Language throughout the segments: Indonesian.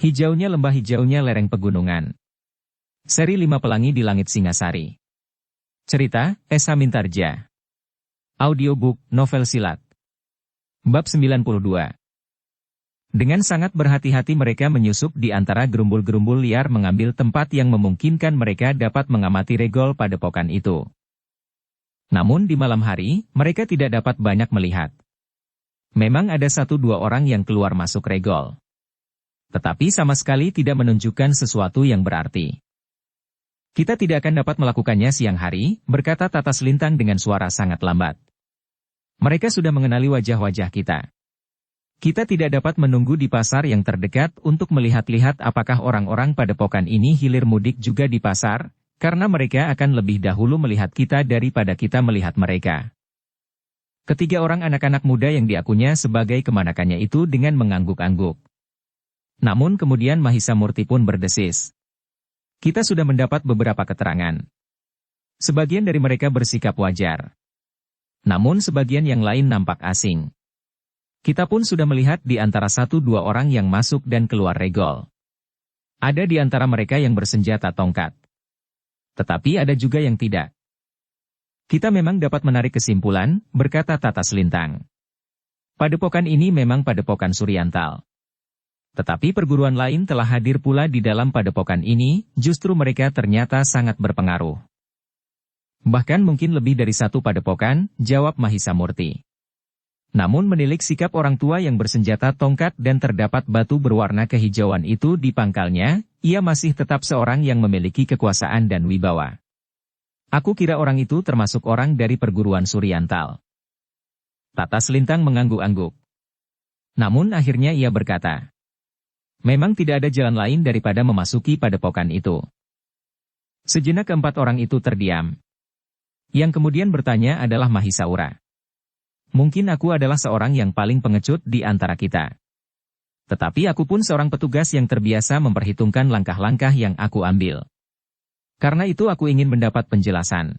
Hijaunya lembah, hijaunya lereng pegunungan. Seri 5 Pelangi di Langit Singasari. Cerita, Esa Mintarja. Audiobook, novel silat. Bab 92. Dengan sangat berhati-hati mereka menyusup di antara gerumbul-gerumbul liar mengambil tempat yang memungkinkan mereka dapat mengamati regol padepokan itu. Namun di malam hari, mereka tidak dapat banyak melihat. Memang ada 1-2 orang yang keluar masuk regol. Tetapi sama sekali tidak menunjukkan sesuatu yang berarti. Kita tidak akan dapat melakukannya siang hari, berkata Tatas Lintang dengan suara sangat lambat. Mereka sudah mengenali wajah-wajah kita. Kita tidak dapat menunggu di pasar yang terdekat untuk melihat-lihat apakah orang-orang padepokan ini hilir mudik juga di pasar, karena mereka akan lebih dahulu melihat kita daripada kita melihat mereka. Ketiga orang anak-anak muda yang diakunya sebagai kemanakannya itu dengan mengangguk-angguk. Namun kemudian Mahisa Murti pun berdesis. Kita sudah mendapat beberapa keterangan. Sebagian dari mereka bersikap wajar. Namun sebagian yang lain nampak asing. Kita pun sudah melihat di antara 1-2 orang yang masuk dan keluar regol. Ada di antara mereka yang bersenjata tongkat. Tetapi ada juga yang tidak. Kita memang dapat menarik kesimpulan, berkata Tatas Lintang. Padepokan ini memang padepokan Suryantal. Tetapi perguruan lain telah hadir pula di dalam padepokan ini, justru mereka ternyata sangat berpengaruh. Bahkan mungkin lebih dari 1 padepokan, jawab Mahisa Murti. Namun menilik sikap orang tua yang bersenjata tongkat dan terdapat batu berwarna kehijauan itu di pangkalnya, ia masih tetap seorang yang memiliki kekuasaan dan wibawa. Aku kira orang itu termasuk orang dari perguruan Suryantal. Tatas Lintang mengangguk-angguk. Namun akhirnya ia berkata, memang tidak ada jalan lain daripada memasuki padepokan itu. Sejenak keempat orang itu terdiam. Yang kemudian bertanya adalah Mahisaura. Mungkin aku adalah seorang yang paling pengecut di antara kita. Tetapi aku pun seorang petugas yang terbiasa memperhitungkan langkah-langkah yang aku ambil. Karena itu aku ingin mendapat penjelasan.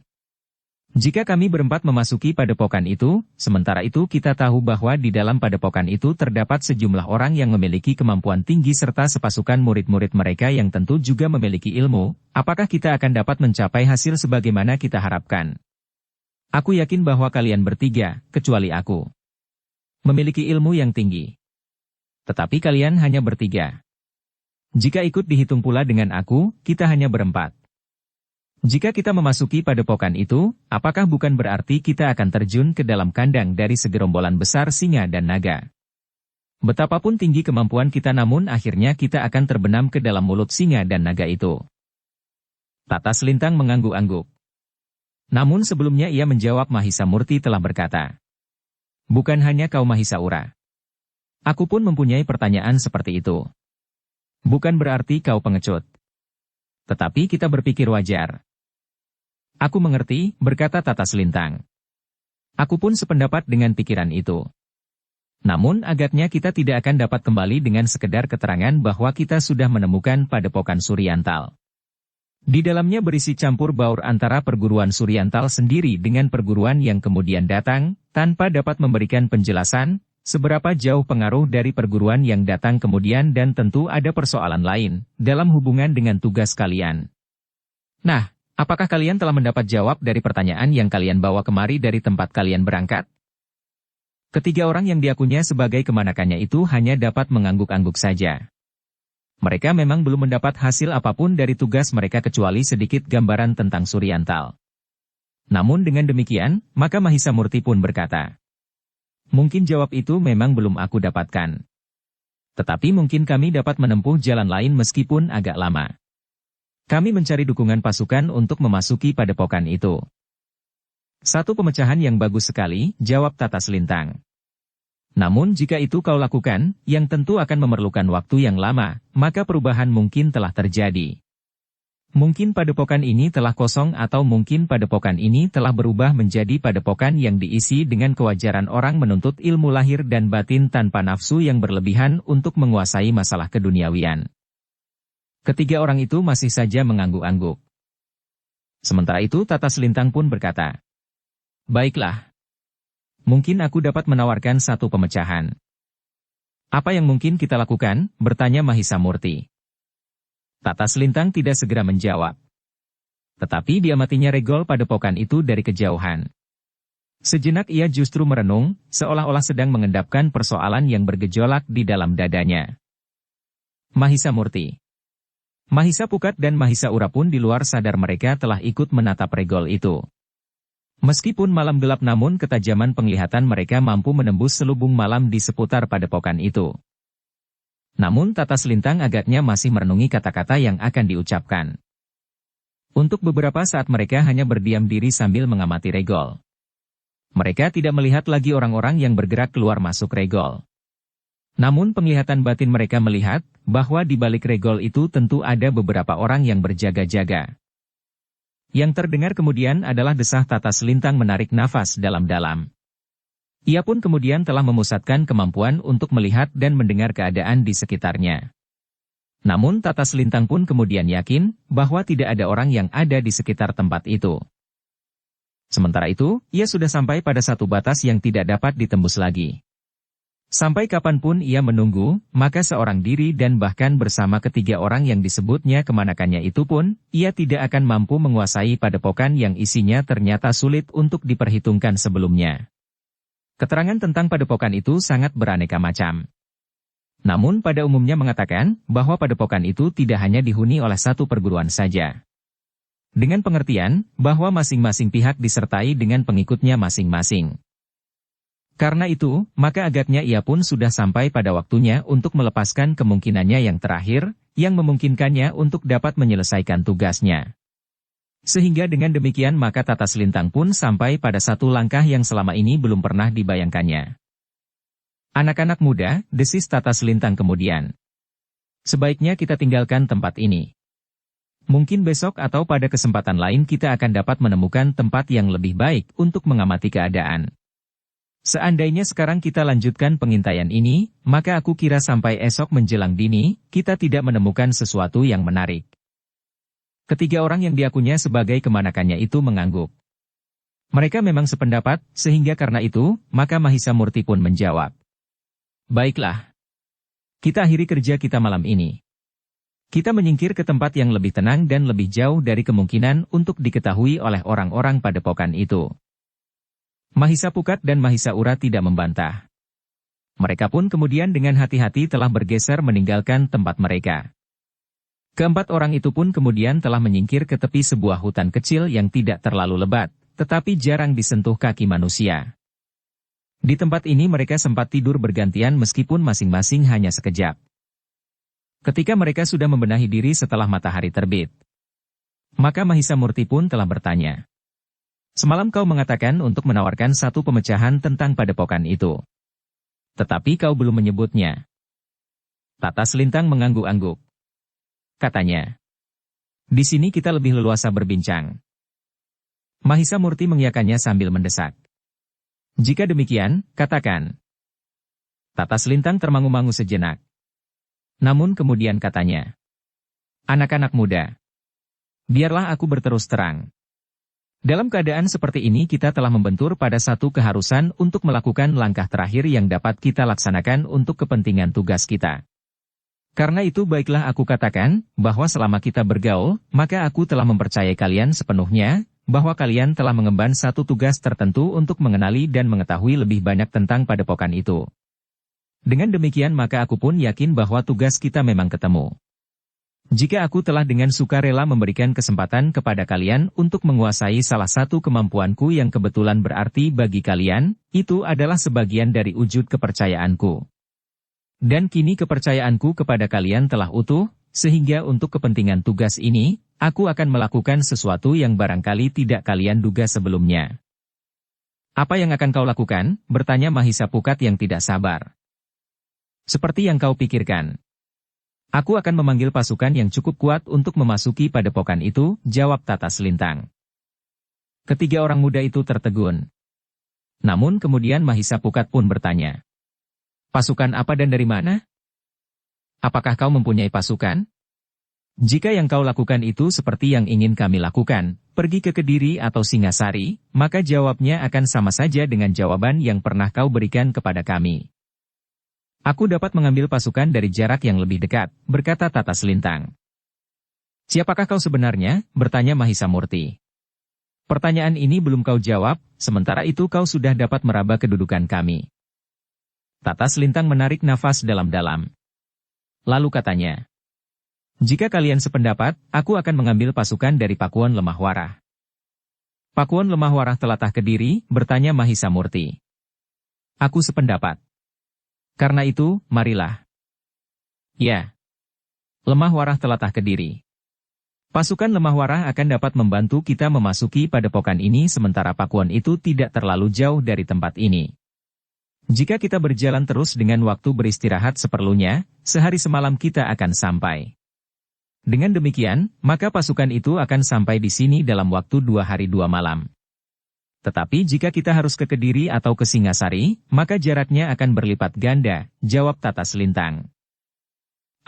Jika kami berempat memasuki padepokan itu, sementara itu kita tahu bahwa di dalam padepokan itu terdapat sejumlah orang yang memiliki kemampuan tinggi serta sepasukan murid-murid mereka yang tentu juga memiliki ilmu, apakah kita akan dapat mencapai hasil sebagaimana kita harapkan? Aku yakin bahwa kalian bertiga, kecuali aku, memiliki ilmu yang tinggi. Tetapi kalian hanya bertiga. Jika ikut dihitung pula dengan aku, kita hanya berempat. Jika kita memasuki padepokan itu, apakah bukan berarti kita akan terjun ke dalam kandang dari segerombolan besar singa dan naga? Betapapun tinggi kemampuan kita namun akhirnya kita akan terbenam ke dalam mulut singa dan naga itu. Tatas Lintang mengangguk-angguk. Namun sebelumnya ia menjawab Mahisa Murti telah berkata. Bukan hanya kau Mahisaura. Aku pun mempunyai pertanyaan seperti itu. Bukan berarti kau pengecut. Tetapi kita berpikir wajar. Aku mengerti, berkata Tatas Lintang. Aku pun sependapat dengan pikiran itu. Namun agaknya kita tidak akan dapat kembali dengan sekedar keterangan bahwa kita sudah menemukan padepokan Suryantal. Di dalamnya berisi campur baur antara perguruan Suryantal sendiri dengan perguruan yang kemudian datang, tanpa dapat memberikan penjelasan, seberapa jauh pengaruh dari perguruan yang datang kemudian dan tentu ada persoalan lain, dalam hubungan dengan tugas kalian. Nah, apakah kalian telah mendapat jawab dari pertanyaan yang kalian bawa kemari dari tempat kalian berangkat? Ketiga orang yang diakunya sebagai kemanakannya itu hanya dapat mengangguk-angguk saja. Mereka memang belum mendapat hasil apapun dari tugas mereka kecuali sedikit gambaran tentang Suryantal. Namun dengan demikian, maka Mahisa Murti pun berkata, mungkin jawab itu memang belum aku dapatkan. Tetapi mungkin kami dapat menempuh jalan lain meskipun agak lama. Kami mencari dukungan pasukan untuk memasuki padepokan itu. Satu pemecahan yang bagus sekali, jawab Tatas Lintang. Namun jika itu kau lakukan, yang tentu akan memerlukan waktu yang lama, maka perubahan mungkin telah terjadi. Mungkin padepokan ini telah kosong atau mungkin padepokan ini telah berubah menjadi padepokan yang diisi dengan kewajaran orang menuntut ilmu lahir dan batin tanpa nafsu yang berlebihan untuk menguasai masalah keduniawian. Ketiga orang itu masih saja mengangguk-angguk. Sementara itu Tatas Lintang pun berkata, baiklah. Mungkin aku dapat menawarkan satu pemecahan. Apa yang mungkin kita lakukan? Bertanya Mahisa Murti. Tata Selintang tidak segera menjawab. Tetapi diamatinya Regol Padepokan itu dari kejauhan. Sejenak ia justru merenung, seolah-olah sedang mengendapkan persoalan yang bergejolak di dalam dadanya. Mahisa Murti. Mahisa Pukat dan Mahisa Ura pun di luar sadar mereka telah ikut menatap Regol itu. Meskipun malam gelap namun ketajaman penglihatan mereka mampu menembus selubung malam di seputar padepokan itu. Namun Tata Selintang agaknya masih merenungi kata-kata yang akan diucapkan. Untuk beberapa saat mereka hanya berdiam diri sambil mengamati Regol. Mereka tidak melihat lagi orang-orang yang bergerak keluar masuk Regol. Namun penglihatan batin mereka melihat bahwa di balik Regol itu tentu ada beberapa orang yang berjaga-jaga. Yang terdengar kemudian adalah desah Tata Selintang menarik nafas dalam-dalam. Ia pun kemudian telah memusatkan kemampuan untuk melihat dan mendengar keadaan di sekitarnya. Namun Tata Selintang pun kemudian yakin bahwa tidak ada orang yang ada di sekitar tempat itu. Sementara itu, ia sudah sampai pada satu batas yang tidak dapat ditembus lagi. Sampai kapanpun ia menunggu, maka seorang diri dan bahkan bersama ketiga orang yang disebutnya kemanakannya itu pun, ia tidak akan mampu menguasai padepokan yang isinya ternyata sulit untuk diperhitungkan sebelumnya. Keterangan tentang padepokan itu sangat beraneka macam. Namun pada umumnya mengatakan bahwa padepokan itu tidak hanya dihuni oleh satu perguruan saja. Dengan pengertian bahwa masing-masing pihak disertai dengan pengikutnya masing-masing. Karena itu, maka agaknya ia pun sudah sampai pada waktunya untuk melepaskan kemungkinannya yang terakhir, yang memungkinkannya untuk dapat menyelesaikan tugasnya. Sehingga dengan demikian maka Tata Selintang pun sampai pada satu langkah yang selama ini belum pernah dibayangkannya. Anak-anak muda, desis Tata Selintang kemudian. Sebaiknya kita tinggalkan tempat ini. Mungkin besok atau pada kesempatan lain kita akan dapat menemukan tempat yang lebih baik untuk mengamati keadaan. Seandainya sekarang kita lanjutkan pengintaian ini, maka aku kira sampai esok menjelang dini, kita tidak menemukan sesuatu yang menarik. Ketiga orang yang diakunya sebagai kemanakannya itu mengangguk. Mereka memang sependapat, sehingga karena itu, maka Mahisa Murti pun menjawab. Baiklah. Kita akhiri kerja kita malam ini. Kita menyingkir ke tempat yang lebih tenang dan lebih jauh dari kemungkinan untuk diketahui oleh orang-orang padepokan itu. Mahisa Pukat dan Mahisa Ura tidak membantah. Mereka pun kemudian dengan hati-hati telah bergeser meninggalkan tempat mereka. Keempat orang itu pun kemudian telah menyingkir ke tepi sebuah hutan kecil yang tidak terlalu lebat, tetapi jarang disentuh kaki manusia. Di tempat ini mereka sempat tidur bergantian meskipun masing-masing hanya sekejap. Ketika mereka sudah membenahi diri setelah matahari terbit, maka Mahisa Murti pun telah bertanya. Semalam kau mengatakan untuk menawarkan satu pemecahan tentang padepokan itu. Tetapi kau belum menyebutnya. Tata Selintang mengangguk-angguk. Katanya. Di sini kita lebih leluasa berbincang. Mahisa Murti mengiyakannya sambil mendesak. Jika demikian, katakan. Tata Selintang termangu-mangu sejenak. Namun kemudian katanya. Anak-anak muda. Biarlah aku berterus terang. Dalam keadaan seperti ini kita telah membentur pada satu keharusan untuk melakukan langkah terakhir yang dapat kita laksanakan untuk kepentingan tugas kita. Karena itu baiklah aku katakan, bahwa selama kita bergaul, maka aku telah mempercayai kalian sepenuhnya, bahwa kalian telah mengemban satu tugas tertentu untuk mengenali dan mengetahui lebih banyak tentang padepokan itu. Dengan demikian maka aku pun yakin bahwa tugas kita memang ketemu. Jika aku telah dengan sukarela memberikan kesempatan kepada kalian untuk menguasai salah satu kemampuanku yang kebetulan berarti bagi kalian, itu adalah sebagian dari wujud kepercayaanku. Dan kini kepercayaanku kepada kalian telah utuh, sehingga untuk kepentingan tugas ini, aku akan melakukan sesuatu yang barangkali tidak kalian duga sebelumnya. Apa yang akan kau lakukan? Bertanya Mahisa Pukat yang tidak sabar. Seperti yang kau pikirkan. Aku akan memanggil pasukan yang cukup kuat untuk memasuki padepokan itu, jawab Tata Selintang. Ketiga orang muda itu tertegun. Namun kemudian Mahisa Pukat pun bertanya. Pasukan apa dan dari mana? Apakah kau mempunyai pasukan? Jika yang kau lakukan itu seperti yang ingin kami lakukan, pergi ke Kediri atau Singasari, maka jawabnya akan sama saja dengan jawaban yang pernah kau berikan kepada kami. Aku dapat mengambil pasukan dari jarak yang lebih dekat, berkata Tata Selintang. Siapakah kau sebenarnya? Bertanya Mahisa Murti. Pertanyaan ini belum kau jawab, sementara itu kau sudah dapat meraba kedudukan kami. Tata Selintang menarik nafas dalam-dalam. Lalu katanya, jika kalian sependapat, aku akan mengambil pasukan dari Pakuan Lemah Warah. Pakuan Lemah Warah telatah Kediri, bertanya Mahisa Murti. Aku sependapat. Karena itu, marilah. Ya. Lemah Warah telatah Kediri. Pasukan Lemah Warah akan dapat membantu kita memasuki padepokan ini sementara Pakuan itu tidak terlalu jauh dari tempat ini. Jika kita berjalan terus dengan waktu beristirahat seperlunya, sehari semalam kita akan sampai. Dengan demikian, maka pasukan itu akan sampai di sini dalam waktu 2 hari 2 malam. Tetapi jika kita harus ke Kediri atau ke Singasari, maka jaraknya akan berlipat ganda, jawab Tata Selintang.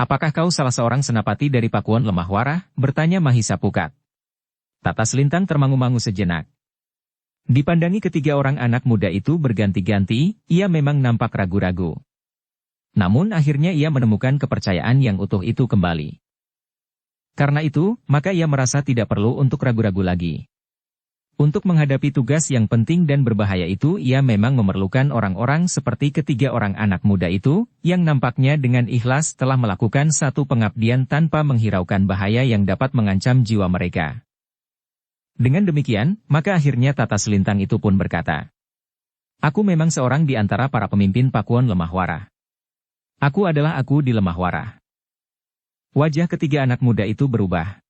Apakah kau salah seorang senapati dari Pakuan Lemah Warah? Bertanya Mahisa Pukat. Tata Selintang termangu-mangu sejenak. Dipandangi ketiga orang anak muda itu berganti-ganti, ia memang nampak ragu-ragu. Namun akhirnya ia menemukan kepercayaan yang utuh itu kembali. Karena itu, maka ia merasa tidak perlu untuk ragu-ragu lagi. Untuk menghadapi tugas yang penting dan berbahaya itu ia memang memerlukan orang-orang seperti ketiga orang anak muda itu, yang nampaknya dengan ikhlas telah melakukan satu pengabdian tanpa menghiraukan bahaya yang dapat mengancam jiwa mereka. Dengan demikian, maka akhirnya Tata Selintang itu pun berkata, aku memang seorang di antara para pemimpin Pakuan Lemah Warah. Aku adalah aku di Lemah Warah. Wajah ketiga anak muda itu berubah.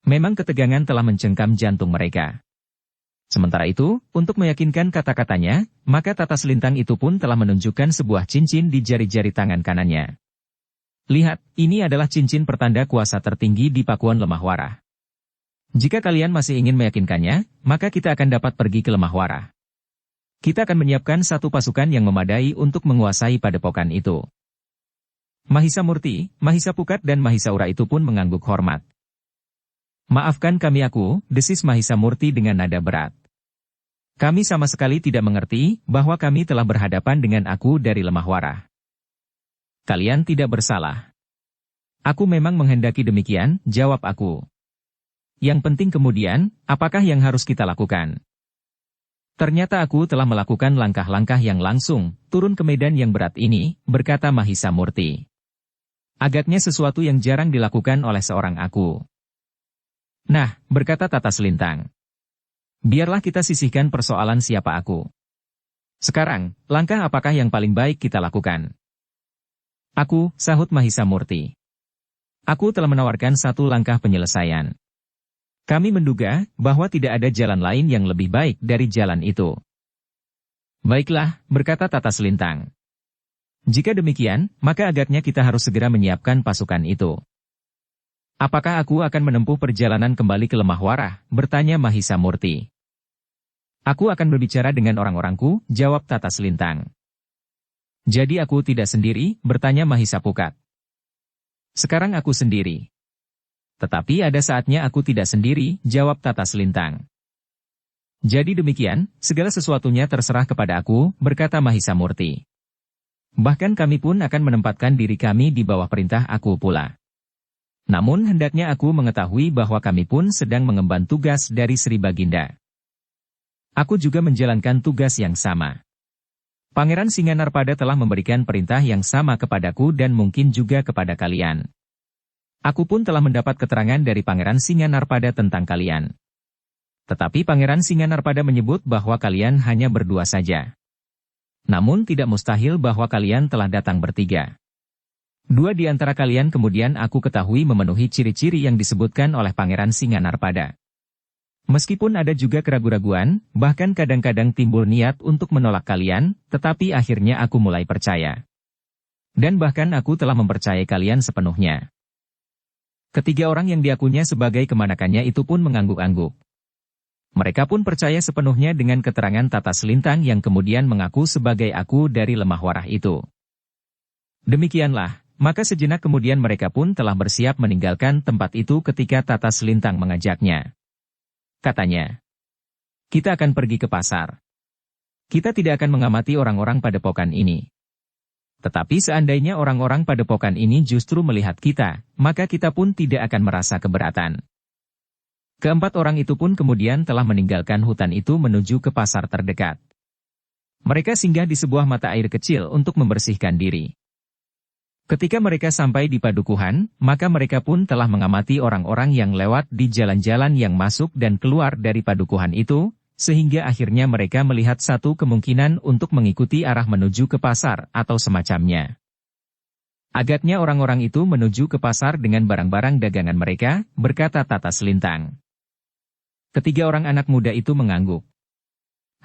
Memang ketegangan telah mencengkam jantung mereka. Sementara itu, untuk meyakinkan kata-katanya, maka Tata Selintang itu pun telah menunjukkan sebuah cincin di jari-jari tangan kanannya. Lihat, ini adalah cincin pertanda kuasa tertinggi di Pakuan Lemah Warah. Jika kalian masih ingin meyakinkannya, maka kita akan dapat pergi ke Lemah Warah. Kita akan menyiapkan satu pasukan yang memadai untuk menguasai padepokan itu. Mahisa Murti, Mahisa Pukat dan Mahisa Ura itu pun mengangguk hormat. Maafkan kami aku, desis Mahisa Murti dengan nada berat. Kami sama sekali tidak mengerti bahwa kami telah berhadapan dengan aku dari Lemah Warah. Kalian tidak bersalah. Aku memang menghendaki demikian, jawab aku. Yang penting kemudian, apakah yang harus kita lakukan? Ternyata aku telah melakukan langkah-langkah yang langsung, turun ke medan yang berat ini, berkata Mahisa Murti. Agaknya sesuatu yang jarang dilakukan oleh seorang aku. Nah, berkata Tata Selintang. Biarlah kita sisihkan persoalan siapa aku. Sekarang, langkah apakah yang paling baik kita lakukan? Aku, sahut Mahisa Murti. Aku telah menawarkan satu langkah penyelesaian. Kami menduga bahwa tidak ada jalan lain yang lebih baik dari jalan itu. Baiklah, berkata Tata Selintang. Jika demikian, maka agaknya kita harus segera menyiapkan pasukan itu. Apakah aku akan menempuh perjalanan kembali ke Lemah Warah? Bertanya Mahisa Murti. Aku akan berbicara dengan orang-orangku, jawab Tata Selintang. Jadi aku tidak sendiri? Bertanya Mahisa Pukat. Sekarang aku sendiri. Tetapi ada saatnya aku tidak sendiri, jawab Tata Selintang. Jadi demikian, segala sesuatunya terserah kepada aku, berkata Mahisa Murti. Bahkan kami pun akan menempatkan diri kami di bawah perintah aku pula. Namun hendaknya aku mengetahui bahwa kami pun sedang mengemban tugas dari Sri Baginda. Aku juga menjalankan tugas yang sama. Pangeran Singanarpada telah memberikan perintah yang sama kepadaku dan mungkin juga kepada kalian. Aku pun telah mendapat keterangan dari Pangeran Singanarpada tentang kalian. Tetapi Pangeran Singanarpada menyebut bahwa kalian hanya berdua saja. Namun tidak mustahil bahwa kalian telah datang bertiga. Dua di antara kalian kemudian aku ketahui memenuhi ciri-ciri yang disebutkan oleh Pangeran Singanarpada. Meskipun ada juga keraguan-raguan, bahkan kadang-kadang timbul niat untuk menolak kalian, tetapi akhirnya aku mulai percaya. Dan bahkan aku telah mempercayai kalian sepenuhnya. Ketiga orang yang diakunya sebagai kemanakannya itu pun mengangguk-angguk. Mereka pun percaya sepenuhnya dengan keterangan Tata Selintang yang kemudian mengaku sebagai aku dari Lemah Warah itu. Demikianlah, maka sejenak kemudian mereka pun telah bersiap meninggalkan tempat itu ketika Tata Selintang mengajaknya. Katanya, kita akan pergi ke pasar. Kita tidak akan mengamati orang-orang padepokan ini. Tetapi seandainya orang-orang padepokan ini justru melihat kita, maka kita pun tidak akan merasa keberatan. Keempat orang itu pun kemudian telah meninggalkan hutan itu menuju ke pasar terdekat. Mereka singgah di sebuah mata air kecil untuk membersihkan diri. Ketika mereka sampai di padukuhan, maka mereka pun telah mengamati orang-orang yang lewat di jalan-jalan yang masuk dan keluar dari padukuhan itu, sehingga akhirnya mereka melihat satu kemungkinan untuk mengikuti arah menuju ke pasar atau semacamnya. Agaknya orang-orang itu menuju ke pasar dengan barang-barang dagangan mereka, berkata Tata Selintang. Ketiga orang anak muda itu mengangguk.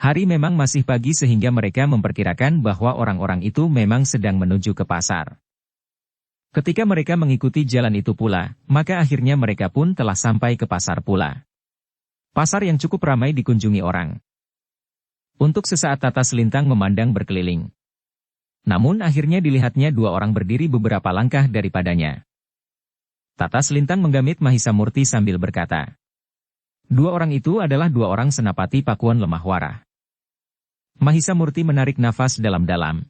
Hari memang masih pagi sehingga mereka memperkirakan bahwa orang-orang itu memang sedang menuju ke pasar. Ketika mereka mengikuti jalan itu pula, maka akhirnya mereka pun telah sampai ke pasar pula. Pasar yang cukup ramai dikunjungi orang. Untuk sesaat Tata Selintang memandang berkeliling. Namun akhirnya dilihatnya dua orang berdiri beberapa langkah daripadanya. Tata Selintang menggamit Mahisa Murti sambil berkata, dua orang itu adalah dua orang senapati Pakuan Lemahwara. Mahisa Murti menarik nafas dalam-dalam.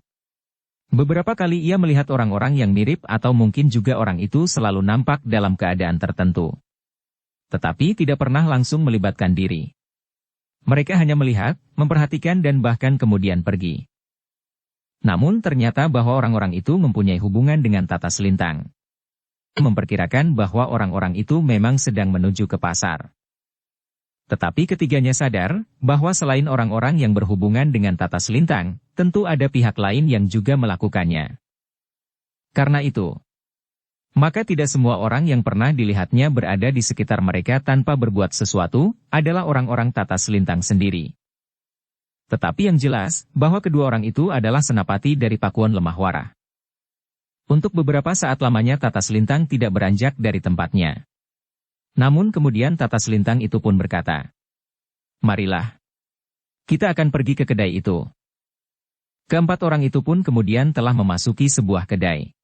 Beberapa kali ia melihat orang-orang yang mirip atau mungkin juga orang itu selalu nampak dalam keadaan tertentu. Tetapi tidak pernah langsung melibatkan diri. Mereka hanya melihat, memperhatikan dan bahkan kemudian pergi. Namun ternyata bahwa orang-orang itu mempunyai hubungan dengan Tata Selintang. Memperkirakan bahwa orang-orang itu memang sedang menuju ke pasar. Tetapi ketiganya sadar, bahwa selain orang-orang yang berhubungan dengan Tata Selintang, tentu ada pihak lain yang juga melakukannya. Karena itu, maka tidak semua orang yang pernah dilihatnya berada di sekitar mereka tanpa berbuat sesuatu, adalah orang-orang Tata Selintang sendiri. Tetapi yang jelas, bahwa kedua orang itu adalah senapati dari Pakuan Lemahwara. Untuk beberapa saat lamanya Tata Selintang tidak beranjak dari tempatnya. Namun kemudian Tata Selintang itu pun berkata, marilah, kita akan pergi ke kedai itu. Keempat orang itu pun kemudian telah memasuki sebuah kedai.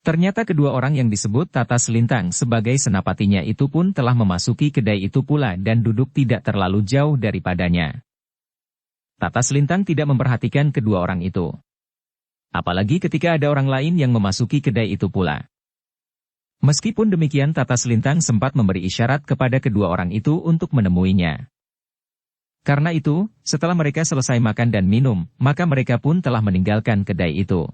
Ternyata kedua orang yang disebut Tata Selintang sebagai senapatinya itu pun telah memasuki kedai itu pula dan duduk tidak terlalu jauh daripadanya. Tata Selintang tidak memperhatikan kedua orang itu. Apalagi ketika ada orang lain yang memasuki kedai itu pula. Meskipun demikian Tata Selintang sempat memberi isyarat kepada kedua orang itu untuk menemuinya. Karena itu, setelah mereka selesai makan dan minum, maka mereka pun telah meninggalkan kedai itu.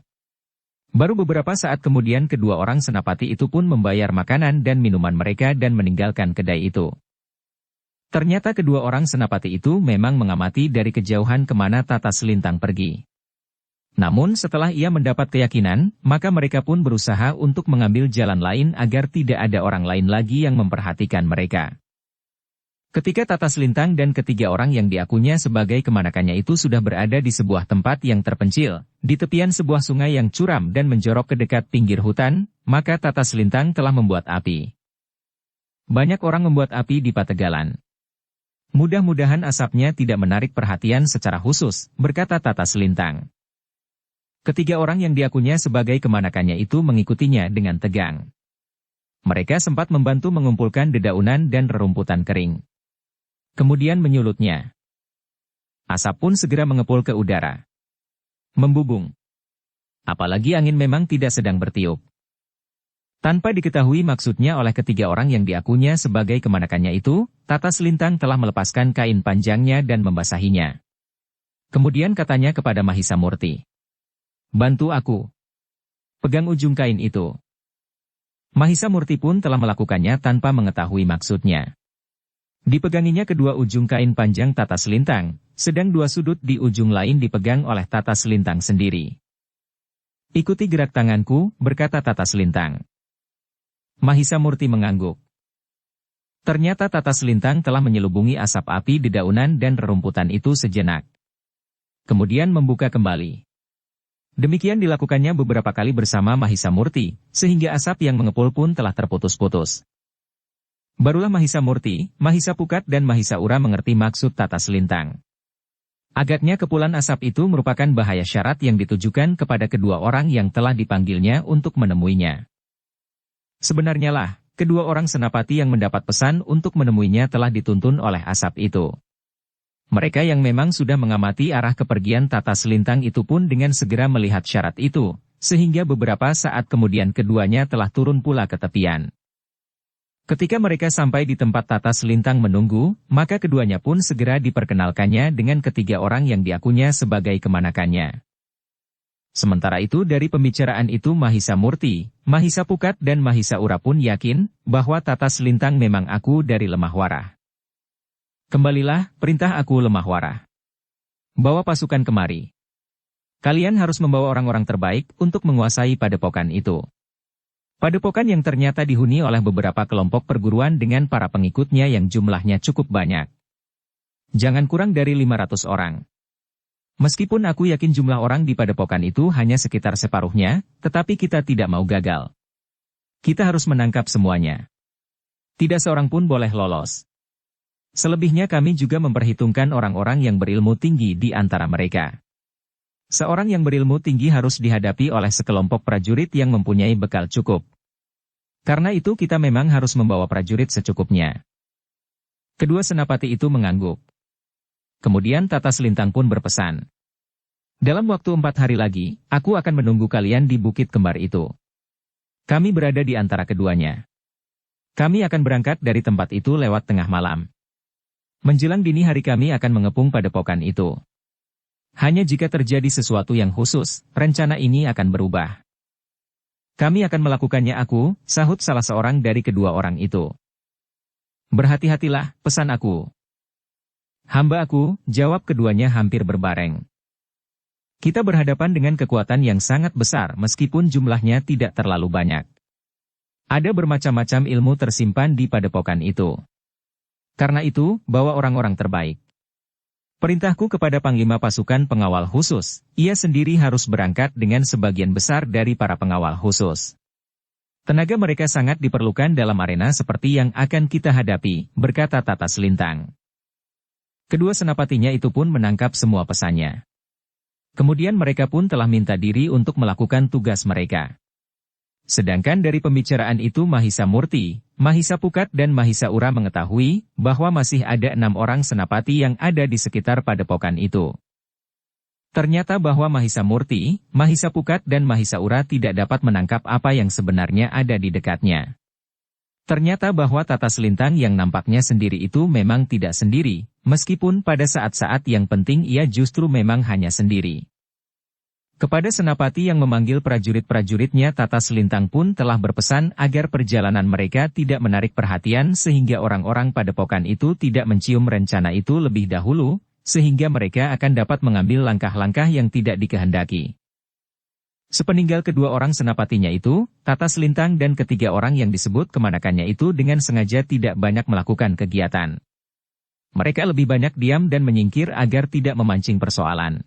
Baru beberapa saat kemudian kedua orang senapati itu pun membayar makanan dan minuman mereka dan meninggalkan kedai itu. Ternyata kedua orang senapati itu memang mengamati dari kejauhan kemana Tata Selintang pergi. Namun setelah ia mendapat keyakinan, maka mereka pun berusaha untuk mengambil jalan lain agar tidak ada orang lain lagi yang memperhatikan mereka. Ketika Tata Selintang dan ketiga orang yang diakunya sebagai kemanakannya itu sudah berada di sebuah tempat yang terpencil, di tepian sebuah sungai yang curam dan menjorok ke dekat pinggir hutan, maka Tata Selintang telah membuat api. Banyak orang membuat api di Pategalan. Mudah-mudahan asapnya tidak menarik perhatian secara khusus, berkata Tata Selintang. Ketiga orang yang diakunya sebagai kemanakannya itu mengikutinya dengan tegang. Mereka sempat membantu mengumpulkan dedaunan dan rerumputan kering. Kemudian menyulutnya. Asap pun segera mengepul ke udara. Membubung. Apalagi angin memang tidak sedang bertiup. Tanpa diketahui maksudnya oleh ketiga orang yang diakunya sebagai kemanakannya itu, Tata Selintang telah melepaskan kain panjangnya dan membasahinya. Kemudian katanya kepada Mahisa Murti, bantu aku. Pegang ujung kain itu. Mahisa Murti pun telah melakukannya tanpa mengetahui maksudnya. Dipeganginya kedua ujung kain panjang Tata Selintang, sedang dua sudut di ujung lain dipegang oleh Tata Selintang sendiri. Ikuti gerak tanganku, berkata Tata Selintang. Mahisa Murti mengangguk. Ternyata Tata Selintang telah menyelubungi asap api dedaunan dan rerumputan itu sejenak. Kemudian membuka kembali. Demikian dilakukannya beberapa kali bersama Mahisa Murti, sehingga asap yang mengepul pun telah terputus-putus. Barulah Mahisa Murti, Mahisa Pukat dan Mahisa Ura mengerti maksud Tata Selintang. Agaknya kepulan asap itu merupakan bahaya syarat yang ditujukan kepada kedua orang yang telah dipanggilnya untuk menemuinya. Sebenarnya lah, kedua orang senapati yang mendapat pesan untuk menemuinya telah dituntun oleh asap itu. Mereka yang memang sudah mengamati arah kepergian Tata Selintang itu pun dengan segera melihat syarat itu, sehingga beberapa saat kemudian keduanya telah turun pula ke tepian. Ketika mereka sampai di tempat Tata Selintang menunggu, maka keduanya pun segera diperkenalkannya dengan ketiga orang yang diakunya sebagai kemanakannya. Sementara itu dari pembicaraan itu Mahisa Murti, Mahisa Pukat dan Mahisa Ura pun yakin bahwa Tata Selintang memang aku dari Lemah Warah. Kembalilah, perintah aku Lemah Warah. Bawa pasukan kemari. Kalian harus membawa orang-orang terbaik untuk menguasai padepokan itu. Padepokan yang ternyata dihuni oleh beberapa kelompok perguruan dengan para pengikutnya yang jumlahnya cukup banyak. Jangan kurang dari 500 orang. Meskipun aku yakin jumlah orang di padepokan itu hanya sekitar separuhnya, tetapi kita tidak mau gagal. Kita harus menangkap semuanya. Tidak seorang pun boleh lolos. Selebihnya kami juga memperhitungkan orang-orang yang berilmu tinggi di antara mereka. Seorang yang berilmu tinggi harus dihadapi oleh sekelompok prajurit yang mempunyai bekal cukup. Karena itu kita memang harus membawa prajurit secukupnya. Kedua senapati itu mengangguk. Kemudian Tata Selintang pun berpesan. Dalam waktu 4 hari lagi, aku akan menunggu kalian di Bukit Kembar itu. Kami berada di antara keduanya. Kami akan berangkat dari tempat itu lewat tengah malam. Menjelang dini hari kami akan mengepung padepokan itu. Hanya jika terjadi sesuatu yang khusus, rencana ini akan berubah. Kami akan melakukannya aku, sahut salah seorang dari kedua orang itu. Berhati-hatilah, pesan aku. Hamba aku, jawab keduanya hampir berbareng. Kita berhadapan dengan kekuatan yang sangat besar meskipun jumlahnya tidak terlalu banyak. Ada bermacam-macam ilmu tersimpan di padepokan itu. Karena itu, bawa orang-orang terbaik. Perintahku kepada Panglima Pasukan Pengawal Khusus, ia sendiri harus berangkat dengan sebagian besar dari para pengawal khusus. Tenaga mereka sangat diperlukan dalam arena seperti yang akan kita hadapi, berkata Tata Selintang. Kedua senapatinya itu pun menangkap semua pesannya. Kemudian mereka pun telah minta diri untuk melakukan tugas mereka. Sedangkan dari pembicaraan itu Mahisa Murti, Mahisa Pukat dan Mahisa Ura mengetahui bahwa masih ada 6 orang senapati yang ada di sekitar padepokan itu. Ternyata bahwa Mahisa Murti, Mahisa Pukat dan Mahisa Ura tidak dapat menangkap apa yang sebenarnya ada di dekatnya. Ternyata bahwa Tata Selintang yang nampaknya sendiri itu memang tidak sendiri, meskipun pada saat-saat yang penting ia justru memang hanya sendiri. Kepada senapati yang memanggil prajurit-prajuritnya Tata Selintang pun telah berpesan agar perjalanan mereka tidak menarik perhatian sehingga orang-orang padepokan itu tidak mencium rencana itu lebih dahulu, sehingga mereka akan dapat mengambil langkah-langkah yang tidak dikehendaki. Sepeninggal kedua orang senapatinya itu, Tata Selintang dan ketiga orang yang disebut kemanakannya itu dengan sengaja tidak banyak melakukan kegiatan. Mereka lebih banyak diam dan menyingkir agar tidak memancing persoalan.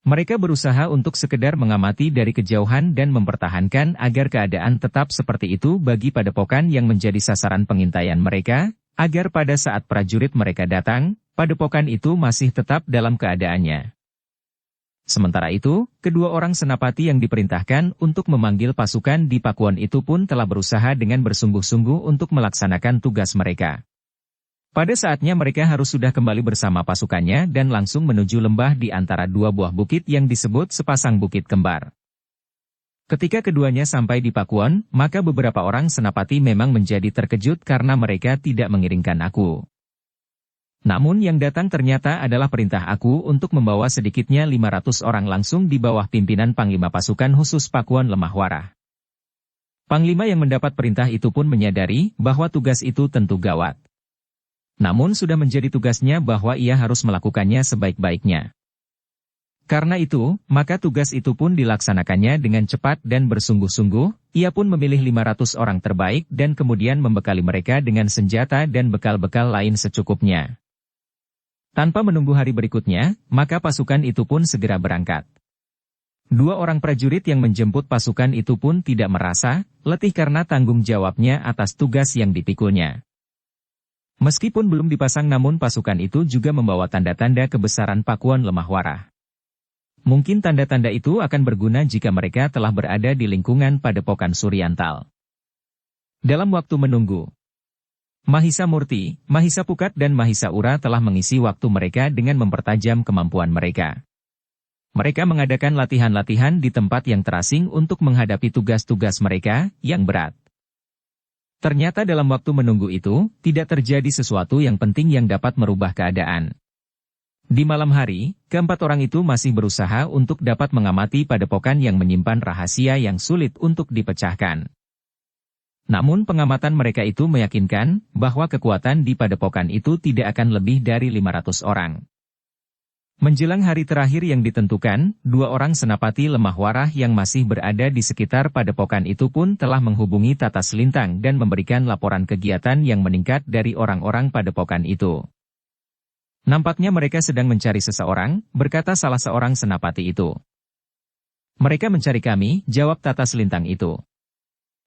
Mereka berusaha untuk sekedar mengamati dari kejauhan dan mempertahankan agar keadaan tetap seperti itu bagi padepokan yang menjadi sasaran pengintaian mereka, agar pada saat prajurit mereka datang, padepokan itu masih tetap dalam keadaannya. Sementara itu, kedua orang senapati yang diperintahkan untuk memanggil pasukan di Pakuan itu pun telah berusaha dengan bersungguh-sungguh untuk melaksanakan tugas mereka. Pada saatnya mereka harus sudah kembali bersama pasukannya dan langsung menuju lembah di antara dua buah bukit yang disebut sepasang bukit kembar. Ketika keduanya sampai di Pakuan, maka beberapa orang senapati memang menjadi terkejut karena mereka tidak mengiringkan aku. Namun yang datang ternyata adalah perintah aku untuk membawa sedikitnya 500 orang langsung di bawah pimpinan Panglima Pasukan Khusus Pakuan Lemah Warah. Panglima yang mendapat perintah itu pun menyadari bahwa tugas itu tentu gawat. Namun sudah menjadi tugasnya bahwa ia harus melakukannya sebaik-baiknya. Karena itu, maka tugas itu pun dilaksanakannya dengan cepat dan bersungguh-sungguh, ia pun memilih 500 orang terbaik dan kemudian membekali mereka dengan senjata dan bekal-bekal lain secukupnya. Tanpa menunggu hari berikutnya, maka pasukan itu pun segera berangkat. Dua orang prajurit yang menjemput pasukan itu pun tidak merasa letih karena tanggung jawabnya atas tugas yang dipikulnya. Meskipun belum dipasang namun pasukan itu juga membawa tanda-tanda kebesaran Pakuan Lemah Warah. Mungkin tanda-tanda itu akan berguna jika mereka telah berada di lingkungan padepokan Suryantal. Dalam waktu menunggu, Mahisa Murti, Mahisa Pukat dan Mahisa Ura telah mengisi waktu mereka dengan mempertajam kemampuan mereka. Mereka mengadakan latihan-latihan di tempat yang terasing untuk menghadapi tugas-tugas mereka yang berat. Ternyata dalam waktu menunggu itu, tidak terjadi sesuatu yang penting yang dapat merubah keadaan. Di malam hari, keempat orang itu masih berusaha untuk dapat mengamati padepokan yang menyimpan rahasia yang sulit untuk dipecahkan. Namun pengamatan mereka itu meyakinkan bahwa kekuatan di padepokan itu tidak akan lebih dari 500 orang. Menjelang hari terakhir yang ditentukan, 2 orang senapati lemah warah yang masih berada di sekitar padepokan itu pun telah menghubungi Tata Selintang dan memberikan laporan kegiatan yang meningkat dari orang-orang padepokan itu. Nampaknya mereka sedang mencari seseorang, berkata salah seorang senapati itu. Mereka mencari kami, jawab Tata Selintang itu.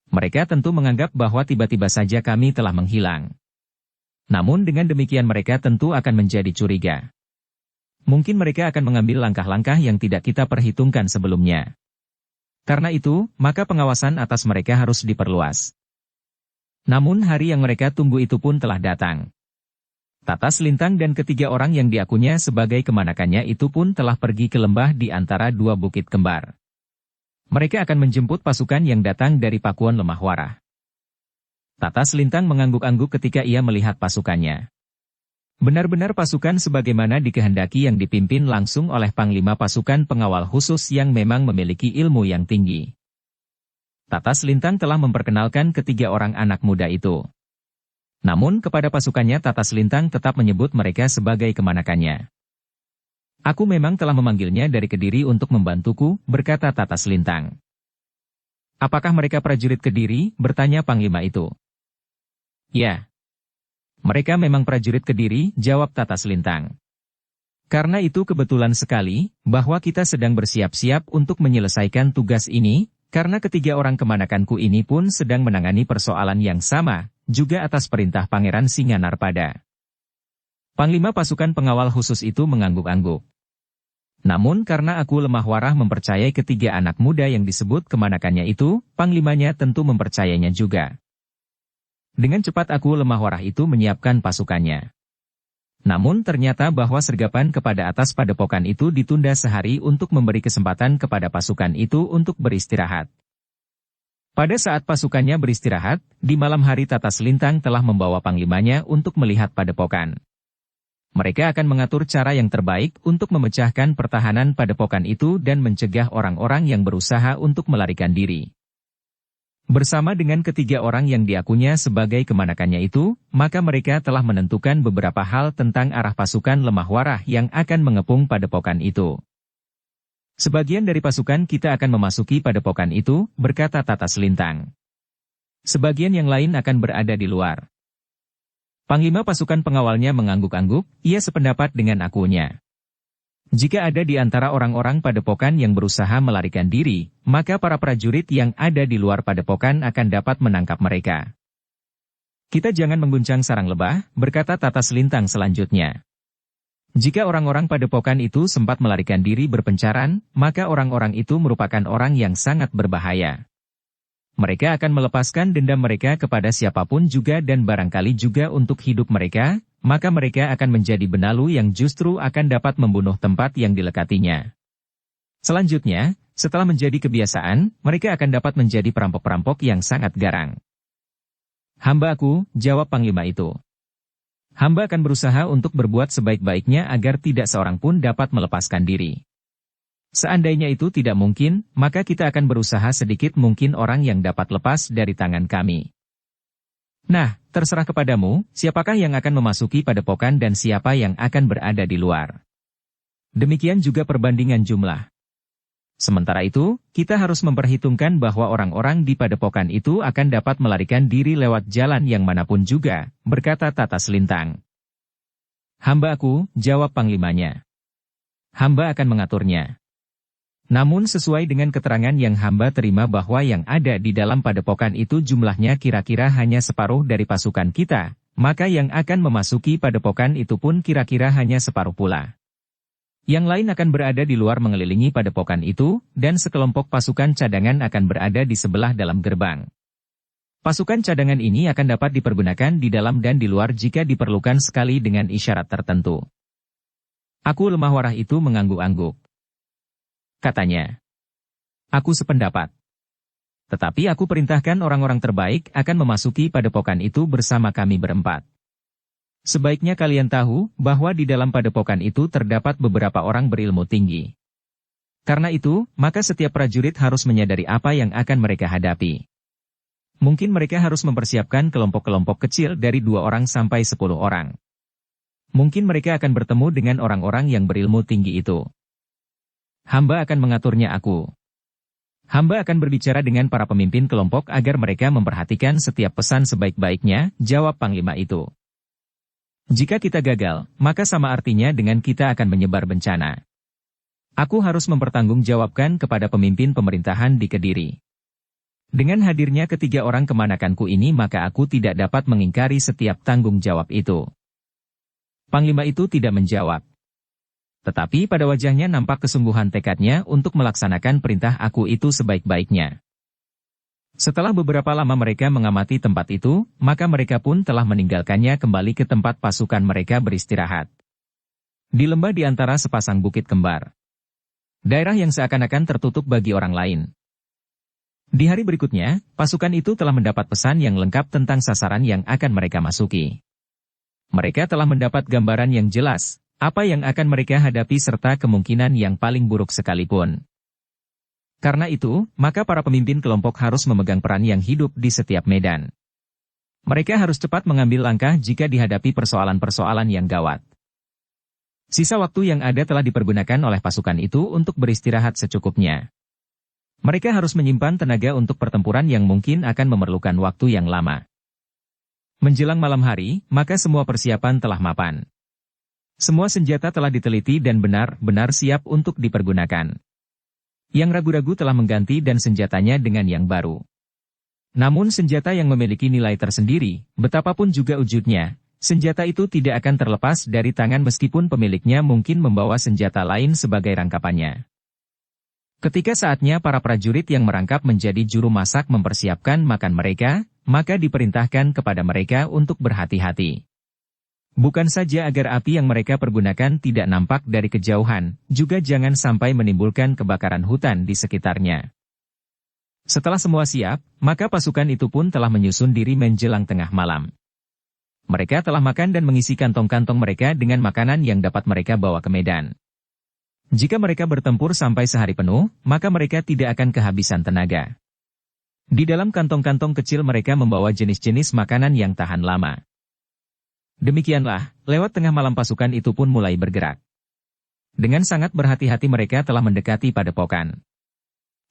Mereka tentu menganggap bahwa tiba-tiba saja kami telah menghilang. Namun dengan demikian mereka tentu akan menjadi curiga. Mungkin mereka akan mengambil langkah-langkah yang tidak kita perhitungkan sebelumnya. Karena itu, maka pengawasan atas mereka harus diperluas. Namun hari yang mereka tunggu itu pun telah datang. Tata Selintang dan ketiga orang yang diakunya sebagai kemanakannya itu pun telah pergi ke lembah di antara 2 bukit kembar. Mereka akan menjemput pasukan yang datang dari Pakuan Lemah Warah. Tata Selintang mengangguk-angguk ketika ia melihat pasukannya. Benar-benar pasukan sebagaimana dikehendaki yang dipimpin langsung oleh Panglima Pasukan Pengawal Khusus yang memang memiliki ilmu yang tinggi. Tata Selintang telah memperkenalkan ketiga orang anak muda itu. Namun kepada pasukannya Tata Selintang tetap menyebut mereka sebagai kemanakannya. Aku memang telah memanggilnya dari Kediri untuk membantuku, berkata Tata Selintang. Apakah mereka prajurit Kediri? Bertanya Panglima itu. Ya. Mereka memang prajurit Kediri, jawab Tata Selintang. Karena itu kebetulan sekali, bahwa kita sedang bersiap-siap untuk menyelesaikan tugas ini, karena ketiga orang kemanakanku ini pun sedang menangani persoalan yang sama, juga atas perintah Pangeran Singanarpada. Panglima Pasukan Pengawal Khusus itu mengangguk-angguk. Namun karena aku lemah warah mempercayai ketiga anak muda yang disebut kemanakannya itu, panglimanya tentu mempercayainya juga. Dengan cepat aku lemah warah itu menyiapkan pasukannya. Namun ternyata bahwa sergapan kepada atas padepokan itu ditunda sehari untuk memberi kesempatan kepada pasukan itu untuk beristirahat. Pada saat pasukannya beristirahat, di malam hari Tata Selintang telah membawa panglimanya untuk melihat padepokan. Mereka akan mengatur cara yang terbaik untuk memecahkan pertahanan padepokan itu dan mencegah orang-orang yang berusaha untuk melarikan diri. Bersama dengan ketiga orang yang diakunya sebagai kemanakannya itu, maka mereka telah menentukan beberapa hal tentang arah pasukan lemah warah yang akan mengepung padepokan itu. Sebagian dari pasukan kita akan memasuki padepokan itu, berkata Tata Selintang. Sebagian yang lain akan berada di luar. Panglima pasukan pengawalnya mengangguk-angguk, ia sependapat dengan akunya. Jika ada di antara orang-orang padepokan yang berusaha melarikan diri, maka para prajurit yang ada di luar padepokan akan dapat menangkap mereka. Kita jangan mengguncang sarang lebah, berkata Tata Selintang selanjutnya. Jika orang-orang padepokan itu sempat melarikan diri berpencaran, maka orang-orang itu merupakan orang yang sangat berbahaya. Mereka akan melepaskan dendam mereka kepada siapapun juga dan barangkali juga untuk hidup mereka, maka mereka akan menjadi benalu yang justru akan dapat membunuh tempat yang dilekatinya. Selanjutnya, setelah menjadi kebiasaan, mereka akan dapat menjadi perampok-perampok yang sangat garang. Hamba aku, jawab Panglima itu. Hamba akan berusaha untuk berbuat sebaik-baiknya agar tidak seorang pun dapat melepaskan diri. Seandainya itu tidak mungkin, maka kita akan berusaha sedikit mungkin orang yang dapat lepas dari tangan kami. Nah, terserah kepadamu, siapakah yang akan memasuki padepokan dan siapa yang akan berada di luar. Demikian juga perbandingan jumlah. Sementara itu, kita harus memperhitungkan bahwa orang-orang di padepokan itu akan dapat melarikan diri lewat jalan yang manapun juga, berkata Tata Selintang. Hamba aku, jawab panglimanya. Hamba akan mengaturnya. Namun sesuai dengan keterangan yang hamba terima bahwa yang ada di dalam padepokan itu jumlahnya kira-kira hanya separuh dari pasukan kita, maka yang akan memasuki padepokan itu pun kira-kira hanya separuh pula. Yang lain akan berada di luar mengelilingi padepokan itu, dan sekelompok pasukan cadangan akan berada di sebelah dalam gerbang. Pasukan cadangan ini akan dapat dipergunakan di dalam dan di luar jika diperlukan sekali dengan isyarat tertentu. Aku lemah warah itu mengangguk-angguk. Katanya. Aku sependapat. Tetapi aku perintahkan orang-orang terbaik akan memasuki padepokan itu bersama kami berempat. Sebaiknya kalian tahu bahwa di dalam padepokan itu terdapat beberapa orang berilmu tinggi. Karena itu, maka setiap prajurit harus menyadari apa yang akan mereka hadapi. Mungkin mereka harus mempersiapkan kelompok-kelompok kecil dari 2 orang sampai 10 orang. Mungkin mereka akan bertemu dengan orang-orang yang berilmu tinggi itu. Hamba akan mengaturnya aku. Hamba akan berbicara dengan para pemimpin kelompok agar mereka memperhatikan setiap pesan sebaik-baiknya, jawab Panglima itu. Jika kita gagal, maka sama artinya dengan kita akan menyebar bencana. Aku harus mempertanggungjawabkan kepada pemimpin pemerintahan di Kediri. Dengan hadirnya ketiga orang kemanakanku ini maka aku tidak dapat mengingkari setiap tanggung jawab itu. Panglima itu tidak menjawab. Tetapi pada wajahnya nampak kesungguhan tekadnya untuk melaksanakan perintah aku itu sebaik-baiknya. Setelah beberapa lama mereka mengamati tempat itu, maka mereka pun telah meninggalkannya kembali ke tempat pasukan mereka beristirahat. Di lembah di antara sepasang bukit kembar. Daerah yang seakan-akan tertutup bagi orang lain. Di hari berikutnya, pasukan itu telah mendapat pesan yang lengkap tentang sasaran yang akan mereka masuki. Mereka telah mendapat gambaran yang jelas, apa yang akan mereka hadapi serta kemungkinan yang paling buruk sekalipun. Karena itu, maka para pemimpin kelompok harus memegang peran yang hidup di setiap medan. Mereka harus cepat mengambil langkah jika dihadapi persoalan-persoalan yang gawat. Sisa waktu yang ada telah dipergunakan oleh pasukan itu untuk beristirahat secukupnya. Mereka harus menyimpan tenaga untuk pertempuran yang mungkin akan memerlukan waktu yang lama. Menjelang malam hari, maka semua persiapan telah mapan. Semua senjata telah diteliti dan benar-benar siap untuk dipergunakan. Yang ragu-ragu telah mengganti dan senjatanya dengan yang baru. Namun senjata yang memiliki nilai tersendiri, betapapun juga wujudnya, senjata itu tidak akan terlepas dari tangan meskipun pemiliknya mungkin membawa senjata lain sebagai rangkapannya. Ketika saatnya para prajurit yang merangkap menjadi juru masak mempersiapkan makan mereka, maka diperintahkan kepada mereka untuk berhati-hati. Bukan saja agar api yang mereka pergunakan tidak nampak dari kejauhan, juga jangan sampai menimbulkan kebakaran hutan di sekitarnya. Setelah semua siap, maka pasukan itu pun telah menyusun diri menjelang tengah malam. Mereka telah makan dan mengisi kantong-kantong mereka dengan makanan yang dapat mereka bawa ke medan. Jika mereka bertempur sampai sehari penuh, maka mereka tidak akan kehabisan tenaga. Di dalam kantong-kantong kecil mereka membawa jenis-jenis makanan yang tahan lama. Demikianlah, lewat tengah malam pasukan itu pun mulai bergerak. Dengan sangat berhati-hati mereka telah mendekati padepokan.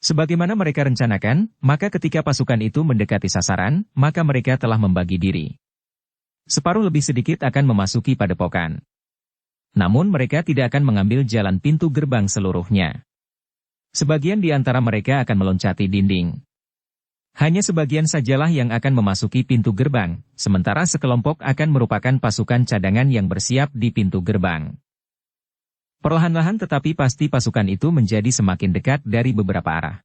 Sebagaimana mereka rencanakan, maka ketika pasukan itu mendekati sasaran, maka mereka telah membagi diri. Separuh lebih sedikit akan memasuki padepokan. Namun mereka tidak akan mengambil jalan pintu gerbang seluruhnya. Sebagian di antara mereka akan meloncati dinding. Hanya sebagian sajalah yang akan memasuki pintu gerbang, sementara sekelompok akan merupakan pasukan cadangan yang bersiap di pintu gerbang. Perlahan-lahan tetapi pasti pasukan itu menjadi semakin dekat dari beberapa arah.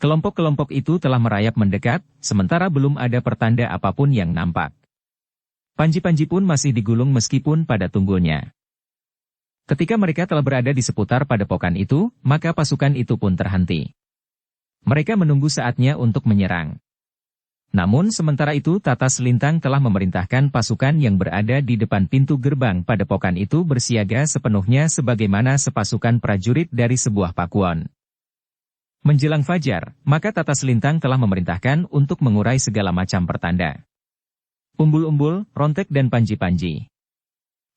Kelompok-kelompok itu telah merayap mendekat, sementara belum ada pertanda apapun yang nampak. Panji-panji pun masih digulung meskipun pada tunggulnya. Ketika mereka telah berada di seputar padepokan itu, maka pasukan itu pun terhenti. Mereka menunggu saatnya untuk menyerang. Namun sementara itu Tata Selintang telah memerintahkan pasukan yang berada di depan pintu gerbang padepokan itu bersiaga sepenuhnya sebagaimana sepasukan prajurit dari sebuah pakuan. Menjelang fajar, maka Tata Selintang telah memerintahkan untuk mengurai segala macam pertanda. Umbul-umbul, rontek dan panji-panji.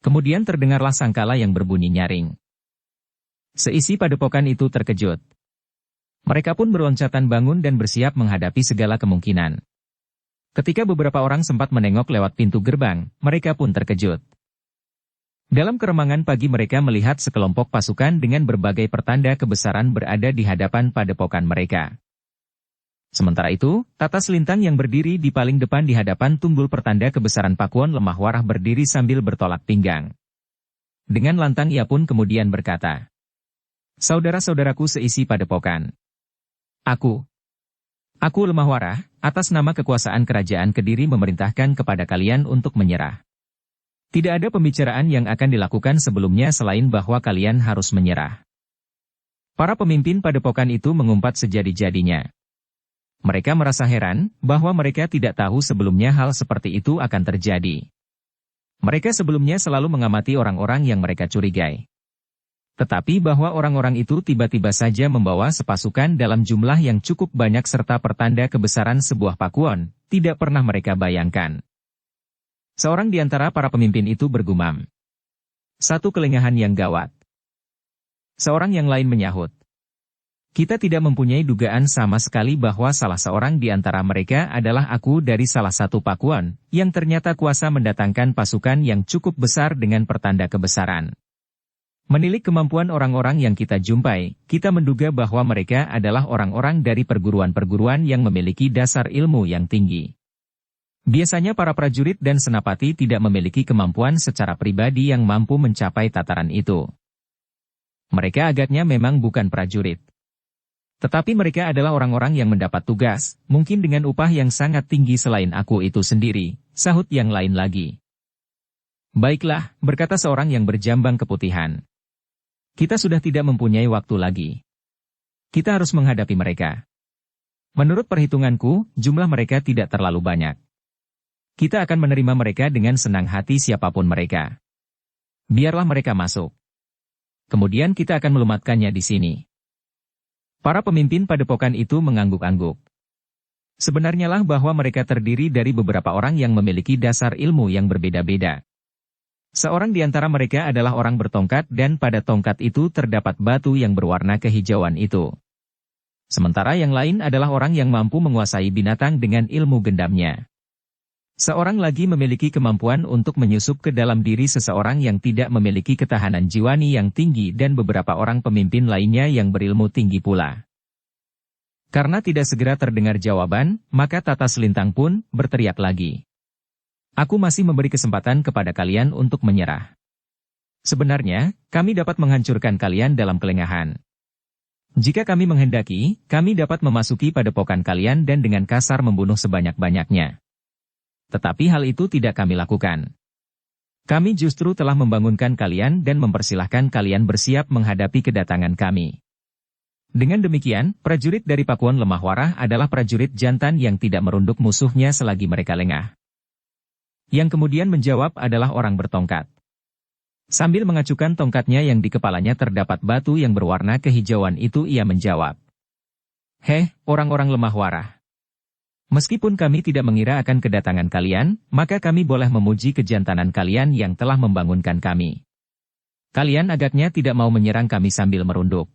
Kemudian terdengarlah sangkala yang berbunyi nyaring. Seisi padepokan itu terkejut. Mereka pun berloncatan bangun dan bersiap menghadapi segala kemungkinan. Ketika beberapa orang sempat menengok lewat pintu gerbang, mereka pun terkejut. Dalam keremangan pagi mereka melihat sekelompok pasukan dengan berbagai pertanda kebesaran berada di hadapan padepokan mereka. Sementara itu, Tata Selintang yang berdiri di paling depan di hadapan tunggul pertanda kebesaran pakuan lemah warah berdiri sambil bertolak pinggang. Dengan lantang ia pun kemudian berkata, "Saudara-saudaraku seisi padepokan. Aku lemah warah, atas nama kekuasaan kerajaan Kediri memerintahkan kepada kalian untuk menyerah. Tidak ada pembicaraan yang akan dilakukan sebelumnya selain bahwa kalian harus menyerah. Para pemimpin padepokan itu mengumpat sejadi-jadinya. Mereka merasa heran bahwa mereka tidak tahu sebelumnya hal seperti itu akan terjadi. Mereka sebelumnya selalu mengamati orang-orang yang mereka curigai. Tetapi bahwa orang-orang itu tiba-tiba saja membawa sepasukan dalam jumlah yang cukup banyak serta pertanda kebesaran sebuah pakuan, tidak pernah mereka bayangkan. Seorang di antara para pemimpin itu bergumam. Satu kelengahan yang gawat. Seorang yang lain menyahut. Kita tidak mempunyai dugaan sama sekali bahwa salah seorang di antara mereka adalah aku dari salah satu pakuan, yang ternyata kuasa mendatangkan pasukan yang cukup besar dengan pertanda kebesaran. Menilik kemampuan orang-orang yang kita jumpai, kita menduga bahwa mereka adalah orang-orang dari perguruan-perguruan yang memiliki dasar ilmu yang tinggi. Biasanya para prajurit dan senapati tidak memiliki kemampuan secara pribadi yang mampu mencapai tataran itu. Mereka agaknya memang bukan prajurit. Tetapi mereka adalah orang-orang yang mendapat tugas, mungkin dengan upah yang sangat tinggi selain aku itu sendiri, sahut yang lain lagi. Baiklah, berkata seorang yang berjambang keputihan. Kita sudah tidak mempunyai waktu lagi. Kita harus menghadapi mereka. Menurut perhitunganku, jumlah mereka tidak terlalu banyak. Kita akan menerima mereka dengan senang hati siapapun mereka. Biarlah mereka masuk. Kemudian kita akan melumatkannya di sini. Para pemimpin padepokan itu mengangguk-angguk. Sebenarnya lah bahwa mereka terdiri dari beberapa orang yang memiliki dasar ilmu yang berbeda-beda. Seorang di antara mereka adalah orang bertongkat dan pada tongkat itu terdapat batu yang berwarna kehijauan itu. Sementara yang lain adalah orang yang mampu menguasai binatang dengan ilmu gendamnya. Seorang lagi memiliki kemampuan untuk menyusup ke dalam diri seseorang yang tidak memiliki ketahanan jiwani yang tinggi dan beberapa orang pemimpin lainnya yang berilmu tinggi pula. Karena tidak segera terdengar jawaban, maka Tata Selintang pun berteriak lagi. Aku masih memberi kesempatan kepada kalian untuk menyerah. Sebenarnya, kami dapat menghancurkan kalian dalam kelengahan. Jika kami menghendaki, kami dapat memasuki padepokan kalian dan dengan kasar membunuh sebanyak-banyaknya. Tetapi hal itu tidak kami lakukan. Kami justru telah membangunkan kalian dan mempersilahkan kalian bersiap menghadapi kedatangan kami. Dengan demikian, prajurit dari Pakuan Lemah Warah adalah prajurit jantan yang tidak merunduk musuhnya selagi mereka lengah. Yang kemudian menjawab adalah orang bertongkat. Sambil mengacukan tongkatnya yang di kepalanya terdapat batu yang berwarna kehijauan itu ia menjawab. Heh, orang-orang Lemah Warah. Meskipun kami tidak mengira akan kedatangan kalian, maka kami boleh memuji kejantanan kalian yang telah membangunkan kami. Kalian agaknya tidak mau menyerang kami sambil merunduk.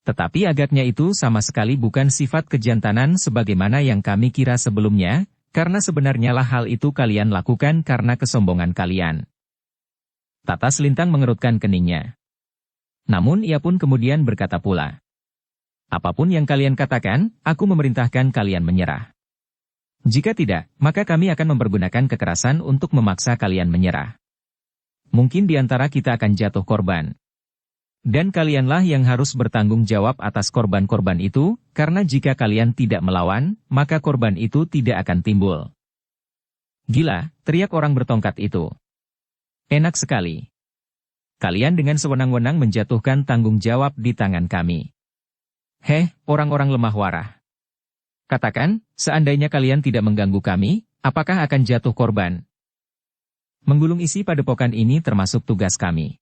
Tetapi agaknya itu sama sekali bukan sifat kejantanan sebagaimana yang kami kira sebelumnya, karena sebenarnya lah hal itu kalian lakukan karena kesombongan kalian. Tata Selintang mengerutkan keningnya. Namun ia pun kemudian berkata pula. Apapun yang kalian katakan, aku memerintahkan kalian menyerah. Jika tidak, maka kami akan mempergunakan kekerasan untuk memaksa kalian menyerah. Mungkin di antara kita akan jatuh korban. Dan kalianlah yang harus bertanggung jawab atas korban-korban itu, karena jika kalian tidak melawan, maka korban itu tidak akan timbul. Gila, teriak orang bertongkat itu. Enak sekali. Kalian dengan sewenang-wenang menjatuhkan tanggung jawab di tangan kami. Heh, orang-orang Lemah Warah. Katakan, seandainya kalian tidak mengganggu kami, apakah akan jatuh korban? Menggulung isi padepokan ini termasuk tugas kami.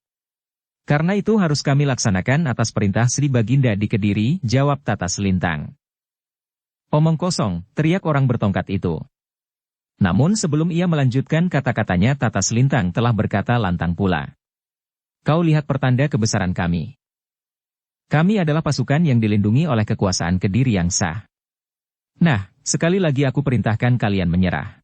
Karena itu harus kami laksanakan atas perintah Sri Baginda di Kediri, jawab Tata Selintang. Omong kosong, teriak orang bertongkat itu. Namun sebelum ia melanjutkan kata-katanya Tata Selintang telah berkata lantang pula. Kau lihat pertanda kebesaran kami. Kami adalah pasukan yang dilindungi oleh kekuasaan Kediri yang sah. Nah, sekali lagi aku perintahkan kalian menyerah.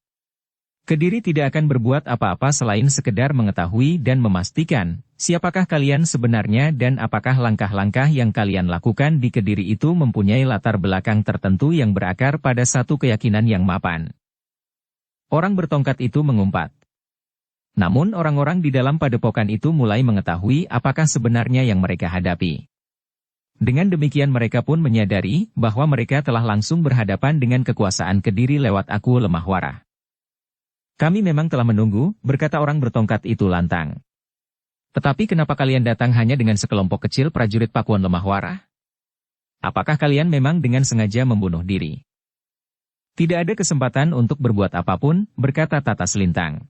Kediri tidak akan berbuat apa-apa selain sekedar mengetahui dan memastikan, siapakah kalian sebenarnya dan apakah langkah-langkah yang kalian lakukan di Kediri itu mempunyai latar belakang tertentu yang berakar pada satu keyakinan yang mapan. Orang bertongkat itu mengumpat. Namun orang-orang di dalam padepokan itu mulai mengetahui apakah sebenarnya yang mereka hadapi. Dengan demikian mereka pun menyadari bahwa mereka telah langsung berhadapan dengan kekuasaan Kediri lewat aku lemah warah. Kami memang telah menunggu, berkata orang bertongkat itu lantang. Tetapi kenapa kalian datang hanya dengan sekelompok kecil prajurit Pakuan lemah warah? Apakah kalian memang dengan sengaja membunuh diri? Tidak ada kesempatan untuk berbuat apapun, berkata Tata Selintang.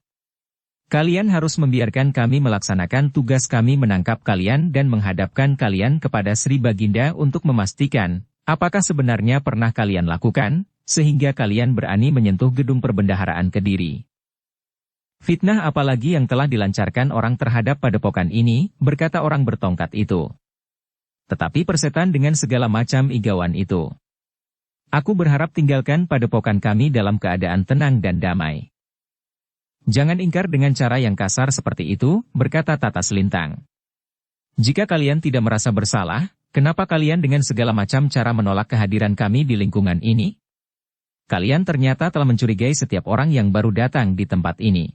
Kalian harus membiarkan kami melaksanakan tugas kami menangkap kalian dan menghadapkan kalian kepada Sri Baginda untuk memastikan, apakah sebenarnya pernah kalian lakukan, sehingga kalian berani menyentuh gedung perbendaharaan Kediri. Fitnah apalagi yang telah dilancarkan orang terhadap padepokan ini, berkata orang bertongkat itu. Tetapi persetan dengan segala macam igawan itu. Aku berharap tinggalkan padepokan kami dalam keadaan tenang dan damai. Jangan ingkar dengan cara yang kasar seperti itu, berkata Tata Selintang. Jika kalian tidak merasa bersalah, kenapa kalian dengan segala macam cara menolak kehadiran kami di lingkungan ini? Kalian ternyata telah mencurigai setiap orang yang baru datang di tempat ini.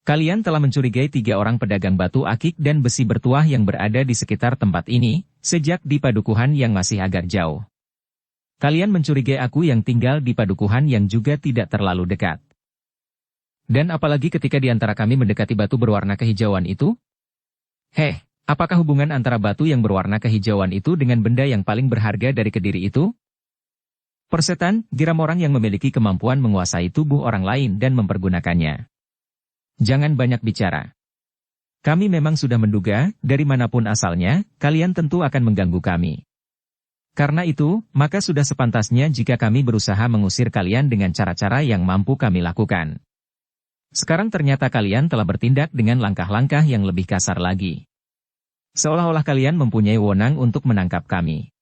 Kalian telah mencurigai 3 orang pedagang batu akik dan besi bertuah yang berada di sekitar tempat ini, sejak di padukuhan yang masih agak jauh. Kalian mencurigai aku yang tinggal di padukuhan yang juga tidak terlalu dekat. Dan apalagi ketika di antara kami mendekati batu berwarna kehijauan itu? Apakah hubungan antara batu yang berwarna kehijauan itu dengan benda yang paling berharga dari Kediri itu? Persetan, geram orang yang memiliki kemampuan menguasai tubuh orang lain dan mempergunakannya. Jangan banyak bicara. Kami memang sudah menduga, dari manapun asalnya, kalian tentu akan mengganggu kami. Karena itu, maka sudah sepantasnya jika kami berusaha mengusir kalian dengan cara-cara yang mampu kami lakukan. Sekarang ternyata kalian telah bertindak dengan langkah-langkah yang lebih kasar lagi. Seolah-olah kalian mempunyai wewenang untuk menangkap kami.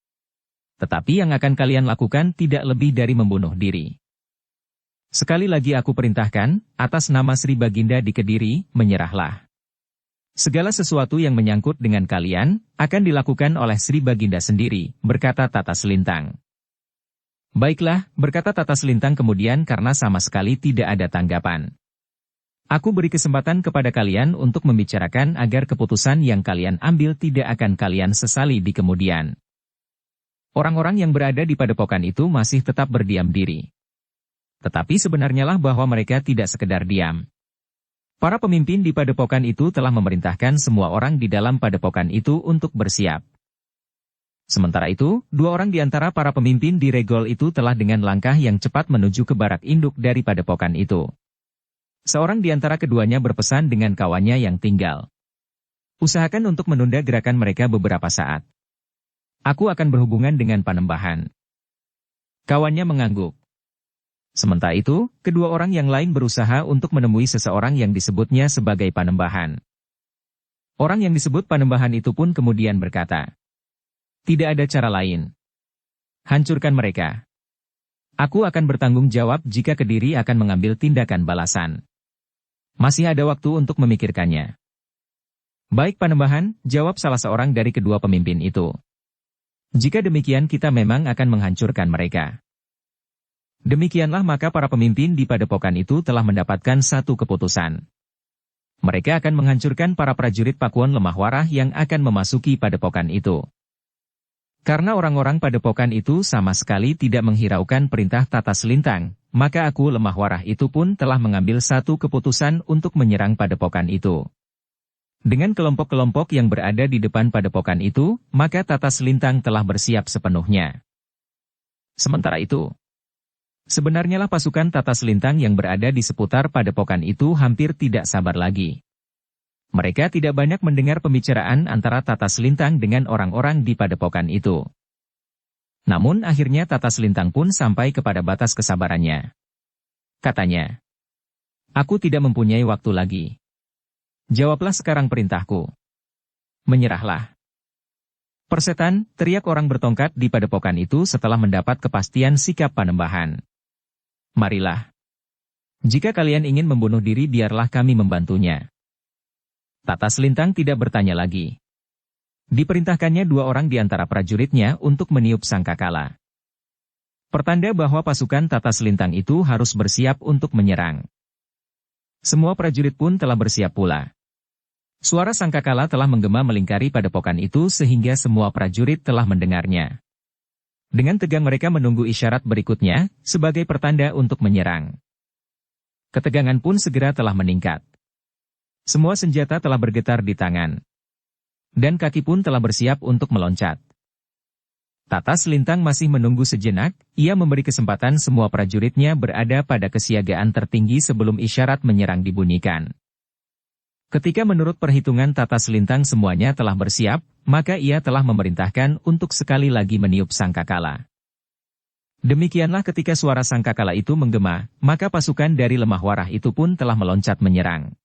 Tetapi yang akan kalian lakukan tidak lebih dari membunuh diri. Sekali lagi aku perintahkan, atas nama Sri Baginda di Kediri, menyerahlah. Segala sesuatu yang menyangkut dengan kalian, akan dilakukan oleh Sri Baginda sendiri, berkata Tata Selintang. Baiklah, berkata Tata Selintang kemudian karena sama sekali tidak ada tanggapan. Aku beri kesempatan kepada kalian untuk membicarakan agar keputusan yang kalian ambil tidak akan kalian sesali di kemudian. Orang-orang yang berada di padepokan itu masih tetap berdiam diri. Tetapi sebenarnya lah bahwa mereka tidak sekedar diam. Para pemimpin di padepokan itu telah memerintahkan semua orang di dalam padepokan itu untuk bersiap. Sementara itu, 2 orang di antara para pemimpin di Regol itu telah dengan langkah yang cepat menuju ke barak induk dari padepokan itu. Seorang di antara keduanya berpesan dengan kawannya yang tinggal. Usahakan untuk menunda gerakan mereka beberapa saat. Aku akan berhubungan dengan Panembahan. Kawannya mengangguk. Sementara itu, kedua orang yang lain berusaha untuk menemui seseorang yang disebutnya sebagai Panembahan. Orang yang disebut Panembahan itu pun kemudian berkata, "Tidak ada cara lain. Hancurkan mereka. Aku akan bertanggung jawab jika Kediri akan mengambil tindakan balasan. Masih ada waktu untuk memikirkannya." "Baik Panembahan," jawab salah seorang dari kedua pemimpin itu. "Jika demikian kita memang akan menghancurkan mereka." Demikianlah maka para pemimpin di padepokan itu telah mendapatkan satu keputusan. Mereka akan menghancurkan para prajurit Pakuan lemah warah yang akan memasuki padepokan itu. Karena orang-orang padepokan itu sama sekali tidak menghiraukan perintah Tata Selintang, maka aku lemah warah itu pun telah mengambil satu keputusan untuk menyerang padepokan itu. Dengan kelompok-kelompok yang berada di depan padepokan itu, maka Tata Selintang telah bersiap sepenuhnya. Sementara itu, sebenarnya lah pasukan Tata Selintang yang berada di seputar padepokan itu hampir tidak sabar lagi. Mereka tidak banyak mendengar pembicaraan antara Tata Selintang dengan orang-orang di padepokan itu. Namun akhirnya Tata Selintang pun sampai kepada batas kesabarannya. Katanya, "Aku tidak mempunyai waktu lagi. Jawablah sekarang perintahku. Menyerahlah." "Persetan," teriak orang bertongkat di padepokan itu setelah mendapat kepastian sikap Panembahan. "Marilah. Jika kalian ingin membunuh diri biarlah kami membantunya." Tata Selintang tidak bertanya lagi. Diperintahkannya 2 orang di antara prajuritnya untuk meniup sangkakala. Pertanda bahwa pasukan Tata Selintang itu harus bersiap untuk menyerang. Semua prajurit pun telah bersiap pula. Suara sangkakala telah menggema melingkari padepokan itu sehingga semua prajurit telah mendengarnya. Dengan tegang mereka menunggu isyarat berikutnya, sebagai pertanda untuk menyerang. Ketegangan pun segera telah meningkat. Semua senjata telah bergetar di tangan. Dan kaki pun telah bersiap untuk meloncat. Tata Selintang masih menunggu sejenak, ia memberi kesempatan semua prajuritnya berada pada kesiagaan tertinggi sebelum isyarat menyerang dibunyikan. Ketika menurut perhitungan Tata Selintang semuanya telah bersiap, maka ia telah memerintahkan untuk sekali lagi meniup sangkakala. Demikianlah ketika suara sangkakala itu menggema, maka pasukan dari Lemah Warah itu pun telah meloncat menyerang.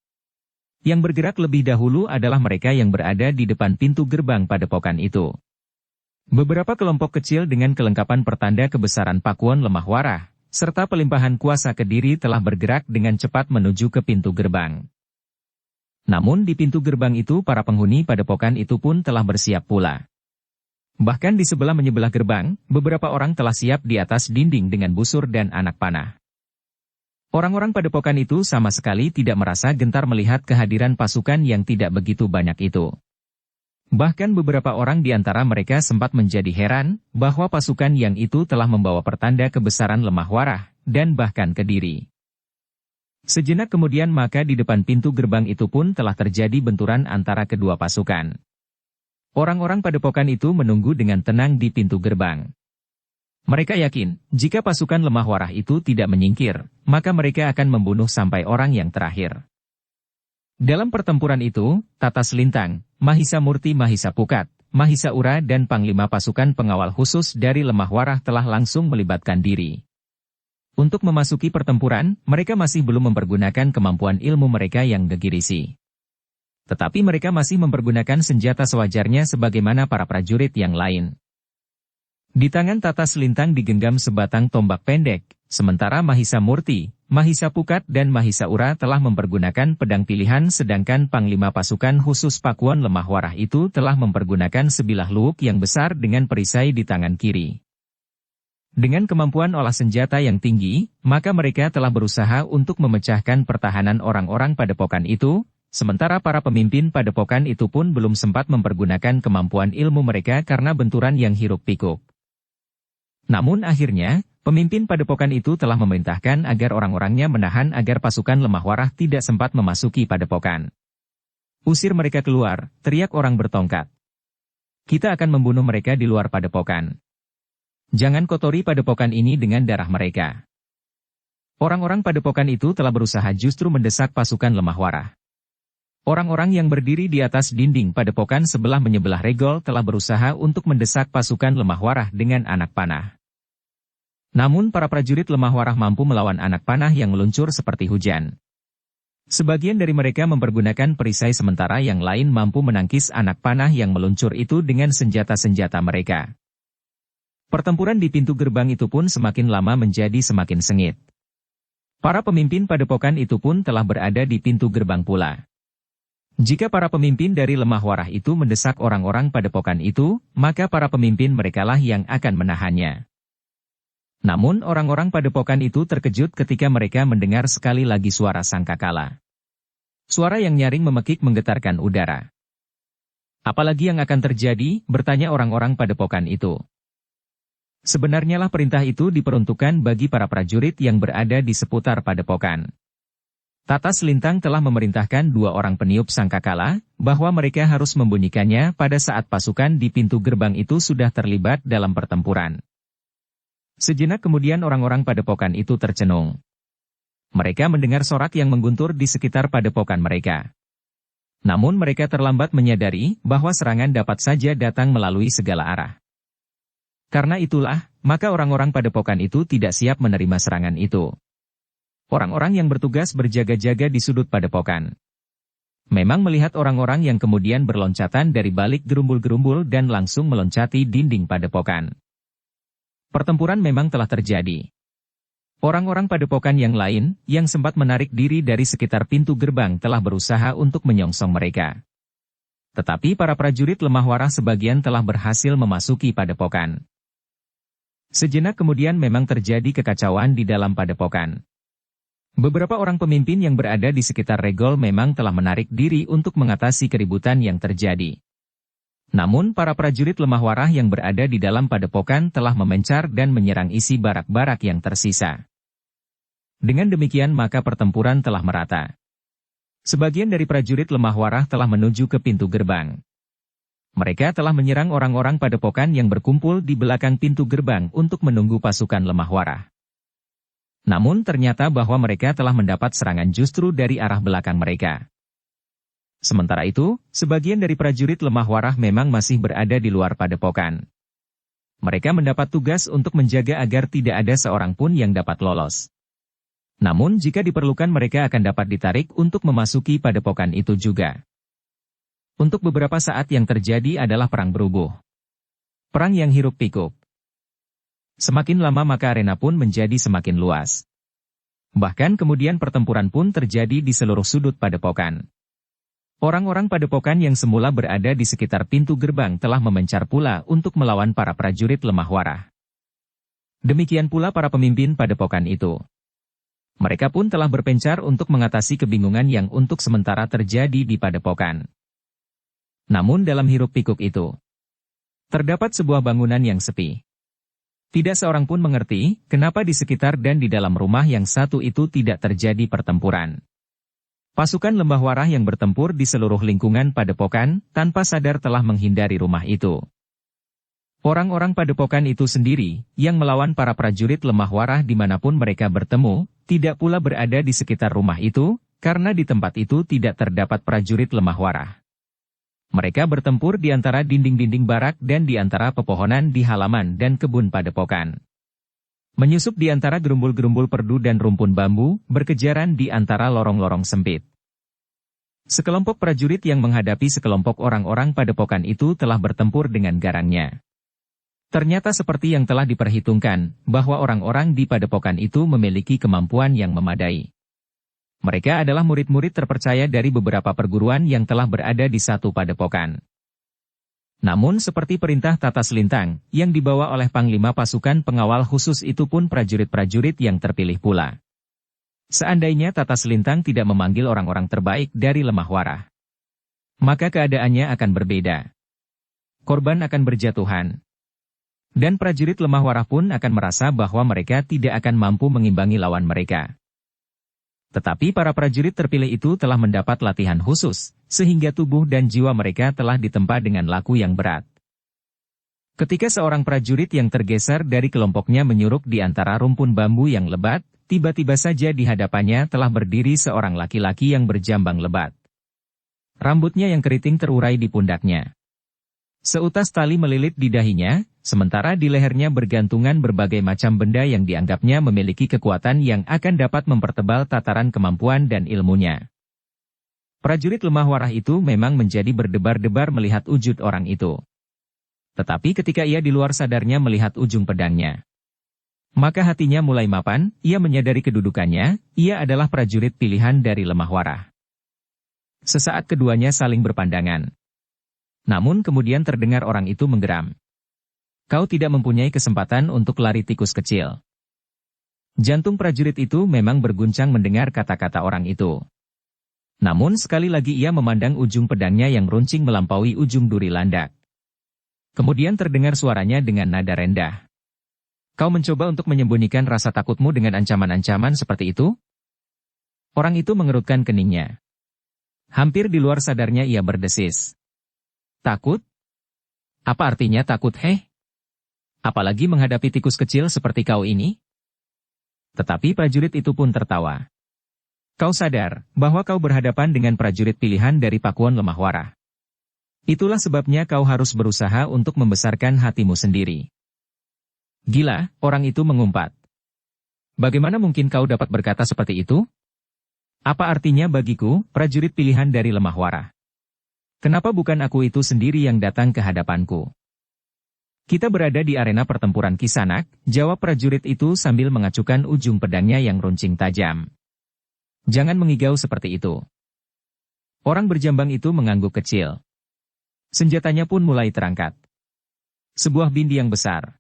Yang bergerak lebih dahulu adalah mereka yang berada di depan pintu gerbang padepokan itu. Beberapa kelompok kecil dengan kelengkapan pertanda kebesaran Pakuwon Lemah Warah, serta pelimpahan kuasa Kediri telah bergerak dengan cepat menuju ke pintu gerbang. Namun di pintu gerbang itu para penghuni padepokan itu pun telah bersiap pula. Bahkan di sebelah-menyebelah gerbang, beberapa orang telah siap di atas dinding dengan busur dan anak panah. Orang-orang padepokan itu sama sekali tidak merasa gentar melihat kehadiran pasukan yang tidak begitu banyak itu. Bahkan beberapa orang di antara mereka sempat menjadi heran bahwa pasukan yang itu telah membawa pertanda kebesaran Lemah Warah dan bahkan Kediri. Sejenak kemudian maka di depan pintu gerbang itu pun telah terjadi benturan antara kedua pasukan. Orang-orang padepokan itu menunggu dengan tenang di pintu gerbang. Mereka yakin, jika pasukan Lemah Warah itu tidak menyingkir, maka mereka akan membunuh sampai orang yang terakhir. Dalam pertempuran itu, Tata Selintang, Mahisa Murti Mahisa Pukat, Mahisa Ura dan Panglima pasukan pengawal khusus dari Lemah Warah telah langsung melibatkan diri. Untuk memasuki pertempuran, mereka masih belum mempergunakan kemampuan ilmu mereka yang gegirisi. Tetapi mereka masih mempergunakan senjata sewajarnya sebagaimana para prajurit yang lain. Di tangan Tata Selintang digenggam sebatang tombak pendek, sementara Mahisa Murti, Mahisa Pukat dan Mahisa Ura telah mempergunakan pedang pilihan sedangkan Panglima pasukan khusus Pakuwon Lemah Warah itu telah mempergunakan sebilah luwuk yang besar dengan perisai di tangan kiri. Dengan kemampuan olah senjata yang tinggi, maka mereka telah berusaha untuk memecahkan pertahanan orang-orang padepokan itu, sementara para pemimpin padepokan itu pun belum sempat mempergunakan kemampuan ilmu mereka karena benturan yang hiruk-pikuk. Namun akhirnya, pemimpin padepokan itu telah memerintahkan agar orang-orangnya menahan agar pasukan Lemah Warah tidak sempat memasuki padepokan. Usir mereka keluar, teriak orang bertongkat. Kita akan membunuh mereka di luar padepokan. Jangan kotori padepokan ini dengan darah mereka. Orang-orang padepokan itu telah berusaha justru mendesak pasukan Lemah Warah. Orang-orang yang berdiri di atas dinding padepokan sebelah menyebelah regol telah berusaha untuk mendesak pasukan Lemah Warah dengan anak panah. Namun para prajurit Lemah Warah mampu melawan anak panah yang meluncur seperti hujan. Sebagian dari mereka mempergunakan perisai sementara yang lain mampu menangkis anak panah yang meluncur itu dengan senjata-senjata mereka. Pertempuran di pintu gerbang itu pun semakin lama menjadi semakin sengit. Para pemimpin padepokan itu pun telah berada di pintu gerbang pula. Jika para pemimpin dari Lemah Warah itu mendesak orang-orang padepokan itu, maka para pemimpin merekalah yang akan menahannya. Namun orang-orang padepokan itu terkejut ketika mereka mendengar sekali lagi suara sangkakala. Suara yang nyaring memekik menggetarkan udara. Apalagi yang akan terjadi, bertanya orang-orang padepokan itu. Sebenarnya lah perintah itu diperuntukkan bagi para prajurit yang berada di seputar padepokan. Tata Selintang telah memerintahkan 2 orang peniup sangkakala, bahwa mereka harus membunyikannya pada saat pasukan di pintu gerbang itu sudah terlibat dalam pertempuran. Sejenak kemudian orang-orang padepokan itu tercenung. Mereka mendengar sorak yang mengguntur di sekitar padepokan mereka. Namun mereka terlambat menyadari bahwa serangan dapat saja datang melalui segala arah. Karena itulah, maka orang-orang padepokan itu tidak siap menerima serangan itu. Orang-orang yang bertugas berjaga-jaga di sudut padepokan. Memang melihat orang-orang yang kemudian berloncatan dari balik gerumbul-gerumbul dan langsung meloncati dinding padepokan. Pertempuran memang telah terjadi. Orang-orang padepokan yang lain, yang sempat menarik diri dari sekitar pintu gerbang telah berusaha untuk menyongsong mereka. Tetapi para prajurit Lemah Warah sebagian telah berhasil memasuki padepokan. Sejenak kemudian memang terjadi kekacauan di dalam padepokan. Beberapa orang pemimpin yang berada di sekitar Regol memang telah menarik diri untuk mengatasi keributan yang terjadi. Namun para prajurit lemah warah yang berada di dalam padepokan telah memencar dan menyerang isi barak-barak yang tersisa. Dengan demikian maka pertempuran telah merata. Sebagian dari prajurit lemah warah telah menuju ke pintu gerbang. Mereka telah menyerang orang-orang padepokan yang berkumpul di belakang pintu gerbang untuk menunggu pasukan lemah warah. Namun ternyata bahwa mereka telah mendapat serangan justru dari arah belakang mereka. Sementara itu, sebagian dari prajurit lemah warah memang masih berada di luar padepokan. Mereka mendapat tugas untuk menjaga agar tidak ada seorang pun yang dapat lolos. Namun jika diperlukan mereka akan dapat ditarik untuk memasuki padepokan itu juga. Untuk beberapa saat yang terjadi adalah perang berubuh. Perang yang hiruk-pikuk. Semakin lama maka arena pun menjadi semakin luas. Bahkan kemudian pertempuran pun terjadi di seluruh sudut padepokan. Orang-orang padepokan yang semula berada di sekitar pintu gerbang telah memencar pula untuk melawan para prajurit lemah warah. Demikian pula para pemimpin padepokan itu. Mereka pun telah berpencar untuk mengatasi kebingungan yang untuk sementara terjadi di padepokan. Namun dalam hiruk-pikuk itu, terdapat sebuah bangunan yang sepi. Tidak seorang pun mengerti, kenapa di sekitar dan di dalam rumah yang satu itu tidak terjadi pertempuran. Pasukan lembah warah yang bertempur di seluruh lingkungan padepokan, tanpa sadar telah menghindari rumah itu. Orang-orang padepokan itu sendiri, yang melawan para prajurit lemah warah dimanapun mereka bertemu, tidak pula berada di sekitar rumah itu, karena di tempat itu tidak terdapat prajurit lemah warah. Mereka bertempur di antara dinding-dinding barak dan di antara pepohonan di halaman dan kebun padepokan. Menyusup di antara gerumbul-gerumbul perdu dan rumpun bambu, berkejaran di antara lorong-lorong sempit. Sekelompok prajurit yang menghadapi sekelompok orang-orang padepokan itu telah bertempur dengan garangnya. Ternyata seperti yang telah diperhitungkan, bahwa orang-orang di padepokan itu memiliki kemampuan yang memadai. Mereka adalah murid-murid terpercaya dari beberapa perguruan yang telah berada di satu padepokan. Namun seperti perintah Tata Selintang, yang dibawa oleh Panglima Pasukan Pengawal Khusus itu pun prajurit-prajurit yang terpilih pula. Seandainya Tata Selintang tidak memanggil orang-orang terbaik dari lemah warah, maka keadaannya akan berbeda. Korban akan berjatuhan. Dan prajurit lemah warah pun akan merasa bahwa mereka tidak akan mampu mengimbangi lawan mereka. Tetapi para prajurit terpilih itu telah mendapat latihan khusus, sehingga tubuh dan jiwa mereka telah ditempa dengan laku yang berat. Ketika seorang prajurit yang tergeser dari kelompoknya menyuruk di antara rumpun bambu yang lebat, tiba-tiba saja di hadapannya telah berdiri seorang laki-laki yang berjambang lebat. Rambutnya yang keriting terurai di pundaknya. Seutas tali melilit di dahinya, sementara di lehernya bergantungan berbagai macam benda yang dianggapnya memiliki kekuatan yang akan dapat mempertebal tataran kemampuan dan ilmunya. Prajurit lemah warah itu memang menjadi berdebar-debar melihat wujud orang itu. Tetapi ketika ia di luar sadarnya melihat ujung pedangnya, maka hatinya mulai mapan, ia menyadari kedudukannya, ia adalah prajurit pilihan dari lemah warah. Sesaat keduanya saling berpandangan. Namun kemudian terdengar orang itu menggeram. Kau tidak mempunyai kesempatan untuk lari tikus kecil. Jantung prajurit itu memang berguncang mendengar kata-kata orang itu. Namun sekali lagi ia memandang ujung pedangnya yang runcing melampaui ujung duri landak. Kemudian terdengar suaranya dengan nada rendah. Kau mencoba untuk menyembunyikan rasa takutmu dengan ancaman-ancaman seperti itu? Orang itu mengerutkan keningnya. Hampir di luar sadarnya ia berdesis. Takut? Apa artinya takut, heh? Apalagi menghadapi tikus kecil seperti kau ini? Tetapi prajurit itu pun tertawa. Kau sadar bahwa kau berhadapan dengan prajurit pilihan dari Pakuan Lemah Warah. Itulah sebabnya kau harus berusaha untuk membesarkan hatimu sendiri. Gila, orang itu mengumpat. Bagaimana mungkin kau dapat berkata seperti itu? Apa artinya bagiku, prajurit pilihan dari Lemah Warah? Kenapa bukan aku itu sendiri yang datang ke hadapanku? Kita berada di arena pertempuran Kisanak, jawab prajurit itu sambil mengacukan ujung pedangnya yang runcing tajam. Jangan mengigau seperti itu. Orang berjambang itu mengangguk kecil. Senjatanya pun mulai terangkat. Sebuah bindi yang besar.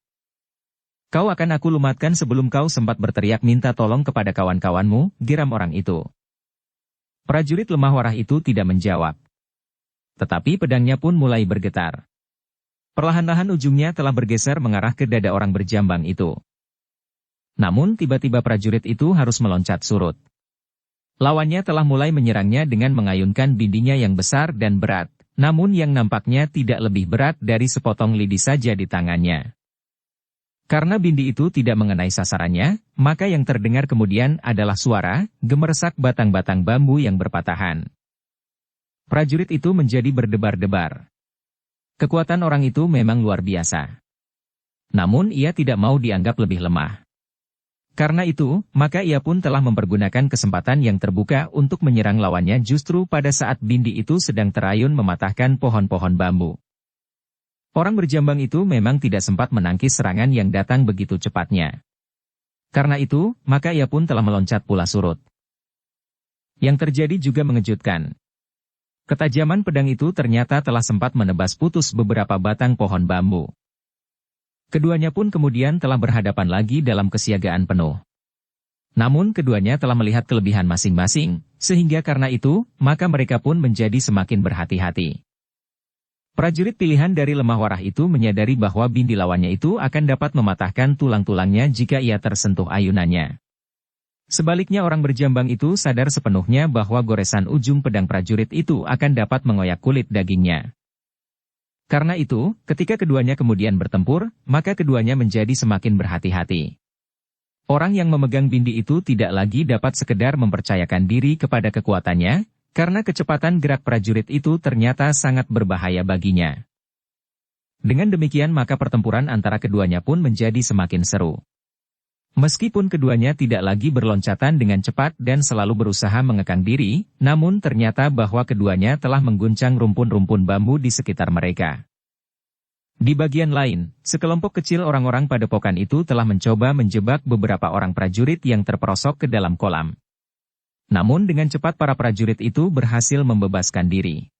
Kau akan aku lumatkan sebelum kau sempat berteriak minta tolong kepada kawan-kawanmu, geram orang itu. Prajurit lemah warah itu tidak menjawab. Tetapi pedangnya pun mulai bergetar. Perlahan-lahan ujungnya telah bergeser mengarah ke dada orang berjambang itu. Namun tiba-tiba prajurit itu harus meloncat surut. Lawannya telah mulai menyerangnya dengan mengayunkan bindinya yang besar dan berat, namun yang nampaknya tidak lebih berat dari sepotong lidi saja di tangannya. Karena bindi itu tidak mengenai sasarannya, maka yang terdengar kemudian adalah suara gemersak batang-batang bambu yang berpatahan. Prajurit itu menjadi berdebar-debar. Kekuatan orang itu memang luar biasa. Namun ia tidak mau dianggap lebih lemah. Karena itu, maka ia pun telah mempergunakan kesempatan yang terbuka untuk menyerang lawannya justru pada saat bindi itu sedang terayun mematahkan pohon-pohon bambu. Orang berjambang itu memang tidak sempat menangkis serangan yang datang begitu cepatnya. Karena itu, maka ia pun telah meloncat pula surut. Yang terjadi juga mengejutkan. Ketajaman pedang itu ternyata telah sempat menebas putus beberapa batang pohon bambu. Keduanya pun kemudian telah berhadapan lagi dalam kesiagaan penuh. Namun keduanya telah melihat kelebihan masing-masing, sehingga karena itu, maka mereka pun menjadi semakin berhati-hati. Prajurit pilihan dari lemah warah itu menyadari bahwa bindi lawannya itu akan dapat mematahkan tulang-tulangnya jika ia tersentuh ayunannya. Sebaliknya orang berjambang itu sadar sepenuhnya bahwa goresan ujung pedang prajurit itu akan dapat mengoyak kulit dagingnya. Karena itu, ketika keduanya kemudian bertempur, maka keduanya menjadi semakin berhati-hati. Orang yang memegang bindi itu tidak lagi dapat sekedar mempercayakan diri kepada kekuatannya, karena kecepatan gerak prajurit itu ternyata sangat berbahaya baginya. Dengan demikian maka pertempuran antara keduanya pun menjadi semakin seru. Meskipun keduanya tidak lagi berloncatan dengan cepat dan selalu berusaha mengekang diri, namun ternyata bahwa keduanya telah mengguncang rumpun-rumpun bambu di sekitar mereka. Di bagian lain, sekelompok kecil orang-orang padepokan itu telah mencoba menjebak beberapa orang prajurit yang terperosok ke dalam kolam. Namun dengan cepat para prajurit itu berhasil membebaskan diri.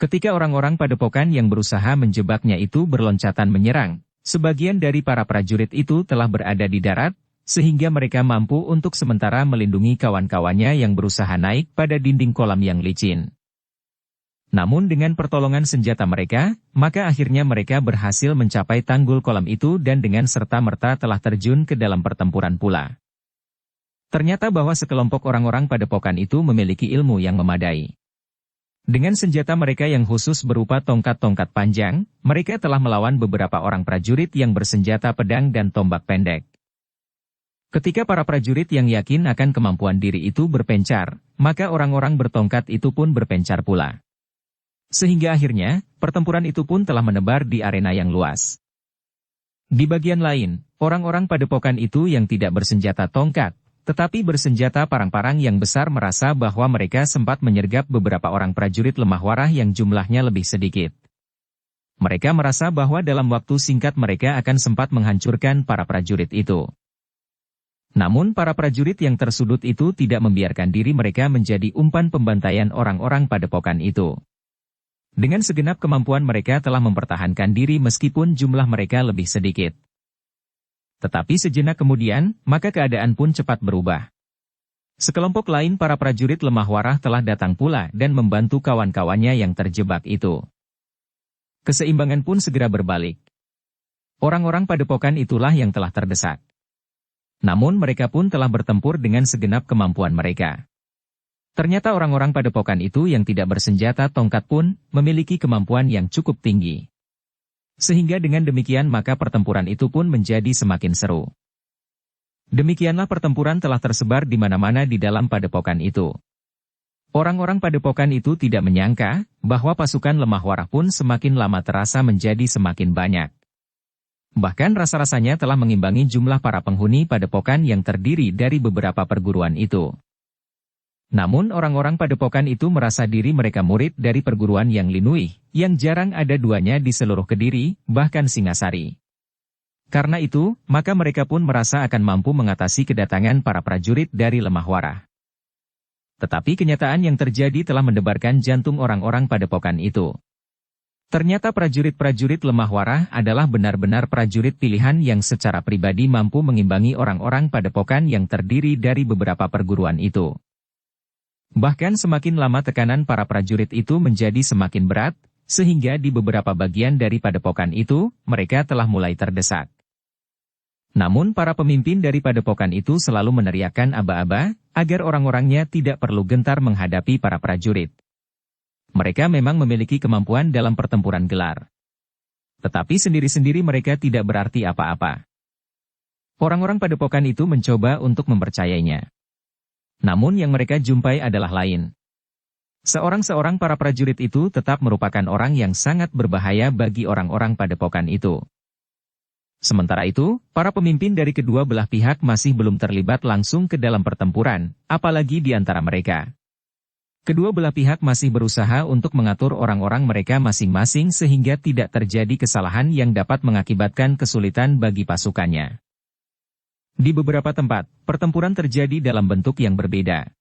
Ketika orang-orang padepokan yang berusaha menjebaknya itu berloncatan menyerang, sebagian dari para prajurit itu telah berada di darat, sehingga mereka mampu untuk sementara melindungi kawan-kawannya yang berusaha naik pada dinding kolam yang licin. Namun dengan pertolongan senjata mereka, maka akhirnya mereka berhasil mencapai tanggul kolam itu dan dengan serta-merta telah terjun ke dalam pertempuran pula. Ternyata bahwa sekelompok orang-orang padepokan itu memiliki ilmu yang memadai. Dengan senjata mereka yang khusus berupa tongkat-tongkat panjang, mereka telah melawan beberapa orang prajurit yang bersenjata pedang dan tombak pendek. Ketika para prajurit yang yakin akan kemampuan diri itu berpencar, maka orang-orang bertongkat itu pun berpencar pula. Sehingga akhirnya, pertempuran itu pun telah menebar di arena yang luas. Di bagian lain, orang-orang padepokan itu yang tidak bersenjata tongkat, tetapi bersenjata parang-parang yang besar merasa bahwa mereka sempat menyergap beberapa orang prajurit lemah warah yang jumlahnya lebih sedikit. Mereka merasa bahwa dalam waktu singkat mereka akan sempat menghancurkan para prajurit itu. Namun para prajurit yang tersudut itu tidak membiarkan diri mereka menjadi umpan pembantaian orang-orang padepokan itu. Dengan segenap kemampuan mereka telah mempertahankan diri meskipun jumlah mereka lebih sedikit. Tetapi sejenak kemudian, maka keadaan pun cepat berubah. Sekelompok lain para prajurit lemah warah telah datang pula dan membantu kawan-kawannya yang terjebak itu. Keseimbangan pun segera berbalik. Orang-orang padepokan itulah yang telah terdesak. Namun mereka pun telah bertempur dengan segenap kemampuan mereka. Ternyata orang-orang padepokan itu yang tidak bersenjata tongkat pun memiliki kemampuan yang cukup tinggi. Sehingga dengan demikian maka pertempuran itu pun menjadi semakin seru. Demikianlah pertempuran telah tersebar di mana-mana di dalam padepokan itu. Orang-orang padepokan itu tidak menyangka bahwa pasukan lemah warah pun semakin lama terasa menjadi semakin banyak. Bahkan rasa-rasanya telah mengimbangi jumlah para penghuni padepokan yang terdiri dari beberapa perguruan itu. Namun orang-orang padepokan itu merasa diri mereka murid dari perguruan yang Linuih, yang jarang ada duanya di seluruh Kediri, bahkan Singasari. Karena itu, maka mereka pun merasa akan mampu mengatasi kedatangan para prajurit dari lemah warah. Tetapi kenyataan yang terjadi telah mendebarkan jantung orang-orang padepokan itu. Ternyata prajurit-prajurit lemah warah adalah benar-benar prajurit pilihan yang secara pribadi mampu mengimbangi orang-orang padepokan yang terdiri dari beberapa perguruan itu. Bahkan semakin lama tekanan para prajurit itu menjadi semakin berat, sehingga di beberapa bagian dari padepokan itu, mereka telah mulai terdesak. Namun para pemimpin dari padepokan itu selalu meneriakkan aba-aba, agar orang-orangnya tidak perlu gentar menghadapi para prajurit. Mereka memang memiliki kemampuan dalam pertempuran gelar. Tetapi sendiri-sendiri mereka tidak berarti apa-apa. Orang-orang padepokan itu mencoba untuk mempercayainya. Namun yang mereka jumpai adalah lain. Seorang-seorang para prajurit itu tetap merupakan orang yang sangat berbahaya bagi orang-orang padepokan itu. Sementara itu, para pemimpin dari kedua belah pihak masih belum terlibat langsung ke dalam pertempuran, apalagi di antara mereka. Kedua belah pihak masih berusaha untuk mengatur orang-orang mereka masing-masing sehingga tidak terjadi kesalahan yang dapat mengakibatkan kesulitan bagi pasukannya. Di beberapa tempat, pertempuran terjadi dalam bentuk yang berbeda.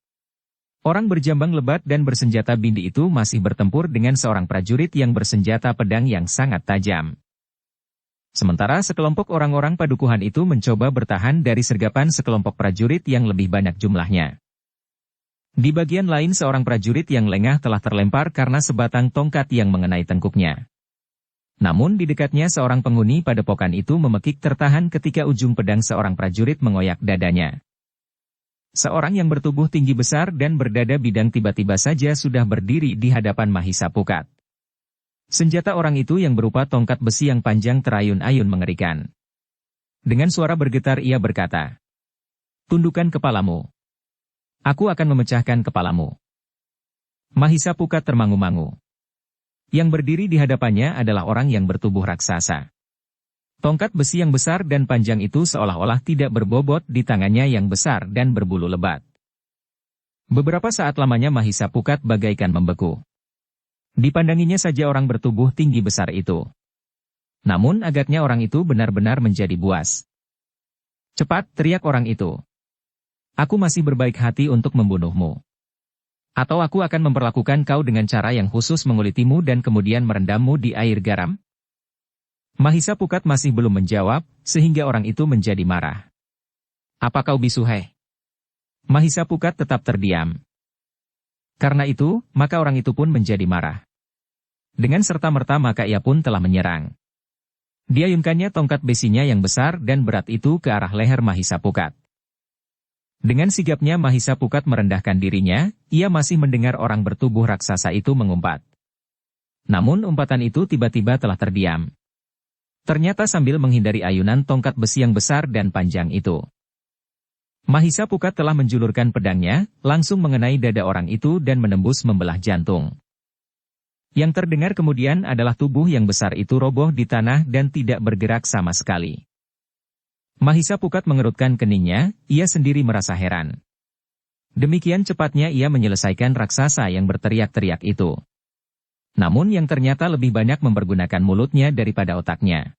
Orang berjambang lebat dan bersenjata bindi itu masih bertempur dengan seorang prajurit yang bersenjata pedang yang sangat tajam. Sementara sekelompok orang-orang padukuhan itu mencoba bertahan dari sergapan sekelompok prajurit yang lebih banyak jumlahnya. Di bagian lain seorang prajurit yang lengah telah terlempar karena sebatang tongkat yang mengenai tengkuknya. Namun di dekatnya seorang penghuni padepokan itu memekik tertahan ketika ujung pedang seorang prajurit mengoyak dadanya. Seorang yang bertubuh tinggi besar dan berdada bidang tiba-tiba saja sudah berdiri di hadapan Mahisa Pukat. Senjata orang itu yang berupa tongkat besi yang panjang terayun-ayun mengerikan. Dengan suara bergetar ia berkata, "Tundukkan kepalamu. Aku akan memecahkan kepalamu." Mahisa Pukat termangu-mangu. Yang berdiri di hadapannya adalah orang yang bertubuh raksasa. Tongkat besi yang besar dan panjang itu seolah-olah tidak berbobot di tangannya yang besar dan berbulu lebat. Beberapa saat lamanya Mahisa Pukat bagaikan membeku. Dipandanginya saja orang bertubuh tinggi besar itu. Namun agaknya orang itu benar-benar menjadi buas. "Cepat," teriak orang itu. "Aku masih berbaik hati untuk membunuhmu. Atau aku akan memperlakukan kau dengan cara yang khusus mengulitimu dan kemudian merendammu di air garam?" Mahisa Pukat masih belum menjawab, sehingga orang itu menjadi marah. "Apa kau bisu, hei?" Mahisa Pukat tetap terdiam. Karena itu, maka orang itu pun menjadi marah. Dengan serta-merta maka ia pun telah menyerang. Diayunkannya tongkat besinya yang besar dan berat itu ke arah leher Mahisa Pukat. Dengan sigapnya Mahisa Pukat merendahkan dirinya, ia masih mendengar orang bertubuh raksasa itu mengumpat. Namun umpatan itu tiba-tiba telah terdiam. Ternyata sambil menghindari ayunan tongkat besi yang besar dan panjang itu. Mahisa Pukat telah menjulurkan pedangnya, langsung mengenai dada orang itu dan menembus membelah jantung. Yang terdengar kemudian adalah tubuh yang besar itu roboh di tanah dan tidak bergerak sama sekali. Mahisa Pukat mengerutkan keningnya, ia sendiri merasa heran. Demikian cepatnya ia menyelesaikan raksasa yang berteriak-teriak itu. Namun yang ternyata lebih banyak mempergunakan mulutnya daripada otaknya.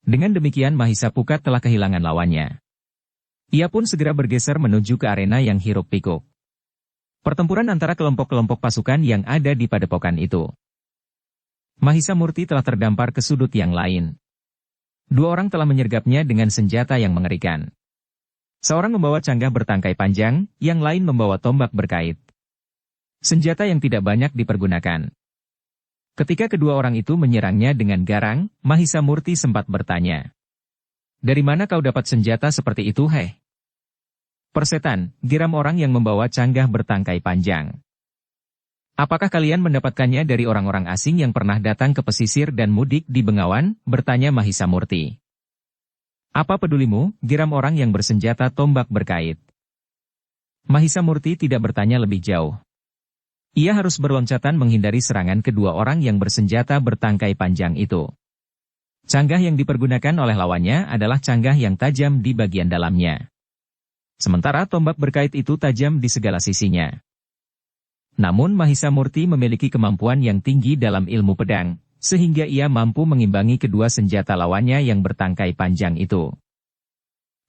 Dengan demikian Mahisa Pukat telah kehilangan lawannya. Ia pun segera bergeser menuju ke arena yang hiruk-pikuk. Pertempuran antara kelompok-kelompok pasukan yang ada di padepokan itu. Mahisa Murti telah terdampar ke sudut yang lain. Dua orang telah menyergapnya dengan senjata yang mengerikan. Seorang membawa canggah bertangkai panjang, yang lain membawa tombak berkait. Senjata yang tidak banyak dipergunakan. Ketika kedua orang itu menyerangnya dengan garang, Mahisa Murti sempat bertanya, "Dari mana kau dapat senjata seperti itu, hei?" "Persetan," geram orang yang membawa canggah bertangkai panjang. "Apakah kalian mendapatkannya dari orang-orang asing yang pernah datang ke pesisir dan mudik di Bengawan?" bertanya Mahisa Murti. "Apa pedulimu?" geram orang yang bersenjata tombak berkait. Mahisa Murti tidak bertanya lebih jauh. Ia harus berloncatan menghindari serangan kedua orang yang bersenjata bertangkai panjang itu. Canggah yang dipergunakan oleh lawannya adalah canggah yang tajam di bagian dalamnya. Sementara tombak berkait itu tajam di segala sisinya. Namun Mahisa Murti memiliki kemampuan yang tinggi dalam ilmu pedang, sehingga ia mampu mengimbangi kedua senjata lawannya yang bertangkai panjang itu.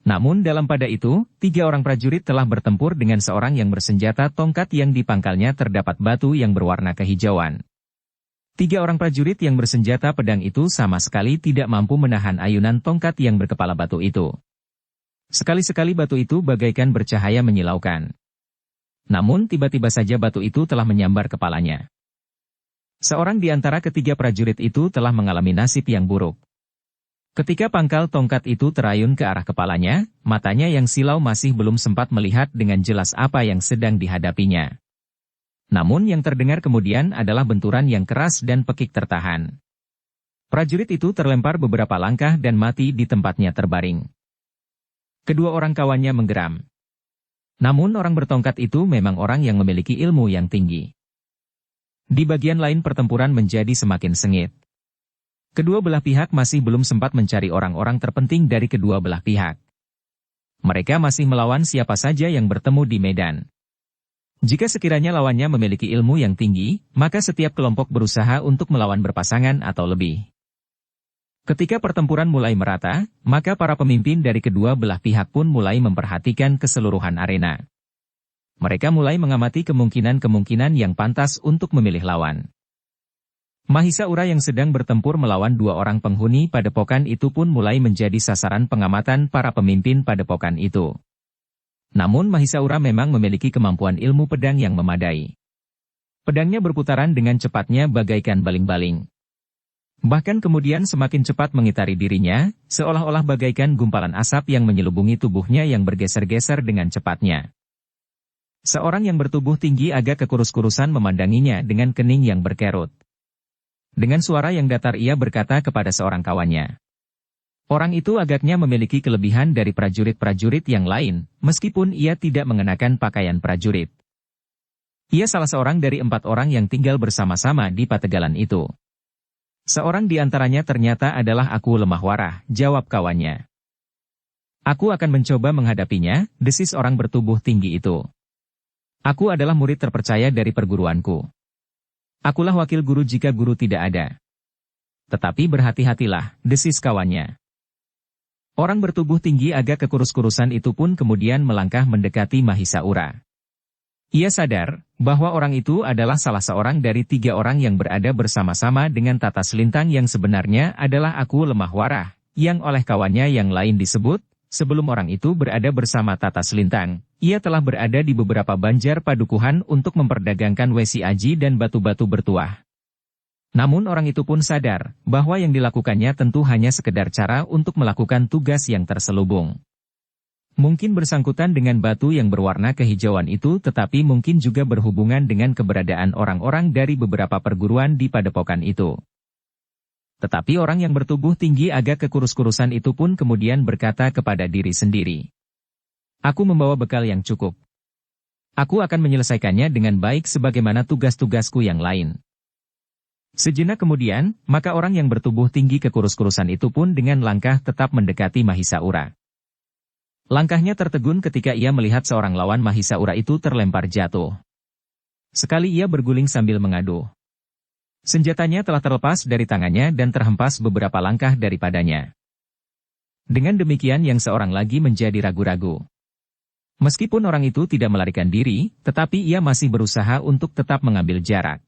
Namun dalam pada itu, 3 orang prajurit telah bertempur dengan seorang yang bersenjata tongkat yang di pangkalnya terdapat batu yang berwarna kehijauan. Tiga orang prajurit yang bersenjata pedang itu sama sekali tidak mampu menahan ayunan tongkat yang berkepala batu itu. Sekali-sekali batu itu bagaikan bercahaya menyilaukan. Namun tiba-tiba saja batu itu telah menyambar kepalanya. Seorang di antara ketiga prajurit itu telah mengalami nasib yang buruk. Ketika pangkal tongkat itu terayun ke arah kepalanya, matanya yang silau masih belum sempat melihat dengan jelas apa yang sedang dihadapinya. Namun yang terdengar kemudian adalah benturan yang keras dan pekik tertahan. Prajurit itu terlempar beberapa langkah dan mati di tempatnya terbaring. Kedua orang kawannya menggeram. Namun orang bertongkat itu memang orang yang memiliki ilmu yang tinggi. Di bagian lain pertempuran menjadi semakin sengit. Kedua belah pihak masih belum sempat mencari orang-orang terpenting dari kedua belah pihak. Mereka masih melawan siapa saja yang bertemu di medan. Jika sekiranya lawannya memiliki ilmu yang tinggi, maka setiap kelompok berusaha untuk melawan berpasangan atau lebih. Ketika pertempuran mulai merata, maka para pemimpin dari kedua belah pihak pun mulai memperhatikan keseluruhan arena. Mereka mulai mengamati kemungkinan-kemungkinan yang pantas untuk memilih lawan. Mahisaura yang sedang bertempur melawan dua orang penghuni padepokan itu pun mulai menjadi sasaran pengamatan para pemimpin padepokan itu. Namun Mahisaura memang memiliki kemampuan ilmu pedang yang memadai. Pedangnya berputaran dengan cepatnya bagaikan baling-baling. Bahkan kemudian semakin cepat mengitari dirinya, seolah-olah bagaikan gumpalan asap yang menyelubungi tubuhnya yang bergeser-geser dengan cepatnya. Seorang yang bertubuh tinggi agak kekurus-kurusan memandanginya dengan kening yang berkerut. Dengan suara yang datar ia berkata kepada seorang kawannya. Orang itu agaknya memiliki kelebihan dari prajurit-prajurit yang lain, meskipun ia tidak mengenakan pakaian prajurit. Ia salah seorang dari 4 orang yang tinggal bersama-sama di Pategalan itu. Seorang di antaranya ternyata adalah Aku Lemah Warah, jawab kawannya. Aku akan mencoba menghadapinya, desis orang bertubuh tinggi itu. Aku adalah murid terpercaya dari perguruanku. Akulah wakil guru jika guru tidak ada. Tetapi berhati-hatilah, desis kawannya. Orang bertubuh tinggi agak kekurus-kurusan itu pun kemudian melangkah mendekati Mahisaura. Ia sadar bahwa orang itu adalah salah seorang dari 3 orang yang berada bersama-sama dengan Tata Selintang yang sebenarnya adalah Aku Lemah Warah, yang oleh kawannya yang lain disebut, sebelum orang itu berada bersama Tata Selintang, ia telah berada di beberapa banjar padukuhan untuk memperdagangkan wesi aji dan batu-batu bertuah. Namun orang itu pun sadar bahwa yang dilakukannya tentu hanya sekedar cara untuk melakukan tugas yang terselubung. Mungkin bersangkutan dengan batu yang berwarna kehijauan itu, tetapi mungkin juga berhubungan dengan keberadaan orang-orang dari beberapa perguruan di padepokan itu. Tetapi orang yang bertubuh tinggi agak kekurus-kurusan itu pun kemudian berkata kepada diri sendiri. Aku membawa bekal yang cukup. Aku akan menyelesaikannya dengan baik sebagaimana tugas-tugasku yang lain. Sejenak kemudian, maka orang yang bertubuh tinggi kekurus-kurusan itu pun dengan langkah tetap mendekati Mahisaura. Langkahnya tertegun ketika ia melihat seorang lawan Mahisaura itu terlempar jatuh. Sekali ia berguling sambil mengaduh. Senjatanya telah terlepas dari tangannya dan terhempas beberapa langkah daripadanya. Dengan demikian yang seorang lagi menjadi ragu-ragu. Meskipun orang itu tidak melarikan diri, tetapi ia masih berusaha untuk tetap mengambil jarak.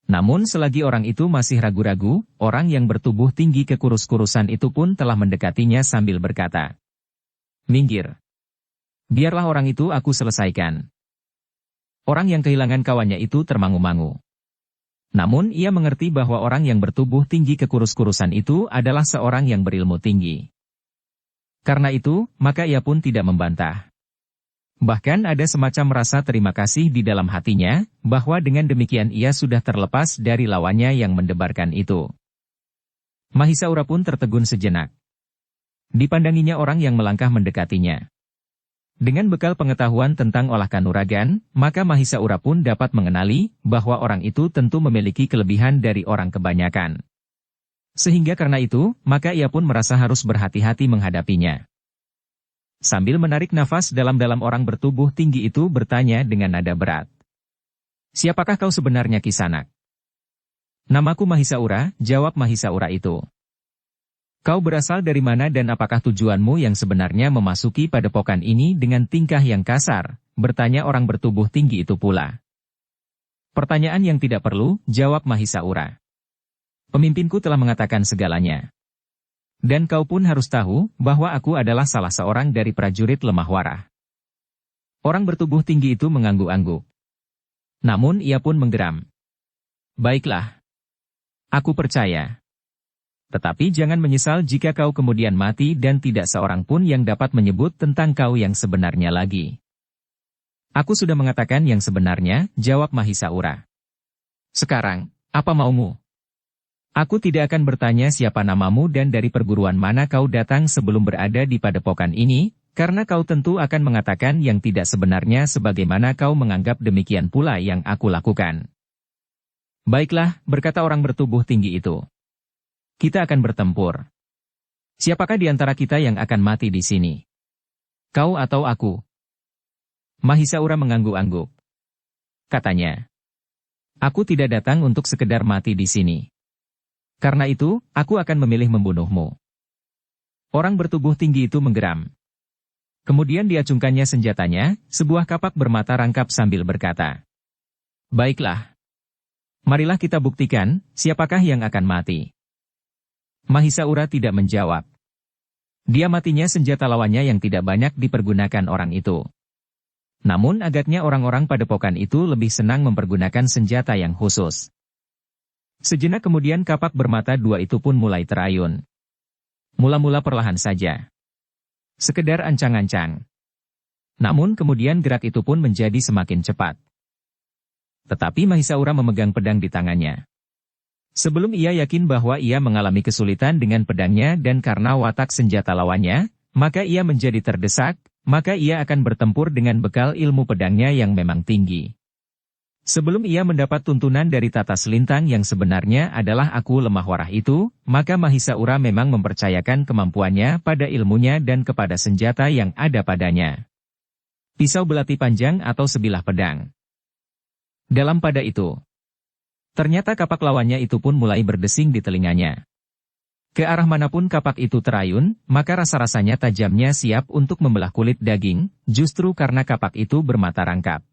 Namun selagi orang itu masih ragu-ragu, orang yang bertubuh tinggi kekurus-kurusan itu pun telah mendekatinya sambil berkata, "Minggir. Biarlah orang itu aku selesaikan." Orang yang kehilangan kawannya itu termangu-mangu. Namun ia mengerti bahwa orang yang bertubuh tinggi kekurus-kurusan itu adalah seorang yang berilmu tinggi. Karena itu, maka ia pun tidak membantah. Bahkan ada semacam rasa terima kasih di dalam hatinya, bahwa dengan demikian ia sudah terlepas dari lawannya yang mendebarkan itu. Mahisaura pun tertegun sejenak. Dipandanginya orang yang melangkah mendekatinya. Dengan bekal pengetahuan tentang olah kanuragan, maka Mahisaura pun dapat mengenali bahwa orang itu tentu memiliki kelebihan dari orang kebanyakan. Sehingga karena itu, maka ia pun merasa harus berhati-hati menghadapinya. Sambil menarik nafas dalam-dalam orang bertubuh tinggi itu bertanya dengan nada berat. "Siapakah kau sebenarnya, Kisanak?" "Namaku Mahisaura," jawab Mahisaura itu. "Kau berasal dari mana dan apakah tujuanmu yang sebenarnya memasuki padepokan ini dengan tingkah yang kasar?" bertanya orang bertubuh tinggi itu pula. Pertanyaan yang tidak perlu, jawab Mahisaura. Pemimpinku telah mengatakan segalanya. Dan kau pun harus tahu, bahwa aku adalah salah seorang dari prajurit lemah warah. Orang bertubuh tinggi itu mengangguk-angguk. Namun ia pun menggeram. Baiklah. Aku percaya. Tetapi jangan menyesal jika kau kemudian mati dan tidak seorang pun yang dapat menyebut tentang kau yang sebenarnya lagi. Aku sudah mengatakan yang sebenarnya, jawab Mahisaura. Sekarang, apa maumu? Aku tidak akan bertanya siapa namamu dan dari perguruan mana kau datang sebelum berada di padepokan ini, karena kau tentu akan mengatakan yang tidak sebenarnya sebagaimana kau menganggap demikian pula yang aku lakukan. Baiklah, berkata orang bertubuh tinggi itu. Kita akan bertempur. Siapakah di antara kita yang akan mati di sini? Kau atau aku? Mahisaura mengangguk-angguk. Katanya, aku tidak datang untuk sekedar mati di sini. Karena itu, aku akan memilih membunuhmu. Orang bertubuh tinggi itu menggeram. Kemudian diacungkannya senjatanya, sebuah kapak bermata rangkap sambil berkata, baiklah. Marilah kita buktikan, siapakah yang akan mati. Mahisaura tidak menjawab. Dia matinya senjata lawannya yang tidak banyak dipergunakan orang itu. Namun agaknya orang-orang padepokan itu lebih senang mempergunakan senjata yang khusus. Sejenak kemudian kapak bermata dua itu pun mulai terayun. Mula-mula perlahan saja. Sekedar ancang-ancang. Namun kemudian gerak itu pun menjadi semakin cepat. Tetapi Mahisaura memegang pedang di tangannya. Sebelum ia yakin bahwa ia mengalami kesulitan dengan pedangnya dan karena watak senjata lawannya, maka ia menjadi terdesak, maka ia akan bertempur dengan bekal ilmu pedangnya yang memang tinggi. Sebelum ia mendapat tuntunan dari tata selintang yang sebenarnya adalah aku lemah warah itu, maka Mahisaura memang mempercayakan kemampuannya pada ilmunya dan kepada senjata yang ada padanya. Pisau belati panjang atau sebilah pedang. Dalam pada itu, ternyata kapak lawannya itu pun mulai berdesing di telinganya. Ke arah manapun kapak itu terayun, maka rasa-rasanya tajamnya siap untuk membelah kulit daging, justru karena kapak itu bermata rangkap.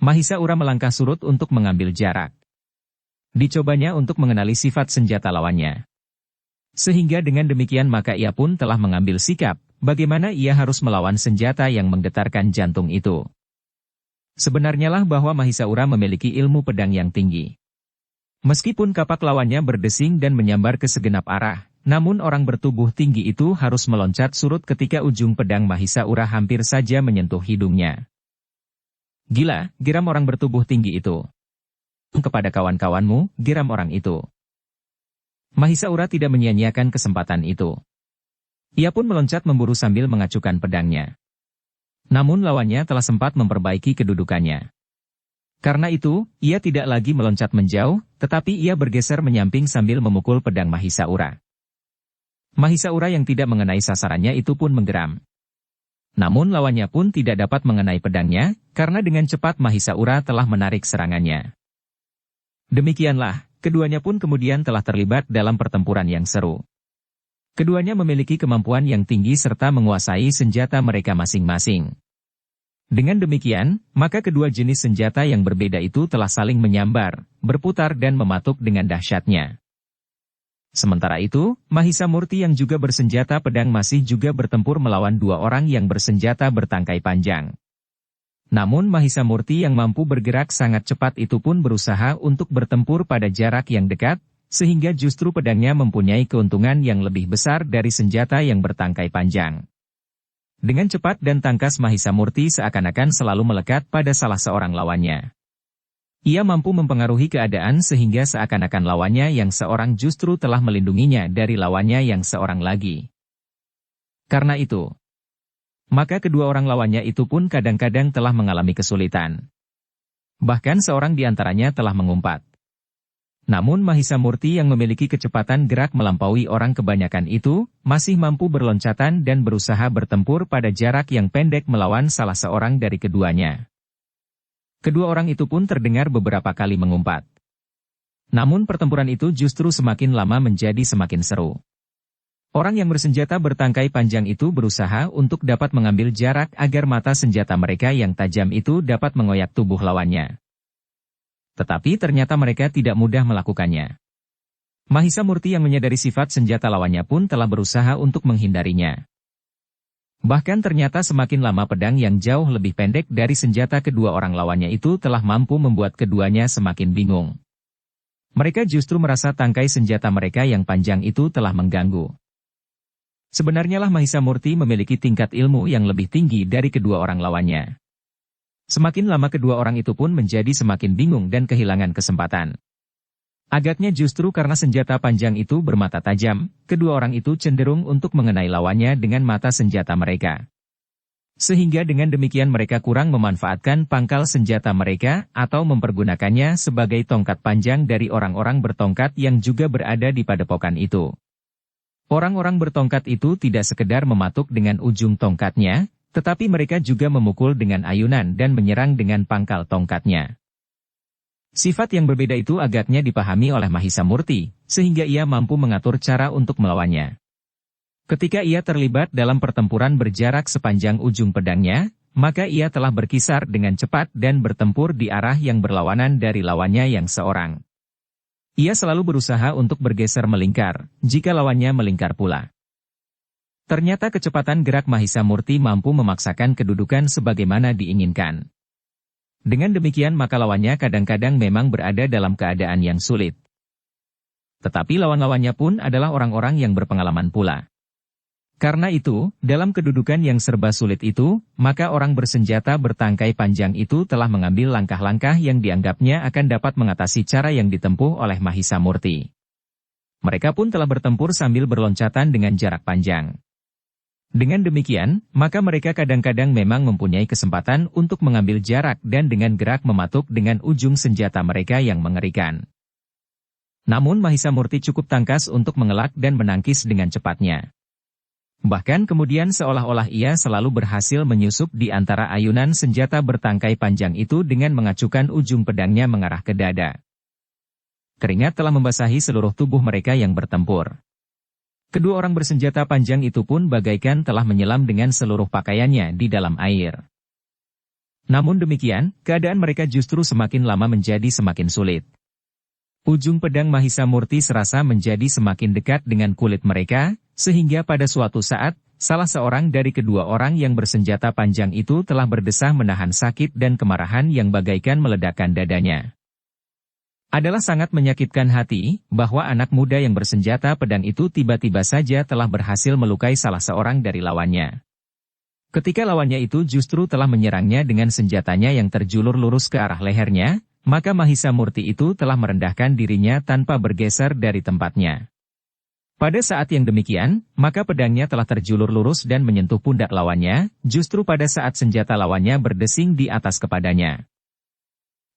Mahisaura melangkah surut untuk mengambil jarak. Dicobanya untuk mengenali sifat senjata lawannya. Sehingga dengan demikian maka ia pun telah mengambil sikap, bagaimana ia harus melawan senjata yang menggetarkan jantung itu. Sebenarnya lah bahwa Mahisaura memiliki ilmu pedang yang tinggi. Meskipun kapak lawannya berdesing dan menyambar ke segenap arah, namun orang bertubuh tinggi itu harus meloncat surut ketika ujung pedang Mahisaura hampir saja menyentuh hidungnya. Gila, geram orang bertubuh tinggi itu. Kepada kawan-kawanmu, geram orang itu. Mahisaura tidak menyia-nyiakan kesempatan itu. Ia pun meloncat memburu sambil mengacukan pedangnya. Namun lawannya telah sempat memperbaiki kedudukannya. Karena itu, ia tidak lagi meloncat menjauh, tetapi ia bergeser menyamping sambil memukul pedang Mahisaura. Mahisaura yang tidak mengenai sasarannya itu pun menggeram. Namun lawannya pun tidak dapat mengenai pedangnya, karena dengan cepat Mahisaura telah menarik serangannya. Demikianlah, keduanya pun kemudian telah terlibat dalam pertempuran yang seru. Keduanya memiliki kemampuan yang tinggi serta menguasai senjata mereka masing-masing. Dengan demikian, maka kedua jenis senjata yang berbeda itu telah saling menyambar, berputar dan mematuk dengan dahsyatnya. Sementara itu, Mahisamurti yang juga bersenjata pedang masih juga bertempur melawan dua orang yang bersenjata bertangkai panjang. Namun Mahisamurti yang mampu bergerak sangat cepat itu pun berusaha untuk bertempur pada jarak yang dekat, sehingga justru pedangnya mempunyai keuntungan yang lebih besar dari senjata yang bertangkai panjang. Dengan cepat dan tangkas Mahisamurti seakan-akan selalu melekat pada salah seorang lawannya. Ia mampu mempengaruhi keadaan sehingga seakan-akan lawannya yang seorang justru telah melindunginya dari lawannya yang seorang lagi. Karena itu, maka kedua orang lawannya itu pun kadang-kadang telah mengalami kesulitan. Bahkan seorang di antaranya telah mengumpat. Namun Mahisamurti yang memiliki kecepatan gerak melampaui orang kebanyakan itu, masih mampu berloncatan dan berusaha bertempur pada jarak yang pendek melawan salah seorang dari keduanya. Kedua orang itu pun terdengar beberapa kali mengumpat. Namun pertempuran itu justru semakin lama menjadi semakin seru. Orang yang bersenjata bertangkai panjang itu berusaha untuk dapat mengambil jarak agar mata senjata mereka yang tajam itu dapat mengoyak tubuh lawannya. Tetapi ternyata mereka tidak mudah melakukannya. Mahisa Murti yang menyadari sifat senjata lawannya pun telah berusaha untuk menghindarinya. Bahkan ternyata semakin lama pedang yang jauh lebih pendek dari senjata kedua orang lawannya itu telah mampu membuat keduanya semakin bingung. Mereka justru merasa tangkai senjata mereka yang panjang itu telah mengganggu. Sebenarnya lah Mahisa Murti memiliki tingkat ilmu yang lebih tinggi dari kedua orang lawannya. Semakin lama kedua orang itu pun menjadi semakin bingung dan kehilangan kesempatan. Agaknya justru karena senjata panjang itu bermata tajam, kedua orang itu cenderung untuk mengenai lawannya dengan mata senjata mereka. Sehingga dengan demikian mereka kurang memanfaatkan pangkal senjata mereka atau mempergunakannya sebagai tongkat panjang dari orang-orang bertongkat yang juga berada di padepokan itu. Orang-orang bertongkat itu tidak sekedar mematuk dengan ujung tongkatnya, tetapi mereka juga memukul dengan ayunan dan menyerang dengan pangkal tongkatnya. Sifat yang berbeda itu agaknya dipahami oleh Mahisa Murti, sehingga ia mampu mengatur cara untuk melawannya. Ketika ia terlibat dalam pertempuran berjarak sepanjang ujung pedangnya, maka ia telah berkisar dengan cepat dan bertempur di arah yang berlawanan dari lawannya yang seorang. Ia selalu berusaha untuk bergeser melingkar, jika lawannya melingkar pula. Ternyata kecepatan gerak Mahisa Murti mampu memaksakan kedudukan sebagaimana diinginkan. Dengan demikian maka lawannya kadang-kadang memang berada dalam keadaan yang sulit. Tetapi lawan-lawannya pun adalah orang-orang yang berpengalaman pula. Karena itu, dalam kedudukan yang serba sulit itu, maka orang bersenjata bertangkai panjang itu telah mengambil langkah-langkah yang dianggapnya akan dapat mengatasi cara yang ditempuh oleh Mahisa Murti. Mereka pun telah bertempur sambil berloncatan dengan jarak panjang. Dengan demikian, maka mereka kadang-kadang memang mempunyai kesempatan untuk mengambil jarak dan dengan gerak mematuk dengan ujung senjata mereka yang mengerikan. Namun Mahisa Murti cukup tangkas untuk mengelak dan menangkis dengan cepatnya. Bahkan kemudian seolah-olah ia selalu berhasil menyusup di antara ayunan senjata bertangkai panjang itu dengan mengacukan ujung pedangnya mengarah ke dada. Keringat telah membasahi seluruh tubuh mereka yang bertempur. Kedua orang bersenjata panjang itu pun bagaikan telah menyelam dengan seluruh pakaiannya di dalam air. Namun demikian, keadaan mereka justru semakin lama menjadi semakin sulit. Ujung pedang Mahisa Murti serasa menjadi semakin dekat dengan kulit mereka, sehingga pada suatu saat, salah seorang dari kedua orang yang bersenjata panjang itu telah berdesah menahan sakit dan kemarahan yang bagaikan meledakkan dadanya. Adalah sangat menyakitkan hati, bahwa anak muda yang bersenjata pedang itu tiba-tiba saja telah berhasil melukai salah seorang dari lawannya. Ketika lawannya itu justru telah menyerangnya dengan senjatanya yang terjulur lurus ke arah lehernya, maka Mahisa Murti itu telah merendahkan dirinya tanpa bergeser dari tempatnya. Pada saat yang demikian, maka pedangnya telah terjulur lurus dan menyentuh pundak lawannya, justru pada saat senjata lawannya berdesing di atas kepadanya.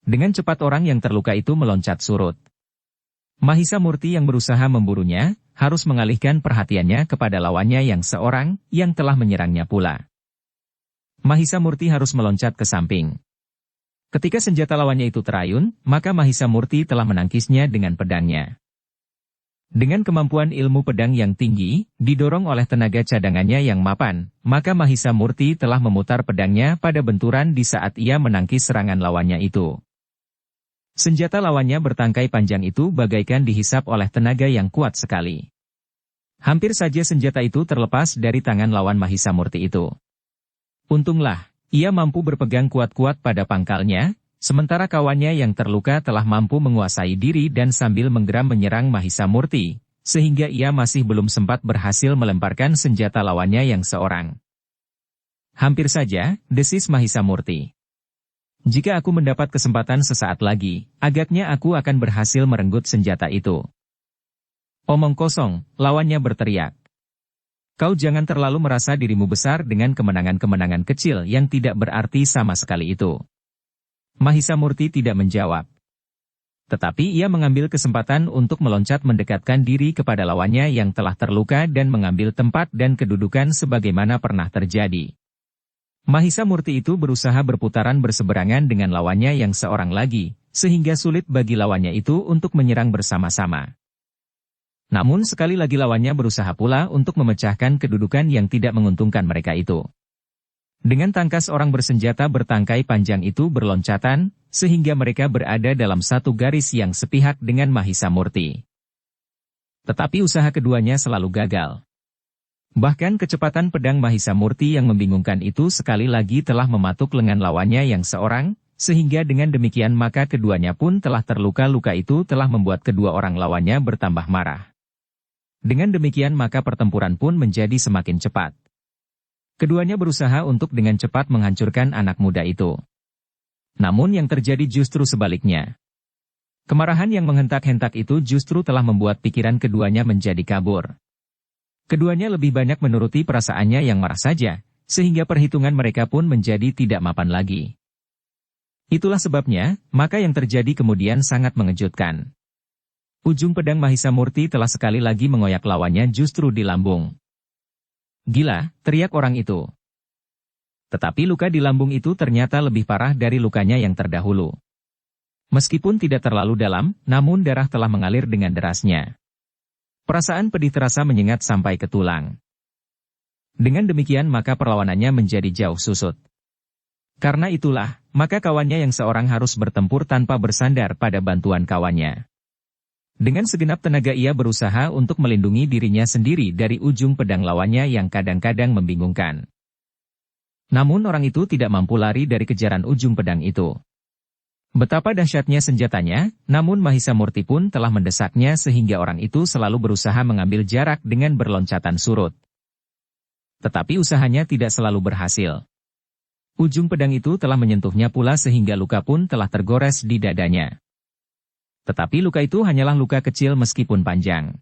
Dengan cepat orang yang terluka itu meloncat surut. Mahisa Murti yang berusaha memburunya, harus mengalihkan perhatiannya kepada lawannya yang seorang, yang telah menyerangnya pula. Mahisa Murti harus meloncat ke samping. Ketika senjata lawannya itu terayun, maka Mahisa Murti telah menangkisnya dengan pedangnya. Dengan kemampuan ilmu pedang yang tinggi, didorong oleh tenaga cadangannya yang mapan, maka Mahisa Murti telah memutar pedangnya pada benturan di saat ia menangkis serangan lawannya itu. Senjata lawannya bertangkai panjang itu bagaikan dihisap oleh tenaga yang kuat sekali. Hampir saja senjata itu terlepas dari tangan lawan Mahisa Murti itu. Untunglah, ia mampu berpegang kuat-kuat pada pangkalnya, sementara kawannya yang terluka telah mampu menguasai diri dan sambil menggeram menyerang Mahisa Murti, sehingga ia masih belum sempat berhasil melemparkan senjata lawannya yang seorang. Hampir saja, desis Mahisa Murti. Jika aku mendapat kesempatan sesaat lagi, agaknya aku akan berhasil merenggut senjata itu. Omong kosong, lawannya berteriak. Kau jangan terlalu merasa dirimu besar dengan kemenangan-kemenangan kecil yang tidak berarti sama sekali itu. Mahisa Murti tidak menjawab. Tetapi ia mengambil kesempatan untuk meloncat mendekatkan diri kepada lawannya yang telah terluka dan mengambil tempat dan kedudukan sebagaimana pernah terjadi. Mahisa Murti itu berusaha berputaran berseberangan dengan lawannya yang seorang lagi, sehingga sulit bagi lawannya itu untuk menyerang bersama-sama. Namun sekali lagi lawannya berusaha pula untuk memecahkan kedudukan yang tidak menguntungkan mereka itu. Dengan tangkas orang bersenjata bertangkai panjang itu berloncatan, sehingga mereka berada dalam satu garis yang sepihak dengan Mahisa Murti. Tetapi usaha keduanya selalu gagal. Bahkan kecepatan pedang Mahisa Murti yang membingungkan itu sekali lagi telah mematuk lengan lawannya yang seorang, sehingga dengan demikian maka keduanya pun telah terluka-luka itu telah membuat kedua orang lawannya bertambah marah. Dengan demikian maka pertempuran pun menjadi semakin cepat. Keduanya berusaha untuk dengan cepat menghancurkan anak muda itu. Namun yang terjadi justru sebaliknya. Kemarahan yang menghentak-hentak itu justru telah membuat pikiran keduanya menjadi kabur. Keduanya lebih banyak menuruti perasaannya yang marah saja, sehingga perhitungan mereka pun menjadi tidak mapan lagi. Itulah sebabnya, maka yang terjadi kemudian sangat mengejutkan. Ujung pedang Mahisa Murti telah sekali lagi mengoyak lawannya justru di lambung. "Gila," teriak orang itu. Tetapi luka di lambung itu ternyata lebih parah dari lukanya yang terdahulu. Meskipun tidak terlalu dalam, namun darah telah mengalir dengan derasnya. Perasaan pedih terasa menyengat sampai ke tulang. Dengan demikian maka perlawanannya menjadi jauh susut. Karena itulah, maka kawannya yang seorang harus bertempur tanpa bersandar pada bantuan kawannya. Dengan segenap tenaga ia berusaha untuk melindungi dirinya sendiri dari ujung pedang lawannya yang kadang-kadang membingungkan. Namun orang itu tidak mampu lari dari kejaran ujung pedang itu. Betapa dahsyatnya senjatanya, namun Mahisa Murti pun telah mendesaknya sehingga orang itu selalu berusaha mengambil jarak dengan berloncatan surut. Tetapi usahanya tidak selalu berhasil. Ujung pedang itu telah menyentuhnya pula sehingga luka pun telah tergores di dadanya. Tetapi luka itu hanyalah luka kecil meskipun panjang.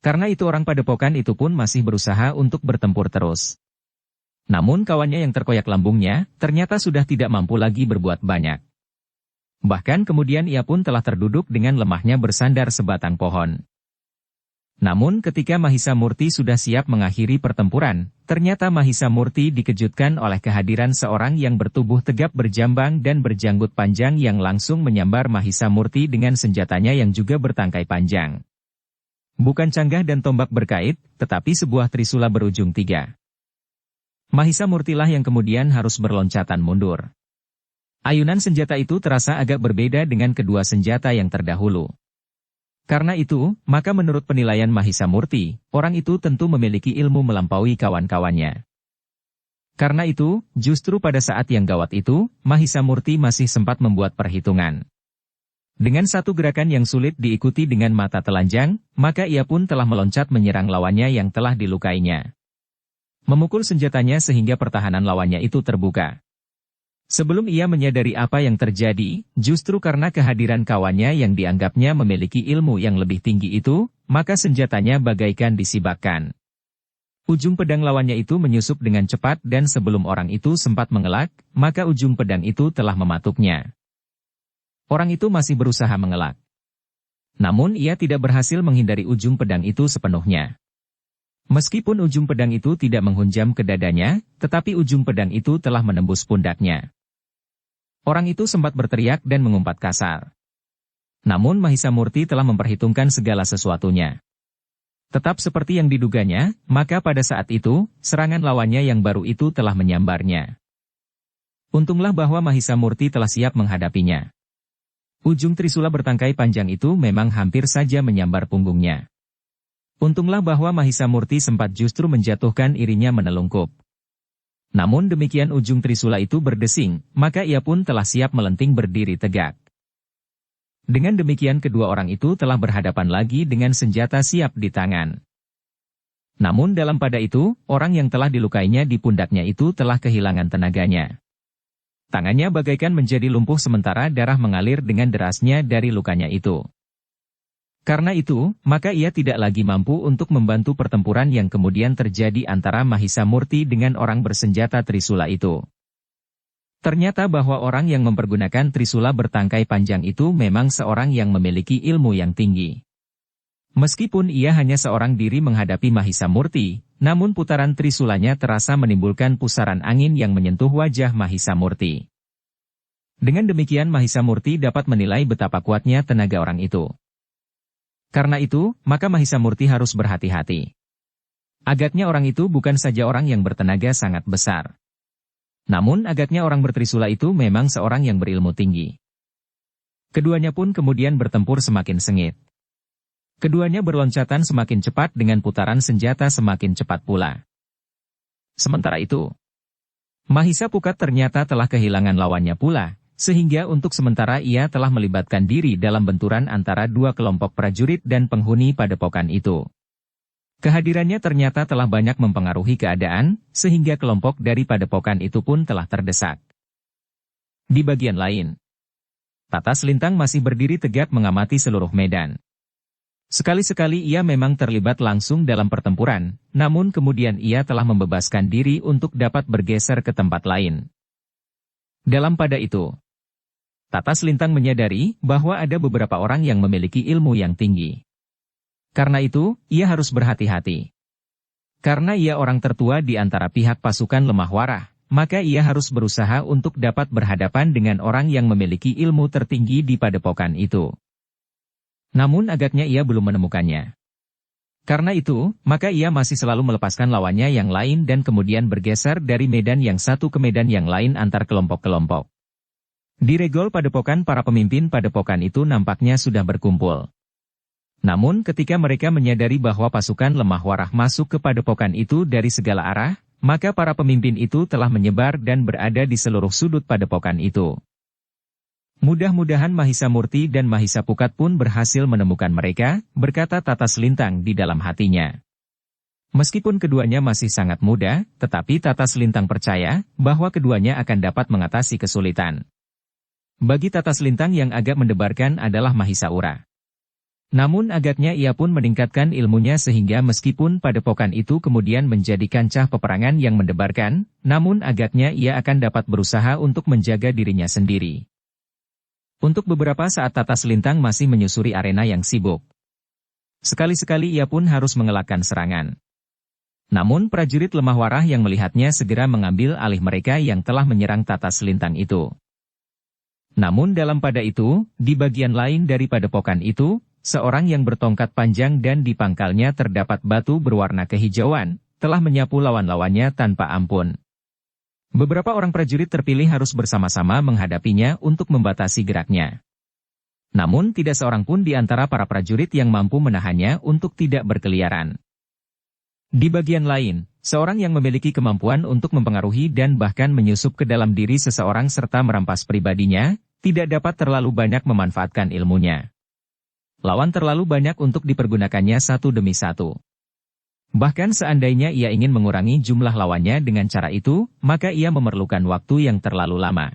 Karena itu orang padepokan itu pun masih berusaha untuk bertempur terus. Namun kawannya yang terkoyak lambungnya, ternyata sudah tidak mampu lagi berbuat banyak. Bahkan kemudian ia pun telah terduduk dengan lemahnya bersandar sebatang pohon. Namun ketika Mahisa Murti sudah siap mengakhiri pertempuran, ternyata Mahisa Murti dikejutkan oleh kehadiran seorang yang bertubuh tegap berjambang dan berjanggut panjang yang langsung menyambar Mahisa Murti dengan senjatanya yang juga bertangkai panjang. Bukan canggah dan tombak berkait, tetapi sebuah trisula berujung 3. Mahisa Murtilah yang kemudian harus berloncatan mundur. Ayunan senjata itu terasa agak berbeda dengan kedua senjata yang terdahulu. Karena itu, maka menurut penilaian Mahisa Murti, orang itu tentu memiliki ilmu melampaui kawan-kawannya. Karena itu, justru pada saat yang gawat itu, Mahisa Murti masih sempat membuat perhitungan. Dengan satu gerakan yang sulit diikuti dengan mata telanjang, maka ia pun telah meloncat menyerang lawannya yang telah dilukainya. Memukul senjatanya sehingga pertahanan lawannya itu terbuka. Sebelum ia menyadari apa yang terjadi, justru karena kehadiran kawannya yang dianggapnya memiliki ilmu yang lebih tinggi itu, maka senjatanya bagaikan disibakkan. Ujung pedang lawannya itu menyusup dengan cepat dan sebelum orang itu sempat mengelak, maka ujung pedang itu telah mematuknya. Orang itu masih berusaha mengelak. Namun ia tidak berhasil menghindari ujung pedang itu sepenuhnya. Meskipun ujung pedang itu tidak menghunjam ke dadanya, tetapi ujung pedang itu telah menembus pundaknya. Orang itu sempat berteriak dan mengumpat kasar. Namun Mahisa Murti telah memperhitungkan segala sesuatunya. Tetap seperti yang diduganya, maka pada saat itu, serangan lawannya yang baru itu telah menyambarnya. Untunglah bahwa Mahisa Murti telah siap menghadapinya. Ujung trisula bertangkai panjang itu memang hampir saja menyambar punggungnya. Untunglah bahwa Mahisa Murti sempat justru menjatuhkan irinya menelungkup. Namun demikian ujung trisula itu berdesing, maka ia pun telah siap melenting berdiri tegak. Dengan demikian kedua orang itu telah berhadapan lagi dengan senjata siap di tangan. Namun dalam pada itu, orang yang telah dilukainya di pundaknya itu telah kehilangan tenaganya. Tangannya bagaikan menjadi lumpuh sementara darah mengalir dengan derasnya dari lukanya itu. Karena itu, maka ia tidak lagi mampu untuk membantu pertempuran yang kemudian terjadi antara Mahisa Murti dengan orang bersenjata trisula itu. Ternyata bahwa orang yang mempergunakan trisula bertangkai panjang itu memang seorang yang memiliki ilmu yang tinggi. Meskipun ia hanya seorang diri menghadapi Mahisa Murti, namun putaran trisulanya terasa menimbulkan pusaran angin yang menyentuh wajah Mahisa Murti. Dengan demikian Mahisa Murti dapat menilai betapa kuatnya tenaga orang itu. Karena itu, maka Mahisa Murti harus berhati-hati. Agaknya orang itu bukan saja orang yang bertenaga sangat besar. Namun agaknya orang bertrisula itu memang seorang yang berilmu tinggi. Keduanya pun kemudian bertempur semakin sengit. Keduanya berloncatan semakin cepat dengan putaran senjata semakin cepat pula. Sementara itu, Mahisa Pukat ternyata telah kehilangan lawannya pula, sehingga untuk sementara ia telah melibatkan diri dalam benturan antara dua kelompok prajurit dan penghuni padepokan itu. Kehadirannya ternyata telah banyak mempengaruhi keadaan, sehingga kelompok dari padepokan itu pun telah terdesak. Di bagian lain, Tatas Lintang masih berdiri tegak mengamati seluruh medan. Sekali-sekali ia memang terlibat langsung dalam pertempuran, namun kemudian ia telah membebaskan diri untuk dapat bergeser ke tempat lain. Dalam pada itu, Tatas Lintang menyadari bahwa ada beberapa orang yang memiliki ilmu yang tinggi. Karena itu, ia harus berhati-hati. Karena ia orang tertua di antara pihak pasukan Lemah Warah, maka ia harus berusaha untuk dapat berhadapan dengan orang yang memiliki ilmu tertinggi di padepokan itu. Namun agaknya ia belum menemukannya. Karena itu, maka ia masih selalu melepaskan lawannya yang lain dan kemudian bergeser dari medan yang satu ke medan yang lain antar kelompok-kelompok. Di regol padepokan para pemimpin padepokan itu nampaknya sudah berkumpul. Namun ketika mereka menyadari bahwa pasukan Lemah Warah masuk ke padepokan itu dari segala arah, maka para pemimpin itu telah menyebar dan berada di seluruh sudut padepokan itu. Mudah-mudahan Mahisa Murti dan Mahisa Pukat pun berhasil menemukan mereka, berkata Tatas Lintang di dalam hatinya. Meskipun keduanya masih sangat muda, tetapi Tatas Lintang percaya bahwa keduanya akan dapat mengatasi kesulitan. Bagi Tatas Lintang yang agak mendebarkan adalah Mahisa Ura. Namun agaknya ia pun meningkatkan ilmunya sehingga meskipun padepokan itu kemudian menjadi kancah peperangan yang mendebarkan, namun agaknya ia akan dapat berusaha untuk menjaga dirinya sendiri. Untuk beberapa saat Tatas Lintang masih menyusuri arena yang sibuk. Sekali-sekali ia pun harus mengelakkan serangan. Namun prajurit Lemah Warah yang melihatnya segera mengambil alih mereka yang telah menyerang Tatas Lintang itu. Namun dalam pada itu, di bagian lain dari padepokan itu, seorang yang bertongkat panjang dan di pangkalnya terdapat batu berwarna kehijauan, telah menyapu lawan-lawannya tanpa ampun. Beberapa orang prajurit terpilih harus bersama-sama menghadapinya untuk membatasi geraknya. Namun tidak seorang pun di antara para prajurit yang mampu menahannya untuk tidak berkeliaran. Di bagian lain, seorang yang memiliki kemampuan untuk mempengaruhi dan bahkan menyusup ke dalam diri seseorang serta merampas pribadinya, tidak dapat terlalu banyak memanfaatkan ilmunya. Lawan terlalu banyak untuk dipergunakannya satu demi satu. Bahkan seandainya ia ingin mengurangi jumlah lawannya dengan cara itu, maka ia memerlukan waktu yang terlalu lama.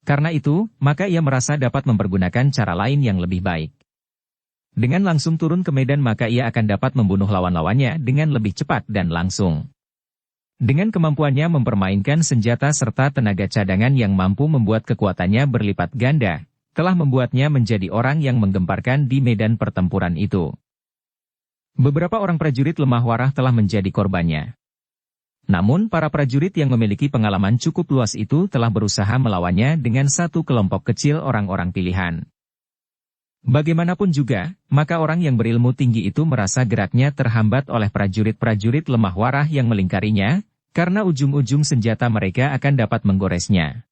Karena itu, maka ia merasa dapat mempergunakan cara lain yang lebih baik. Dengan langsung turun ke medan maka ia akan dapat membunuh lawan-lawannya dengan lebih cepat dan langsung. Dengan kemampuannya mempermainkan senjata serta tenaga cadangan yang mampu membuat kekuatannya berlipat ganda, telah membuatnya menjadi orang yang menggemparkan di medan pertempuran itu. Beberapa orang prajurit Lemah Warah telah menjadi korbannya. Namun para prajurit yang memiliki pengalaman cukup luas itu telah berusaha melawannya dengan satu kelompok kecil orang-orang pilihan. Bagaimanapun juga, maka orang yang berilmu tinggi itu merasa geraknya terhambat oleh prajurit-prajurit Lemah Warah yang melingkarinya, karena ujung-ujung senjata mereka akan dapat menggoresnya.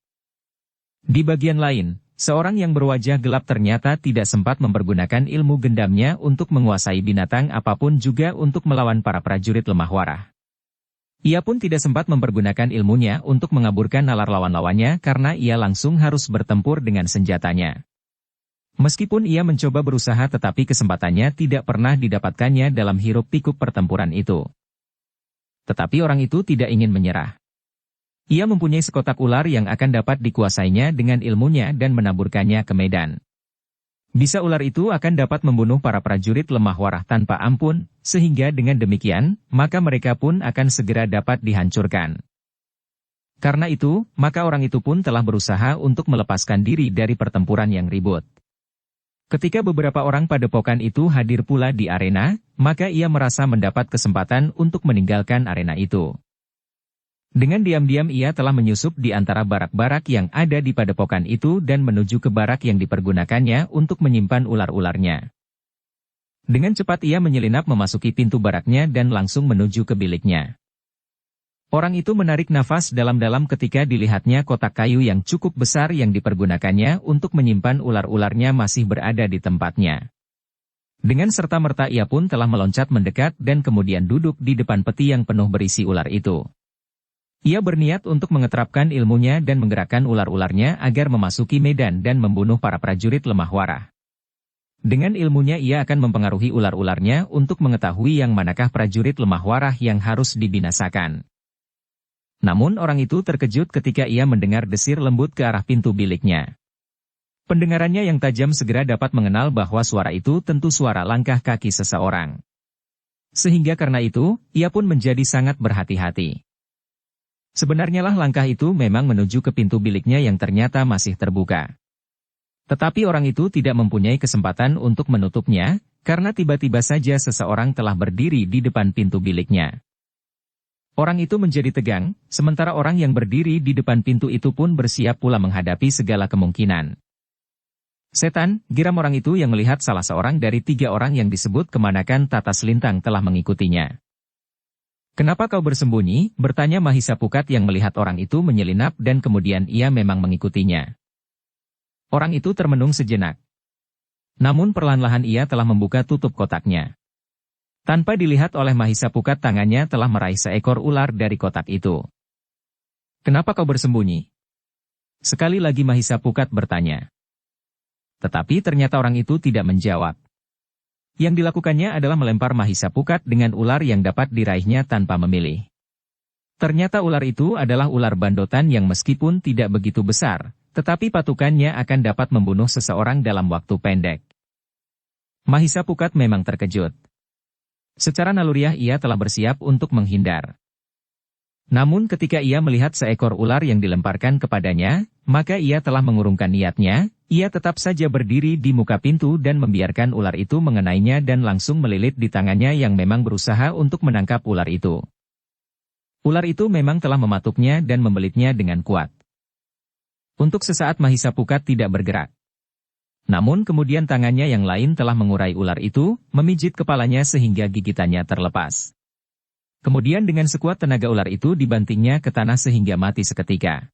Di bagian lain, seorang yang berwajah gelap ternyata tidak sempat mempergunakan ilmu gendamnya untuk menguasai binatang apapun juga untuk melawan para prajurit Lemah Warah. Ia pun tidak sempat mempergunakan ilmunya untuk mengaburkan nalar lawan-lawannya karena ia langsung harus bertempur dengan senjatanya. Meskipun ia mencoba berusaha tetapi kesempatannya tidak pernah didapatkannya dalam hiruk-pikuk pertempuran itu. Tetapi orang itu tidak ingin menyerah. Ia mempunyai sekotak ular yang akan dapat dikuasainya dengan ilmunya dan menaburkannya ke medan. Bisa ular itu akan dapat membunuh para prajurit Lemah Warah tanpa ampun, sehingga dengan demikian, maka mereka pun akan segera dapat dihancurkan. Karena itu, maka orang itu pun telah berusaha untuk melepaskan diri dari pertempuran yang ribut. Ketika beberapa orang padepokan itu hadir pula di arena, maka ia merasa mendapat kesempatan untuk meninggalkan arena itu. Dengan diam-diam ia telah menyusup di antara barak-barak yang ada di padepokan itu dan menuju ke barak yang dipergunakannya untuk menyimpan ular-ularnya. Dengan cepat ia menyelinap memasuki pintu baraknya dan langsung menuju ke biliknya. Orang itu menarik nafas dalam-dalam ketika dilihatnya kotak kayu yang cukup besar yang dipergunakannya untuk menyimpan ular-ularnya masih berada di tempatnya. Dengan serta-merta ia pun telah meloncat mendekat dan kemudian duduk di depan peti yang penuh berisi ular itu. Ia berniat untuk mengeterapkan ilmunya dan menggerakkan ular-ularnya agar memasuki medan dan membunuh para prajurit lemah warah. Dengan ilmunya ia akan mempengaruhi ular-ularnya untuk mengetahui yang manakah prajurit lemah warah yang harus dibinasakan. Namun orang itu terkejut ketika ia mendengar desir lembut ke arah pintu biliknya. Pendengarannya yang tajam segera dapat mengenal bahwa suara itu tentu suara langkah kaki seseorang. Sehingga karena itu, ia pun menjadi sangat berhati-hati. Sebenarnya lah langkah itu memang menuju ke pintu biliknya yang ternyata masih terbuka. Tetapi orang itu tidak mempunyai kesempatan untuk menutupnya, karena tiba-tiba saja seseorang telah berdiri di depan pintu biliknya. Orang itu menjadi tegang, sementara orang yang berdiri di depan pintu itu pun bersiap pula menghadapi segala kemungkinan. Setan, geram orang itu yang melihat salah seorang dari 3 orang yang disebut kemanakan Tata Selintang telah mengikutinya. "Kenapa kau bersembunyi?" bertanya Mahisa Pukat yang melihat orang itu menyelinap dan kemudian ia memang mengikutinya. Orang itu termenung sejenak. Namun perlahan-lahan ia telah membuka tutup kotaknya. Tanpa dilihat oleh Mahisa Pukat tangannya telah meraih seekor ular dari kotak itu. "Kenapa kau bersembunyi?" Sekali lagi Mahisa Pukat bertanya. Tetapi ternyata orang itu tidak menjawab. Yang dilakukannya adalah melempar Mahisa Pukat dengan ular yang dapat diraihnya tanpa memilih. Ternyata ular itu adalah ular bandotan yang meskipun tidak begitu besar, tetapi patukannya akan dapat membunuh seseorang dalam waktu pendek. Mahisa Pukat memang terkejut. Secara naluriah ia telah bersiap untuk menghindar. Namun ketika ia melihat seekor ular yang dilemparkan kepadanya, maka ia telah mengurungkan niatnya. Ia tetap saja berdiri di muka pintu dan membiarkan ular itu mengenainya dan langsung melilit di tangannya yang memang berusaha untuk menangkap ular itu. Ular itu memang telah mematuknya dan membelitnya dengan kuat. Untuk sesaat Mahisa Pukat tidak bergerak. Namun kemudian tangannya yang lain telah mengurai ular itu, memijit kepalanya sehingga gigitannya terlepas. Kemudian dengan sekuat tenaga ular itu dibantingnya ke tanah sehingga mati seketika.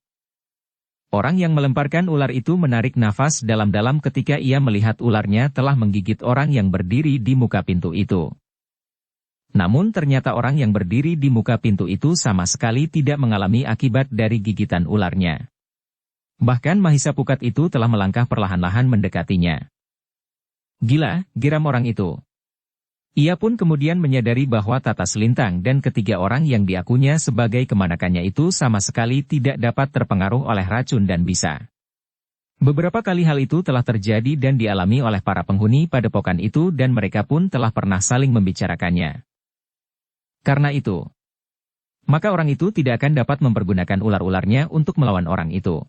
Orang yang melemparkan ular itu menarik nafas dalam-dalam ketika ia melihat ularnya telah menggigit orang yang berdiri di muka pintu itu. Namun ternyata orang yang berdiri di muka pintu itu sama sekali tidak mengalami akibat dari gigitan ularnya. Bahkan Mahisa Pukat itu telah melangkah perlahan-lahan mendekatinya. "Gila," geram orang itu. Ia pun kemudian menyadari bahwa Tata Selintang dan ketiga orang yang diakunya sebagai kemanakannya itu sama sekali tidak dapat terpengaruh oleh racun dan bisa. Beberapa kali hal itu telah terjadi dan dialami oleh para penghuni padepokan itu dan mereka pun telah pernah saling membicarakannya. Karena itu, maka orang itu tidak akan dapat mempergunakan ular-ularnya untuk melawan orang itu.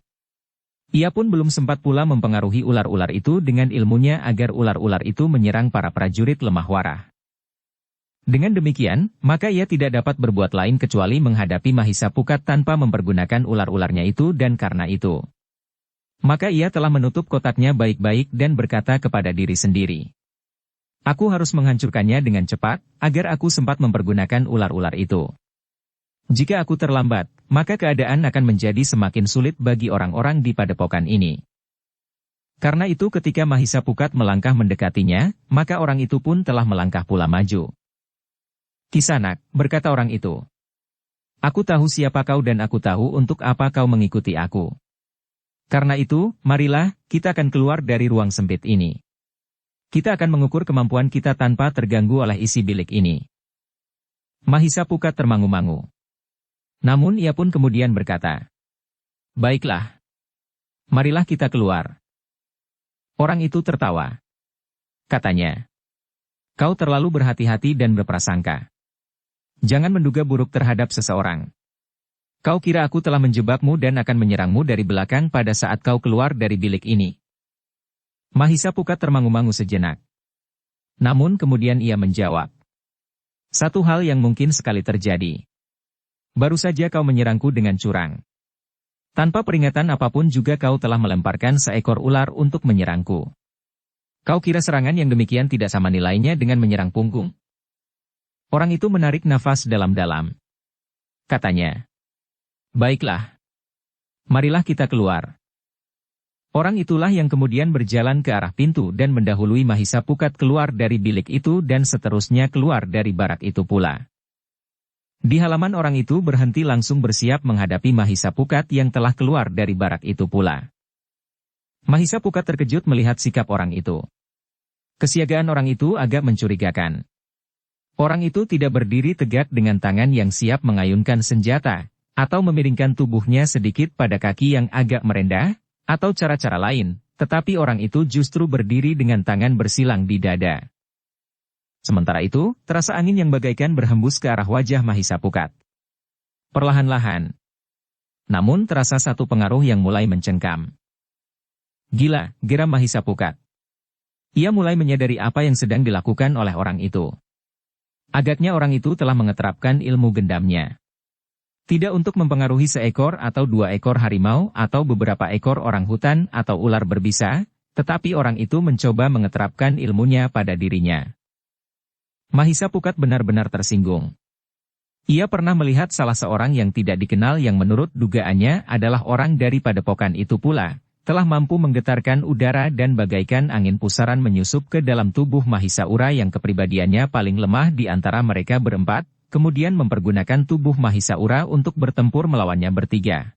Ia pun belum sempat pula mempengaruhi ular-ular itu dengan ilmunya agar ular-ular itu menyerang para prajurit lemah warah. Dengan demikian, maka ia tidak dapat berbuat lain kecuali menghadapi Mahisa Pukat tanpa mempergunakan ular-ularnya itu dan karena itu. Maka ia telah menutup kotaknya baik-baik dan berkata kepada diri sendiri. "Aku harus menghancurkannya dengan cepat, agar aku sempat mempergunakan ular-ular itu. Jika aku terlambat, maka keadaan akan menjadi semakin sulit bagi orang-orang di padepokan ini." Karena itu ketika Mahisa Pukat melangkah mendekatinya, maka orang itu pun telah melangkah pula maju. "Kisanak," berkata orang itu. "Aku tahu siapa kau dan aku tahu untuk apa kau mengikuti aku. Karena itu, marilah, kita akan keluar dari ruang sempit ini. Kita akan mengukur kemampuan kita tanpa terganggu oleh isi bilik ini." Mahisa Pukat termangu-mangu. Namun ia pun kemudian berkata, "Baiklah. Marilah kita keluar." Orang itu tertawa. Katanya, "Kau terlalu berhati-hati dan berprasangka. Jangan menduga buruk terhadap seseorang. Kau kira aku telah menjebakmu dan akan menyerangmu dari belakang pada saat kau keluar dari bilik ini." Mahisa Pukat termangu-mangu sejenak. Namun kemudian ia menjawab, "Satu hal yang mungkin sekali terjadi. Baru saja kau menyerangku dengan curang. Tanpa peringatan apapun juga kau telah melemparkan seekor ular untuk menyerangku. Kau kira serangan yang demikian tidak sama nilainya dengan menyerang punggung?" Orang itu menarik nafas dalam-dalam. Katanya. Baiklah. Marilah kita keluar. Orang itulah yang kemudian berjalan ke arah pintu dan mendahului Mahisapukat keluar dari bilik itu dan seterusnya keluar dari barak itu pula. Di halaman orang itu berhenti langsung bersiap menghadapi Mahisapukat yang telah keluar dari barak itu pula. Mahisapukat terkejut melihat sikap orang itu. Kesiagaan orang itu agak mencurigakan. Orang itu tidak berdiri tegak dengan tangan yang siap mengayunkan senjata, atau memiringkan tubuhnya sedikit pada kaki yang agak merendah, atau cara-cara lain, tetapi orang itu justru berdiri dengan tangan bersilang di dada. Sementara itu, terasa angin yang bagaikan berhembus ke arah wajah Mahisapukat. Perlahan-lahan. Namun terasa satu pengaruh yang mulai mencengkam. Gila, geram Mahisapukat. Ia mulai menyadari apa yang sedang dilakukan oleh orang itu. Agaknya orang itu telah mengeterapkan ilmu gendamnya. Tidak untuk mempengaruhi seekor atau 2 ekor harimau atau beberapa ekor orang hutan atau ular berbisa, tetapi orang itu mencoba mengeterapkan ilmunya pada dirinya. Mahisapukat benar-benar tersinggung. Ia pernah melihat salah seorang yang tidak dikenal yang menurut dugaannya adalah orang dari padepokan itu pula, telah mampu menggetarkan udara dan bagaikan angin pusaran menyusup ke dalam tubuh Mahisaura yang kepribadiannya paling lemah di antara mereka berempat, kemudian mempergunakan tubuh Mahisaura untuk bertempur melawannya bertiga.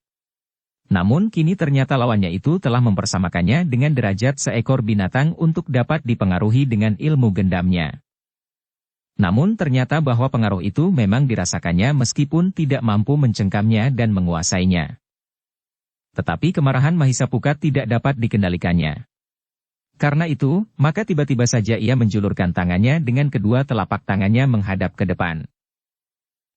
Namun kini ternyata lawannya itu telah mempersamakannya dengan derajat seekor binatang untuk dapat dipengaruhi dengan ilmu gendamnya. Namun ternyata bahwa pengaruh itu memang dirasakannya meskipun tidak mampu mencengkamnya dan menguasainya. Tetapi kemarahan Mahisapukat tidak dapat dikendalikannya. Karena itu, maka tiba-tiba saja ia menjulurkan tangannya dengan kedua telapak tangannya menghadap ke depan.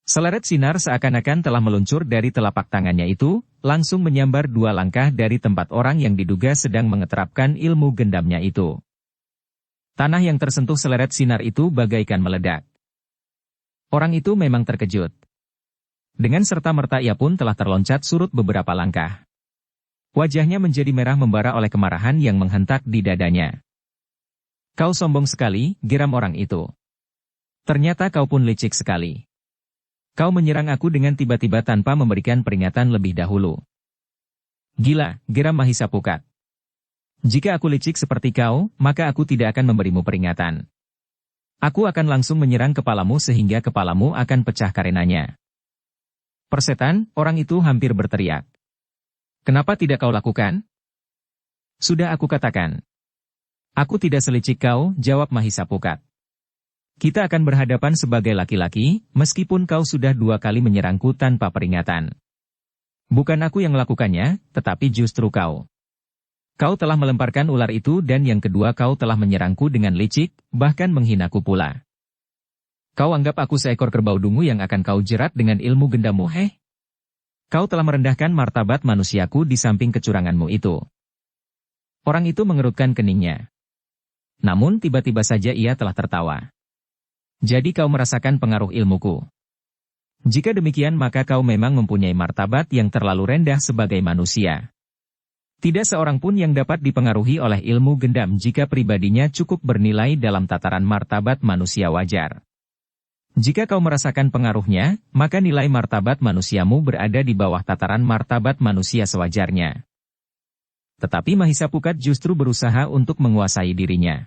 Seleret sinar seakan-akan telah meluncur dari telapak tangannya itu, langsung menyambar 2 langkah dari tempat orang yang diduga sedang mengeterapkan ilmu gendamnya itu. Tanah yang tersentuh seleret sinar itu bagaikan meledak. Orang itu memang terkejut. Dengan serta-merta ia pun telah terloncat surut beberapa langkah. Wajahnya menjadi merah membara oleh kemarahan yang menghentak di dadanya. Kau sombong sekali, geram orang itu. Ternyata kau pun licik sekali. Kau menyerang aku dengan tiba-tiba tanpa memberikan peringatan lebih dahulu. Gila, geram Mahisapukat. Jika aku licik seperti kau, maka aku tidak akan memberimu peringatan. Aku akan langsung menyerang kepalamu sehingga kepalamu akan pecah karenanya. Persetan, orang itu hampir berteriak. Kenapa tidak kau lakukan? Sudah aku katakan. Aku tidak selicik kau, jawab Mahisapukat. Kita akan berhadapan sebagai laki-laki, meskipun kau sudah 2 kali menyerangku tanpa peringatan. Bukan aku yang melakukannya, tetapi justru kau. Kau telah melemparkan ular itu dan yang kedua kau telah menyerangku dengan licik, bahkan menghinaku pula. Kau anggap aku seekor kerbau dungu yang akan kau jerat dengan ilmu gendamu, heh? Kau telah merendahkan martabat manusiaku di samping kecuranganmu itu. Orang itu mengerutkan keningnya. Namun tiba-tiba saja ia telah tertawa. Jadi kau merasakan pengaruh ilmuku. Jika demikian maka kau memang mempunyai martabat yang terlalu rendah sebagai manusia. Tidak seorang pun yang dapat dipengaruhi oleh ilmu gendam jika pribadinya cukup bernilai dalam tataran martabat manusia wajar. Jika kau merasakan pengaruhnya, maka nilai martabat manusiamu berada di bawah tataran martabat manusia sewajarnya. Tetapi Mahisapukat justru berusaha untuk menguasai dirinya.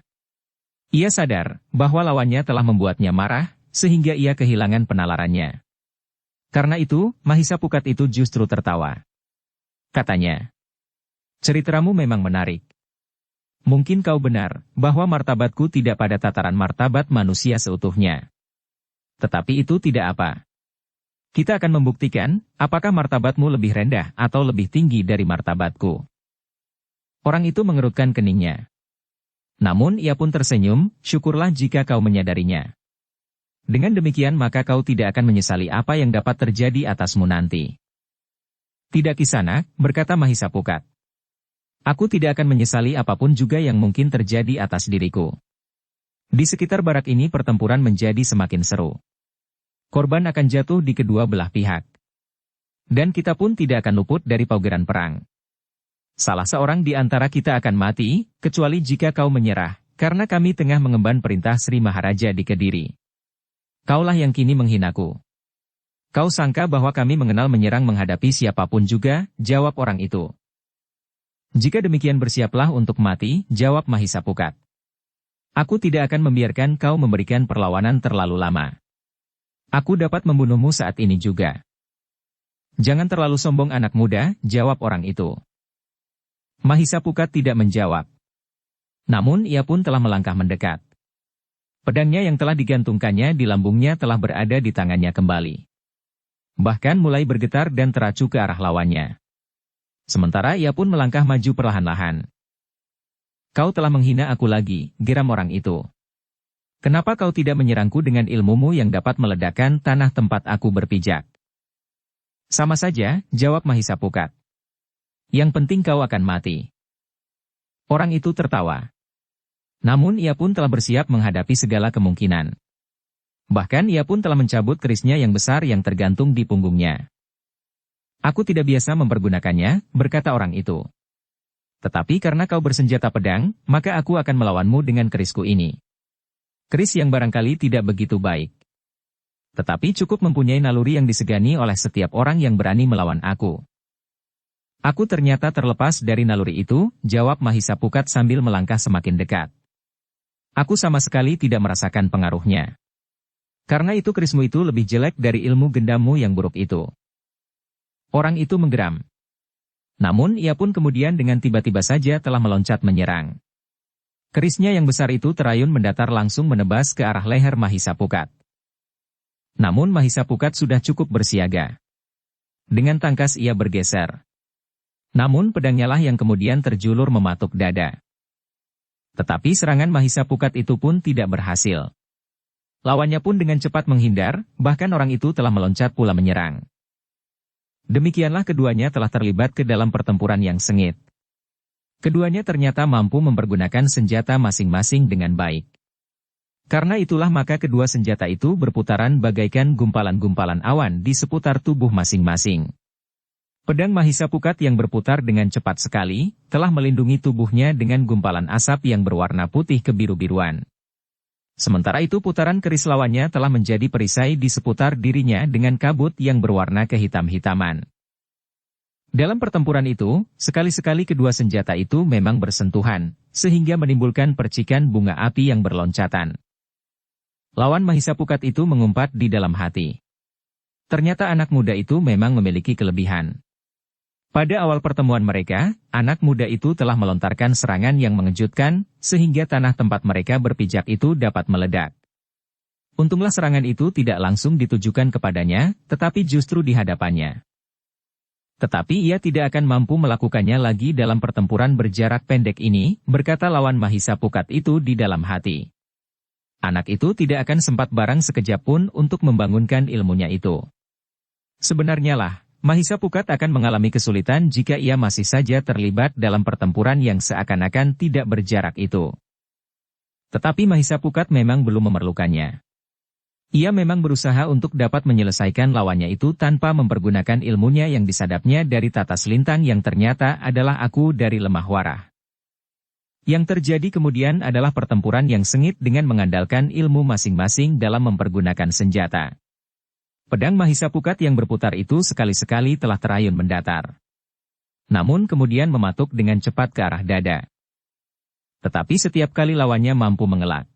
Ia sadar bahwa lawannya telah membuatnya marah, sehingga ia kehilangan penalarannya. Karena itu, Mahisapukat itu justru tertawa. Katanya, ceritamu memang menarik. Mungkin kau benar, bahwa martabatku tidak pada tataran martabat manusia seutuhnya. Tetapi itu tidak apa. Kita akan membuktikan, apakah martabatmu lebih rendah atau lebih tinggi dari martabatku. Orang itu mengerutkan keningnya. Namun ia pun tersenyum, syukurlah jika kau menyadarinya. Dengan demikian maka kau tidak akan menyesali apa yang dapat terjadi atasmu nanti. Tidak Kisanak, berkata Mahisapukat. Aku tidak akan menyesali apapun juga yang mungkin terjadi atas diriku. Di sekitar barak ini pertempuran menjadi semakin seru. Korban akan jatuh di kedua belah pihak. Dan kita pun tidak akan luput dari paugeran perang. Salah seorang di antara kita akan mati, kecuali jika kau menyerah, karena kami tengah mengemban perintah Sri Maharaja di Kediri. Kaulah yang kini menghinaku. Kau sangka bahwa kami mengenal menyerang menghadapi siapapun juga, jawab orang itu. Jika demikian bersiaplah untuk mati, jawab Mahisa Pukat. Aku tidak akan membiarkan kau memberikan perlawanan terlalu lama. Aku dapat membunuhmu saat ini juga. Jangan terlalu sombong anak muda, jawab orang itu. Mahisa Pukat tidak menjawab. Namun ia pun telah melangkah mendekat. Pedangnya yang telah digantungkannya di lambungnya telah berada di tangannya kembali. Bahkan mulai bergetar dan teracu ke arah lawannya. Sementara ia pun melangkah maju perlahan-lahan. Kau telah menghina aku lagi, geram orang itu. Kenapa kau tidak menyerangku dengan ilmumu yang dapat meledakkan tanah tempat aku berpijak? Sama saja, jawab Mahisa Pukat. Yang penting kau akan mati. Orang itu tertawa. Namun ia pun telah bersiap menghadapi segala kemungkinan. Bahkan ia pun telah mencabut kerisnya yang besar yang tergantung di punggungnya. Aku tidak biasa mempergunakannya, berkata orang itu. Tetapi karena kau bersenjata pedang, maka aku akan melawanmu dengan kerisku ini. Keris yang barangkali tidak begitu baik. Tetapi cukup mempunyai naluri yang disegani oleh setiap orang yang berani melawan aku. Aku ternyata terlepas dari naluri itu, jawab Mahisa Pukat sambil melangkah semakin dekat. Aku sama sekali tidak merasakan pengaruhnya. Karena itu kerismu itu lebih jelek dari ilmu gendammu yang buruk itu. Orang itu menggeram. Namun ia pun kemudian dengan tiba-tiba saja telah meloncat menyerang. Kerisnya yang besar itu terayun mendatar langsung menebas ke arah leher Mahisa Pukat. Namun Mahisa Pukat sudah cukup bersiaga. Dengan tangkas ia bergeser. Namun pedangnya lah yang kemudian terjulur mematuk dada. Tetapi serangan Mahisa Pukat itu pun tidak berhasil. Lawannya pun dengan cepat menghindar, bahkan orang itu telah meloncat pula menyerang. Demikianlah keduanya telah terlibat ke dalam pertempuran yang sengit. Keduanya ternyata mampu mempergunakan senjata masing-masing dengan baik. Karena itulah maka kedua senjata itu berputaran bagaikan gumpalan-gumpalan awan di seputar tubuh masing-masing. Pedang Mahisa Pukat yang berputar dengan cepat sekali, telah melindungi tubuhnya dengan gumpalan asap yang berwarna putih kebiru-biruan. Sementara itu putaran keris lawannya telah menjadi perisai di seputar dirinya dengan kabut yang berwarna kehitam-hitaman. Dalam pertempuran itu, sekali-sekali kedua senjata itu memang bersentuhan, sehingga menimbulkan percikan bunga api yang berloncatan. Lawan Mahisa Pukat itu mengumpat di dalam hati. Ternyata anak muda itu memang memiliki kelebihan. Pada awal pertemuan mereka, anak muda itu telah melontarkan serangan yang mengejutkan, sehingga tanah tempat mereka berpijak itu dapat meledak. Untunglah serangan itu tidak langsung ditujukan kepadanya, tetapi justru di hadapannya. Tetapi ia tidak akan mampu melakukannya lagi dalam pertempuran berjarak pendek ini, berkata lawan Mahisa Pukat itu di dalam hati. Anak itu tidak akan sempat barang sekejap pun untuk membangunkan ilmunya itu. Sebenarnya lah, Mahisa Pukat akan mengalami kesulitan jika ia masih saja terlibat dalam pertempuran yang seakan-akan tidak berjarak itu. Tetapi Mahisa Pukat memang belum memerlukannya. Ia memang berusaha untuk dapat menyelesaikan lawannya itu tanpa mempergunakan ilmunya yang disadapnya dari tata selintang yang ternyata adalah aku dari lemah warah. Yang terjadi kemudian adalah pertempuran yang sengit dengan mengandalkan ilmu masing-masing dalam mempergunakan senjata. Pedang Mahisa Pukat yang berputar itu sekali-sekali telah terayun mendatar. Namun kemudian mematuk dengan cepat ke arah dada. Tetapi setiap kali lawannya mampu mengelak.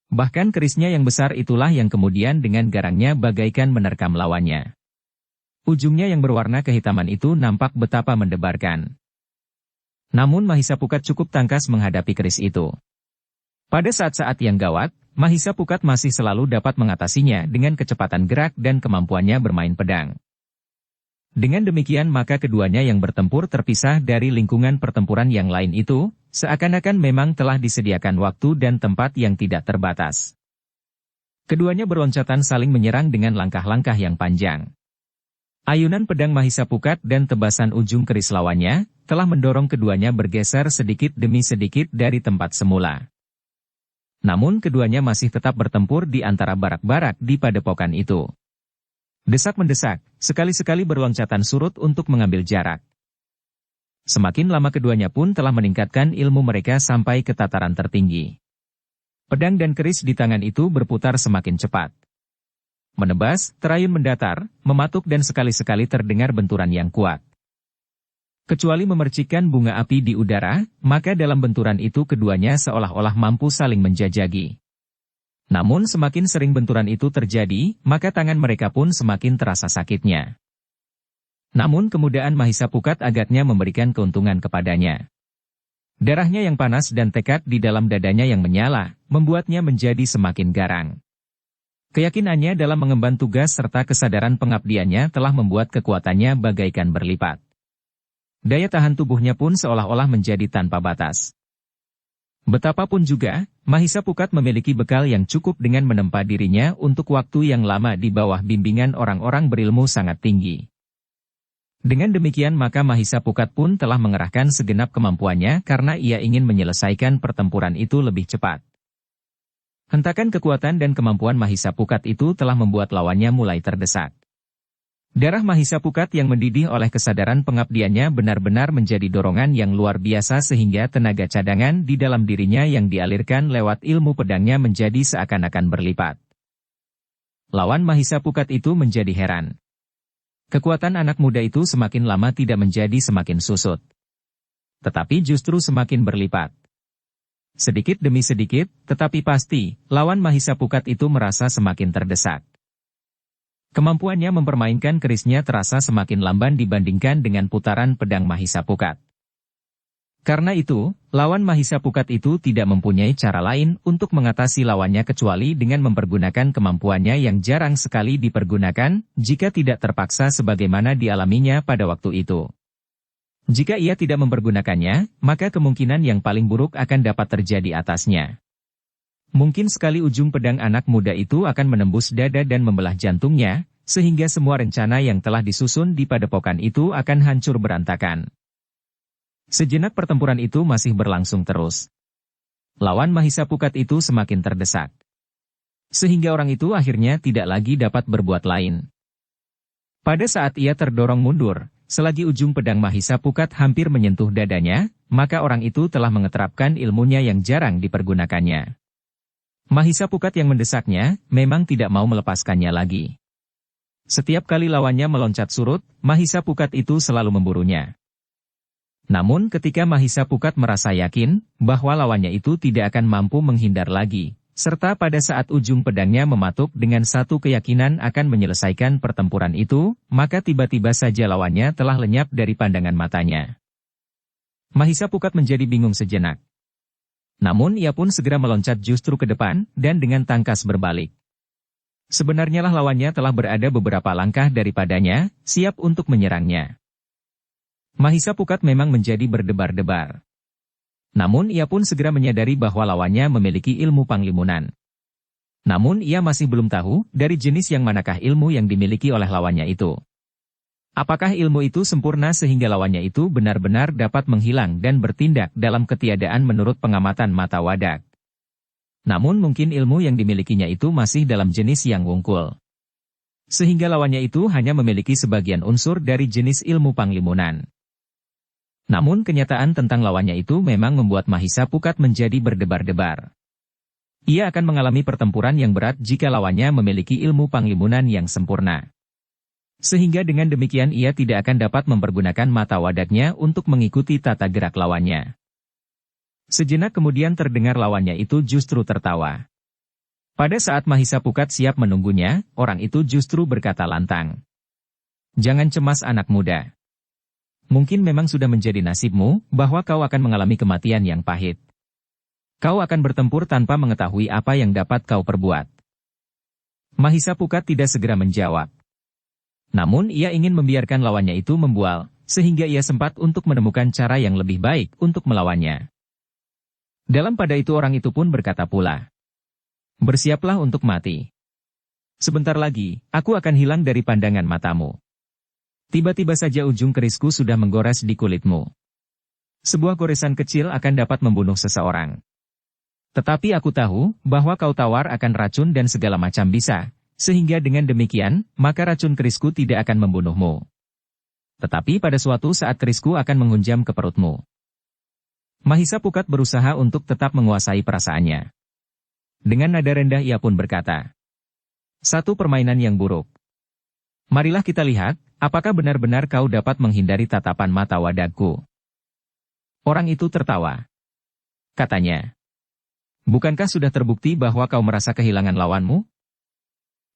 Bahkan kerisnya yang besar itulah yang kemudian dengan garangnya bagaikan menerkam lawannya. Ujungnya yang berwarna kehitaman itu nampak betapa mendebarkan. Namun Mahisa Pukat cukup tangkas menghadapi keris itu. Pada saat-saat yang gawat, Mahisa Pukat masih selalu dapat mengatasinya dengan kecepatan gerak dan kemampuannya bermain pedang. Dengan demikian maka keduanya yang bertempur terpisah dari lingkungan pertempuran yang lain itu, seakan-akan memang telah disediakan waktu dan tempat yang tidak terbatas. Keduanya berloncatan saling menyerang dengan langkah-langkah yang panjang. Ayunan pedang Mahisa Pukat dan tebasan ujung keris lawannya, telah mendorong keduanya bergeser sedikit demi sedikit dari tempat semula. Namun keduanya masih tetap bertempur di antara barak-barak di padepokan itu. Desak-mendesak, sekali-sekali berloncatan surut untuk mengambil jarak. Semakin lama keduanya pun telah meningkatkan ilmu mereka sampai ke tataran tertinggi. Pedang dan keris di tangan itu berputar semakin cepat. menebas, terayun mendatar, mematuk dan sekali-sekali terdengar benturan yang kuat. Kecuali memercikkan bunga api di udara, maka dalam benturan itu keduanya seolah-olah mampu saling menjajagi. Namun semakin sering benturan itu terjadi, maka tangan mereka pun semakin terasa sakitnya. Namun kemudahan Mahisa Pukat agaknya memberikan keuntungan kepadanya. Darahnya yang panas dan tekad di dalam dadanya yang menyala, membuatnya menjadi semakin garang. Keyakinannya dalam mengemban tugas serta kesadaran pengabdiannya telah membuat kekuatannya bagaikan berlipat. Daya tahan tubuhnya pun seolah-olah menjadi tanpa batas. Betapapun juga, Mahisa Pukat memiliki bekal yang cukup dengan menempa dirinya untuk waktu yang lama di bawah bimbingan orang-orang berilmu sangat tinggi. Dengan demikian maka Mahisa Pukat pun telah mengerahkan segenap kemampuannya karena ia ingin menyelesaikan pertempuran itu lebih cepat. Hentakan kekuatan dan kemampuan Mahisa Pukat itu telah membuat lawannya mulai terdesak. Darah Mahisa Pukat yang mendidih oleh kesadaran pengabdiannya benar-benar menjadi dorongan yang luar biasa sehingga tenaga cadangan di dalam dirinya yang dialirkan lewat ilmu pedangnya menjadi seakan-akan berlipat. Lawan Mahisa Pukat itu menjadi heran. Kekuatan anak muda itu semakin lama tidak menjadi semakin susut, tetapi justru semakin berlipat. Sedikit demi sedikit, tetapi pasti, lawan Mahisa Pukat itu merasa semakin terdesak. Kemampuannya mempermainkan kerisnya terasa semakin lamban dibandingkan dengan putaran pedang Mahisa Pukat. Karena itu, lawan Mahisa Pukat itu tidak mempunyai cara lain untuk mengatasi lawannya kecuali dengan mempergunakan kemampuannya yang jarang sekali dipergunakan, jika tidak terpaksa sebagaimana dialaminya pada waktu itu. Jika ia tidak mempergunakannya, maka kemungkinan yang paling buruk akan dapat terjadi atasnya. Mungkin sekali ujung pedang anak muda itu akan menembus dada dan membelah jantungnya, sehingga semua rencana yang telah disusun di padepokan itu akan hancur berantakan. Sejenak pertempuran itu masih berlangsung terus. Lawan Mahisa Pukat itu semakin terdesak. Sehingga orang itu akhirnya tidak lagi dapat berbuat lain. Pada saat ia terdorong mundur, selagi ujung pedang Mahisa Pukat hampir menyentuh dadanya, maka orang itu telah mengeterapkan ilmunya yang jarang dipergunakannya. Mahisa Pukat yang mendesaknya, memang tidak mau melepaskannya lagi. Setiap kali lawannya meloncat surut, Mahisa Pukat itu selalu memburunya. Namun ketika Mahisa Pukat merasa yakin, bahwa lawannya itu tidak akan mampu menghindar lagi, serta pada saat ujung pedangnya mematuk dengan satu keyakinan akan menyelesaikan pertempuran itu, maka tiba-tiba saja lawannya telah lenyap dari pandangan matanya. Mahisa Pukat menjadi bingung sejenak. Namun ia pun segera meloncat justru ke depan, dan dengan tangkas berbalik. Sebenarnya lah lawannya telah berada beberapa langkah daripadanya, siap untuk menyerangnya. Mahisa Pukat memang menjadi berdebar-debar. Namun ia pun segera menyadari bahwa lawannya memiliki ilmu panglimunan. Namun ia masih belum tahu dari jenis yang manakah ilmu yang dimiliki oleh lawannya itu. Apakah ilmu itu sempurna sehingga lawannya itu benar-benar dapat menghilang dan bertindak dalam ketiadaan menurut pengamatan mata wadak. Namun mungkin ilmu yang dimilikinya itu masih dalam jenis yang wungkul. Sehingga lawannya itu hanya memiliki sebagian unsur dari jenis ilmu panglimunan. Namun kenyataan tentang lawannya itu memang membuat Mahisa Pukat menjadi berdebar-debar. Ia akan mengalami pertempuran yang berat jika lawannya memiliki ilmu panglimunan yang sempurna. Sehingga dengan demikian ia tidak akan dapat mempergunakan mata wadaknya untuk mengikuti tata gerak lawannya. Sejenak kemudian terdengar lawannya itu justru tertawa. Pada saat Mahisa Pukat siap menunggunya, orang itu justru berkata lantang. "Jangan cemas anak muda. Mungkin memang sudah menjadi nasibmu, bahwa kau akan mengalami kematian yang pahit. Kau akan bertempur tanpa mengetahui apa yang dapat kau perbuat." Mahisa Pukat tidak segera menjawab. Namun ia ingin membiarkan lawannya itu membual, sehingga ia sempat untuk menemukan cara yang lebih baik untuk melawannya. Dalam pada itu orang itu pun berkata pula, "Bersiaplah untuk mati. Sebentar lagi, aku akan hilang dari pandangan matamu. Tiba-tiba saja ujung kerisku sudah menggores di kulitmu. Sebuah goresan kecil akan dapat membunuh seseorang. Tetapi aku tahu, bahwa kau tawar akan racun dan segala macam bisa, sehingga dengan demikian, maka racun kerisku tidak akan membunuhmu. Tetapi pada suatu saat kerisku akan menghunjam ke perutmu." Mahisa Pukat berusaha untuk tetap menguasai perasaannya. Dengan nada rendah ia pun berkata, Satu permainan yang buruk. Marilah kita lihat, apakah benar-benar kau dapat menghindari tatapan mata wadahku. Orang itu tertawa. Katanya, bukankah sudah terbukti bahwa kau merasa kehilangan lawanmu?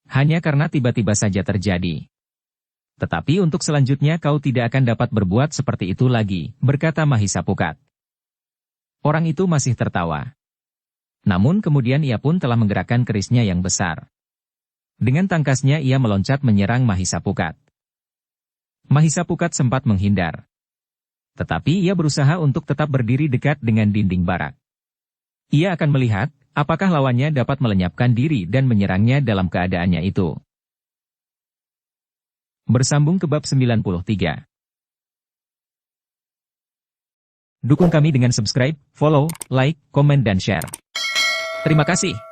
Hanya karena tiba-tiba saja terjadi. Tetapi untuk selanjutnya kau tidak akan dapat berbuat seperti itu lagi, berkata Mahisapukat. Orang itu masih tertawa. Namun kemudian ia pun telah menggerakkan kerisnya yang besar. Dengan tangkasnya ia meloncat menyerang Mahisapukat. Mahisapukat sempat menghindar. Tetapi ia berusaha untuk tetap berdiri dekat dengan dinding barak. Ia akan melihat, apakah lawannya dapat melenyapkan diri dan menyerangnya dalam keadaannya itu. Bersambung ke bab 93. Dukung kami dengan subscribe, follow, like, komen dan share. Terima kasih.